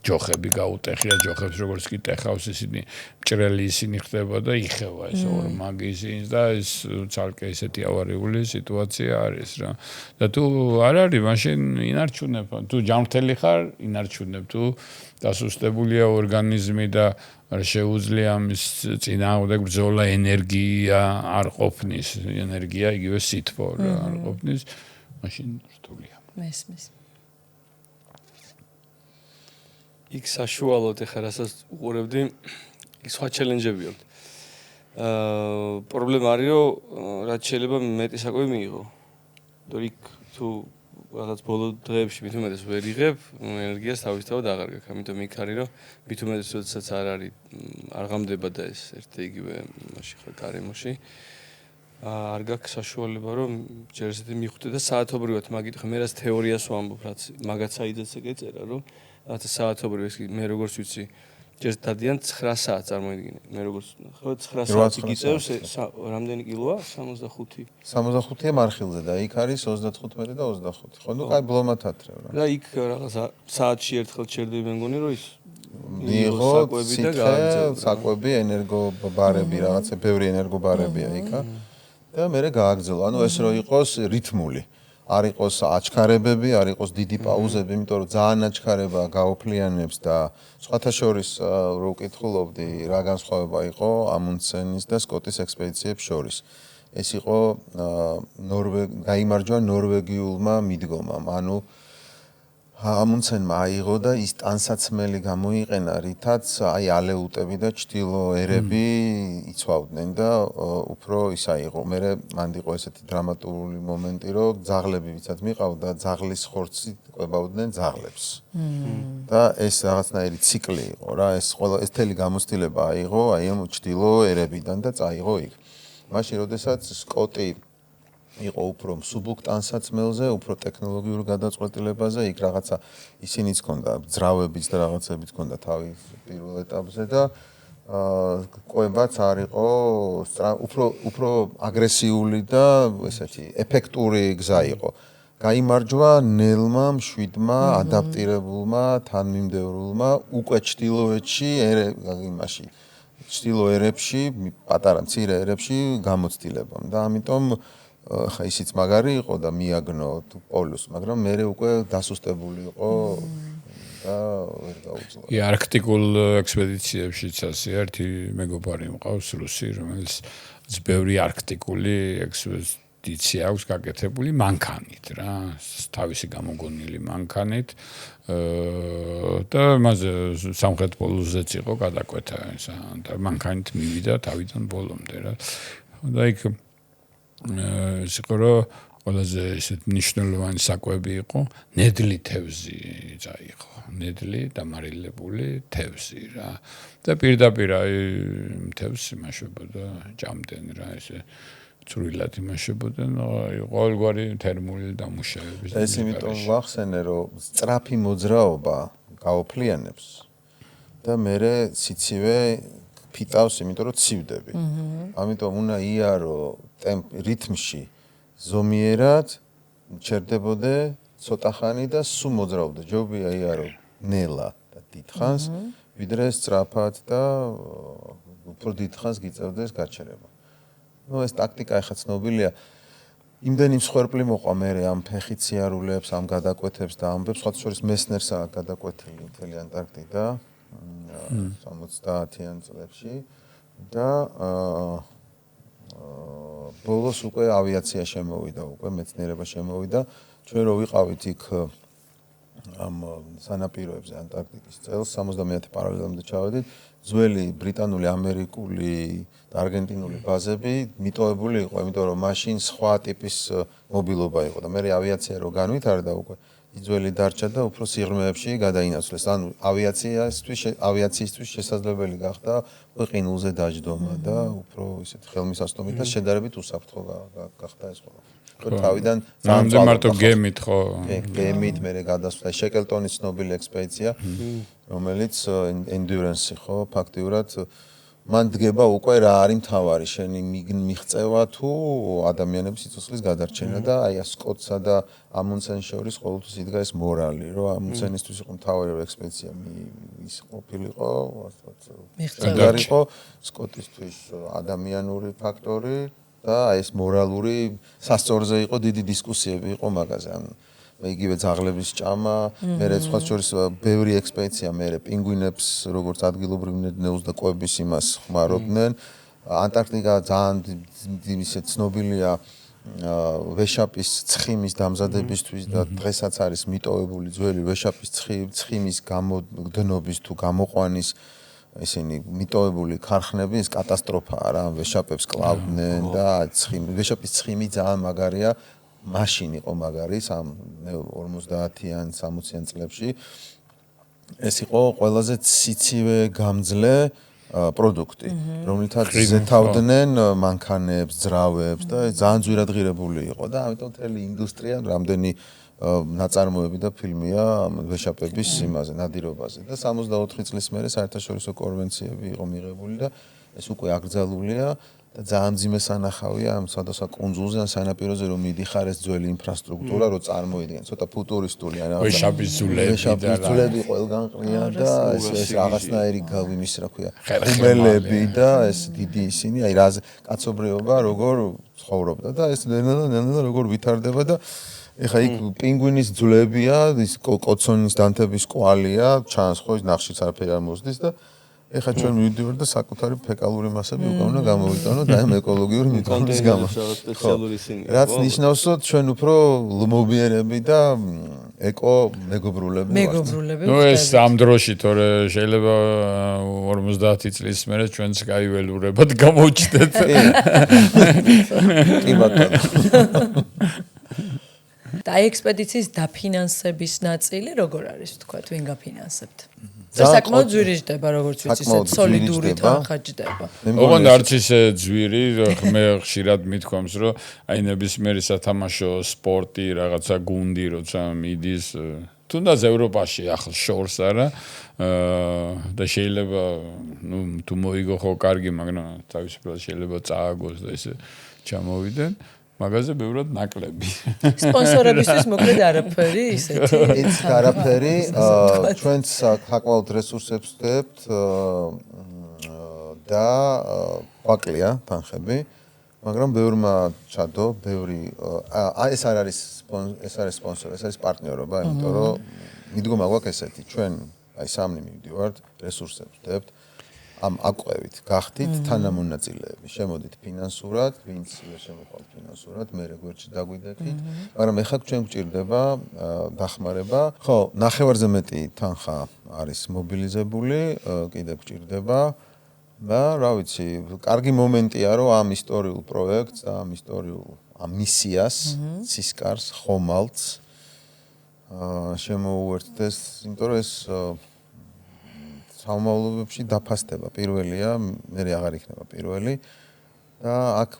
ჯოხები გაუტეხია, ჯოხებს როგორც კი ტეხავს ისინი მჭრელი ისინი ხდება და იხევა ეს ორმაგი ისინი და ეს ცალკე ისეთი ავარიული სიტუაცია არის რა. და თუ არ არის მაშინ ინარჩუნებ, თუ ჯანმრთელი ხარ, ინარჩუნებ, თუ დასუსტებულია ორგანიზმი და შეუძლია ამის წინააღმდეგ ბრძოლა ენერგია არ ყოფნის, ენერგია იგივე სითბო რა არ ყოფნის, მაშინ რთულია. მესმის. იქ საშუალოდ ეხლა რასაც უყურებდი, იქ სხვა ჩელენჯები აქვს. პრობლემა არის, რომ რაც შეიძლება მეტი საკვები მიიღო. თორე იქ თუ რაღაც ბოლო დღეებში მით უმეტეს ვერ იღებ, ენერგიას თავისთავად აღარ გაქვს. ამიტომ იქ არის, რომ მით უმეტეს როდესაც არ არის, არ ღამდება და ეს ერთ იგივე მაშინ ხარ გარემოში. არ გაქვს საშუალება, რომ ჯერ ესეთი მიხვდე და საათობრივად მაგით მე რაც თეორიას ვამბობ, რაც მაგაც აიძაც ეგეწერა, რომ რაც საათობრივად ეს მე როგორც ვიცი, ჯერ დადიან 9 საათს წარმოიდგინე. მე როგორც ხო 9 საათი გიწევს რამდენი კილოა? 65. 65-ია მარხილზე და იქ არის 35 და 25. ხო, ნუ კაი ბლომად ათრევ რა. და იქ რაღაცა საათში ერთხელ ჩერდები მე მგონი, რომ ის მიიღო საკვები, ენერგობარები, რაღაცა ბევრი ენერგობარებია იქა. და მე გააგრძელო. ანუ ეს რო იყოს რითმული. არ იყოს აჩქარებები, არ იყოს დიდი პაუზები, იმიტომ რომ ძალიან აჩქარება გაოფლიანებს და სხვათა შორის რო ვკითხულობდი, რა განსხვავება იყო ამუნდსენის და სკოტის ექსპედიციებს შორის. ეს იყო გაიმარჯვა ნორვეგიულმა მიდგომამ. ანუ ამუნდსენმა აიღო და ის ტანსაცმელი გამოიყენა, რითაც აი ალეუტები და ჩtildeერები იცვავდნენ და უფრო ის აიღო. მე მანდ იყო ესეთი დრამატული მომენტი, რომ ძაღლები ვიცად მიყავდა, ძაღლის ხორცი ყვებავდნენ ძაღლებს. და ეს რაღაცნაირი ციკლი იყო რა, ეს თელი გამოცდილება აიღო აი ამ ჩtildeერებიდან და წაიღო იქ. მაშინ როდესაც სკოტი იყო უფრო მსუბუქ ტანსაცმელზე, უფრო ტექნოლოგიურ გადაწყვეტილებაზე, იქ რაღაცა ისინიც ჰქონდა, ძრავებიც და რაღაცებიც ჰქონდა თავის პირველ ეტაპზე და ყვებაც არ იყო უფრო აგრესიული და ესეთი ეფექტური გზა იყო. გაიმარჯვა ნელმა, მშვიდმა, ადაპტირებულმა, თანმიმდევრულმა, უკვე ჩtildeოეთში, იმაში ჩtildeოერებში, პატარა მცირე ერებში გამოცდილებამ და ამიტომ ხა ისიც მაგარი იყო და მიაგნო პოლუს, მაგრამ მე უკვე დასუსტებული იყო და ვერ გაუძლო. არქტიკულ ექსპედიციებშიც ასე ერთი მეგობარი მყავს რუსი, რომელიც ბევრი არქტიკული ექსპედიცია აქვს გაკეთებული მანქანით რა, თავისი გამოგონილი მანქანით და მასე სამხრეთ პოლუსზეც იყო გადაკვეთა ესა და მანქანით მივიდა თავიდან ბოლომდე რა. და იქ ის იყო რომ ყველაზე ისეთ მნიშვნელოვანი საკვები იყო ნედლი თევზი წაიღო, ნედლი დამარილებული თევზი რა. და პირდაპირ აი თევზს იმაშებოდა, ჭამდნენ რა ესე წვრილად იმაშებოდნენ, ყოველგვარი თერმული დამუშავების. ეს იმიტომ ვახსენე, რომ სწრაფი მოძრაობა გაოფლიანებს და მე სიცივე ფიტავს, იმიტომ რომ ცივდები. ამიტომ უნდა იარო რითმში ზომიერად ჩერდებოდე ცოტა ხანი და სულ მოძრაობდე. ჯობია იარო ნელა და დიდხანს, ვიდრე სწრაფად და უფრო დიდხანს გიწევდეს გაჩერება. ნუ ეს ტაქტიკა ახლა ცნობილია. იმდენი მსხვერპლი მოყვა მე ამ ფეხიციარულებს, ამ გადაკვეთებს და ამბებს, სხვა შორის მესნერსა გადაკვეთილი მთელი ანტარქტიდა 70-იან წლებში და ბოლოს უკვე ავიაცია შემოვიდა, უკვე მეცნიერება შემოვიდა. ჩვენ რო ვიყავით იქ ამ სანაპიროებზე ანტარქტიკის წელს 70-ათი პარალელამდე ჩავედით, ძველი ბრიტანული, ამერიკული და არგენტინული ბაზები მიტოვებული იყო, იმიტომ რომ მაშინ სხვა ტიპის მობილობა იყო და მე ავიაცია რო განვითარდა უკვე იძველი დარჩა და უფრო სიღრმეებში გადაინაცვლეს. ანუ ავიაციისთვის შესაძლებელი გახდა ყინულზე დაждდომა და უფრო ისეთ ხელმისაწვდომით და შედარებით უსაფრთხო გახდა ეს ყველაფერი. თავიდან ნამდვილად მარტო გემით ხო? გემით მე გადასვლა შეკელტონის ცნობილი ექსპედიცია, რომელიც endurance ხო, ფაქტიურად მან დგება უკვე რა არის მთავარი შენი მიღწევა თუ ადამიანების სიცოცხლის გადარჩენა და აი სკოტსა და ამუნსენის შორის ყოველთვის იდგა ეს მორალი, რომ ამუნსენისთვის იყო მთავარი ექსპედიცია ის ყოფილიყო, მიღწევა იყო სკოტისთვის ადამიანური ფაქტორი და აი ეს მორალური სასწორზე იყო დიდი დისკუსიები იყო მაგაზე. ანუ იგივე ძაღლების ჭამა, მერე სხვა შორის ბევრი ექსპედიცია, მერე პინგვინებს როგორც ადგილობრივ ნედნეულს და კვების იმას ხმარობდნენ. ანტარქტიკა ძალიან ისე ცნობილია ვეშაპის ცხიმის დამზადებისთვის და დღესაც არის მიტოვებული ძველი ვეშაპის ცხიმის გამოდნობის თუ გამოყვანის ისინი მიტოვებული ქარხნები, ეს კატასტროფაა რა, ვეშაპებს კლავდნენ და ვეშაპის ცხიმი ძალიან მაგარია. მაშინ იყო მაგარი 50-იან 60-იან წლებში ეს იყო ყველაზე ციცივე გამძლე პროდუქტი რომლითაც ზეთავდნენ მანქანებს, ძრავებს და ძალიან ძვირადღირებული იყო და ამიტომ მთელი ინდუსტრია რამდენი ნაწარმოები და ფილმია ვეშაპების იმაზე ნადირობაზე და 64 წლის მერე საერთაშორისო კონვენციები იყო მიღებული და ეს უკვე აკრძალულია და ძალიან მძიმე სანახავია ამ სხვადასხვა კუნძულზე ან სანაპიროზე რომ მიდიხარ ეს ძველი ინფრასტრუქტურა რომ წარმოიდგენ ცოტა ფუტურისტულია რა ვეშაპის ძულები ყველგან ყრია და ეს რაღაცნაირი იმის რა ქვია ხუმელები და ეს დიდი ისინი აი რა კაცობრიობა როგორ ცხოვრობდა და ეს ნელა როგორ ვითარდება და ეხა იქ პინგვინის ძვლებია ის კოცონის დანთების კვალია ჩანს ხო ის ნახშირს არაფერი არ მოსდის და ეხა ჩვენ მივიდივართ და საკუთარი ფეკალური მასები უკვე უნდა გამოვიტანოთ და ამ ეკოლოგიური მიტოვნის გამო. რაც ნიშნავს, რომ ჩვენ უფრო ლმობიერები და ეკო მეგობრულები ვართ. ნუ ეს ამ დროში თორე შეიძლება 50 წლის მერე ჩვენც გაიველურებად გამოვჩნდეთ. კი ბატონო. და ექსპედიციის დაფინანსების ნაწილი როგორ არის თქვა, ვინ გაფინანსებთ? საკმაოდ ძვირი ჯდება, როგორც ვიცი, ისეთ სოლიდური თანხა ჯდება. ოღონდ არც ისე ძვირი, მე ხშირად მithქვამს, რომ აი ნებისმიერი სათამაშო სპორტი, რაღაცა გუნდი, როცა მიდის, თუნდაც ევროპაში ახლა შორს არა და შეიძლება ნუ თუ მოიგო ხო კარგი, მაგრამ თავისუფლად შეიძლება წააგოს და ესე ჩამოვიდნენ. მაგაზე ბევრად ნაკლები. სპონსორებისთვის მოკლედ არაფერი ისეთი. ეს არაფერი, ჩვენც საკმაოდ რესურსებს ვდებთ და ყვაკლია თანხები, მაგრამ ბევრმა ჩადო, ბევრი ეს არ არის სპონსორი, ეს არის პარტნიორობა, იმიტომ რომ მიდგომა გვაქვს ესეთი, ჩვენ აი სამნი მივდივართ, რესურსებს ვდებთ. ამ აკვევით გახდით თანამონაწილეები. შემოდით ფინანსურად, ვინც შემოყავთ ფინანსურად, მე რეგვერტში დაგვიდექით, მაგრამ ეხლა ჩვენ გვჭირდება დახმარება. ხო, ნახევარზე მეტი თანხა არის მობილიზებული, კიდევ გვჭირდება და რა ვიცი, კარგი მომენტია, რომ ამ ისტორიულ პროექტს და ამ მისიას, ცისკარს, ხომალდს შემოუერთდეს, იმიტომ რომ ეს საომავლობებში დაფასდება პირველია, მე აღარ იქნება პირველი და აქ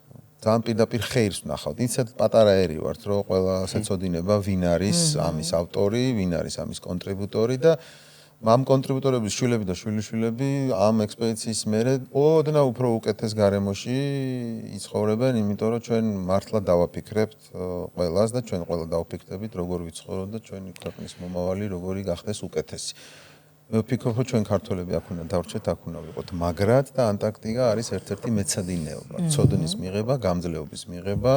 ძალიან პირდაპირ ხეირს ვნახავთ. ისეთ პატარა ერი ვართ, რომ ყველას ეცოდინება ვინ არის ამის ავტორი, ვინ არის ამის კონტრიბუტორი და ამ კონტრიბუტორების შვილები და შვილიშვილები ამ ექსპედიციის მერე ოდნავ უფრო უკეთეს გარემოში იცხოვრებენ, იმიტომ რომ ჩვენ მართლა დავაფიქრებთ ყველას და ჩვენ ყველა დავფიქრდებით, როგორ ვიცხოვროთ და ჩვენი ქვეყნის მომავალი როგორი გახდეს უკეთესი. მე ვფიქრობ, რომ ჩვენ ქართველები აქ უნდა დავრჩეთ, აქ უნდა ვიყოთ მაგრად და ანტარქტიკა არის ერთ-ერთი მეცადინეობა, ცოდნის მიღება, გამძლეობის მიღება.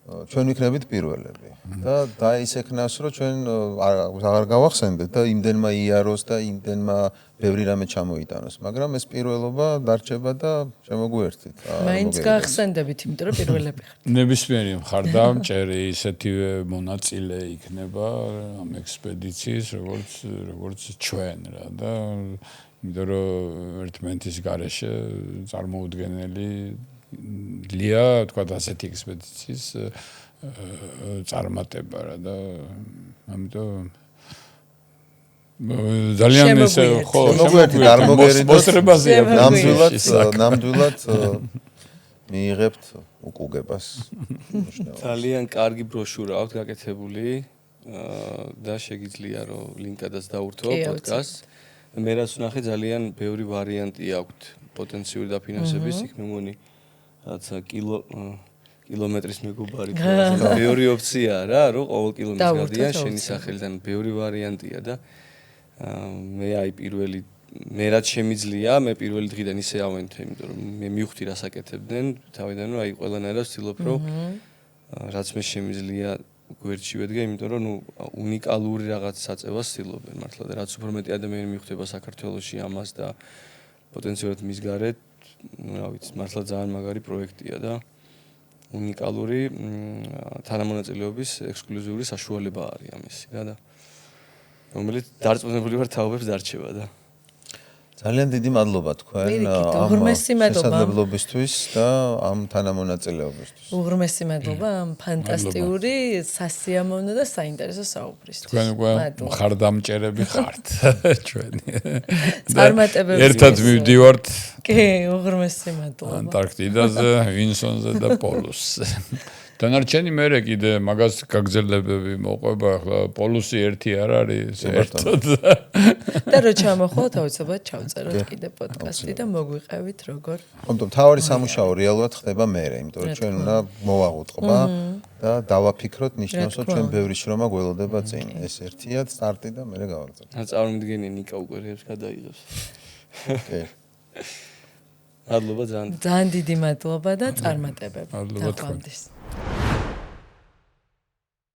ჩვენ ვიქნებით პირველები და დაისექნას, რომ ჩვენ აღარ გავახსენდეთ და იმდენმა იაროს და იმდენმა ბევრი რამე ჩამოიტანოს, მაგრამ ეს პირველობა დარჩება და შემოგვერთით. მაინც გაახსენდებით, იმიტომ რომ პირველები ხართ. ნებისმიერი მხარდამჭერი ისეთივე მონაწილე იქნება ამ ექსპედიციის, როგორც ჩვენ რა და იმიტომ რომ ერთმანეთის გარეშე წარმოუდგენელი ლია თქვა ასეთი ექსპედიციის წარმატება რა და ამიტომ ძალიან ისე ხო მოგვიერთით არ მოგერიდოს ნამდვილად ნამდვილად მიიღებთ უკუგებას ძალიან კარგი ბროშურა აქვს გაკეთებული და შეგიძლია რომ ლინკადაც დაურთო პოდკასტს მე რაც ვნახე ძალიან ბევრი ვარიანტი აქვს პოტენციური დაფინანსების იქ მე მგონი რაცა კილომეტრის მეგობარი ბევრი ოფციაა რა რომ ყოველ კილომეტრს გადიან შენი სახელიდან ბევრი ვარიანტია და მე აი პირველი მე რაც შემიძლია მე პირველი დღიდან ისე ავენთე იმიტომ რომ მე მივხვდი რას აკეთებდნენ თავიდან რომ აი ყველანაირად ვცდილობ რომ რაც მე შემიძლია გვერდში ვედგე იმიტომ რომ ნუ უნიკალური რაღაც საწევას ვცდილობენ მართლა და რაც უფრო მეტი ადამიანი მიხვდება საქართველოში ამას და პოტენციალურად მის გარეთ ნუ რა ვიცი მართლა ძალიან მაგარი პროექტია და უნიკალური თანამონაწილეობის ექსკლუზიური საშუალება არის ამისი რა და რომელიც დარწმუნებული ვარ თაობებს დარჩება და ძალიან დიდი მადლობა თქვენ ამ შესაძლებლობისთვის და ამ თანამონაწილეობისთვის. უღრმესი მადლობა ამ ფანტასტიკური სასიამოვნო და საინტერესო საუბრისთვის. თქვენ უკვე მხარდამჭერები ხართ ჩვენი. წარმატებები. ერთად მივდივართ. კი, უღრმესი მადლობა. ანტარქტიდაზე, ვინსონზე და პოლუსზე. დანარჩენი მერე კიდე მაგას გაგრძელებები მოყვება ახლა პოლუსი ერთი არ არის ერთად და რო ჩამოხვალთ აუცილებლად ჩავწეროთ კიდე პოდკასტი და მოგვიყევით როგორ ხომ თავარი სამუშაო რეალურად ხდება მერე იმიტომ რომ ჩვენ უნდა მოვაღუწყება და დავაფიქროთ ნიშნავს რომ ჩვენ ბევრი შრომა გველოდება წინ ეს ერთია სტარტი და მერე გავაგრძელებთ რა წარმოგიდგენია ნიკა უკვე რებს გადაიღებს კი მადლობა ძალიან დიდი მადლობა და წარმატებები მადლობა თქვენ დახვამდის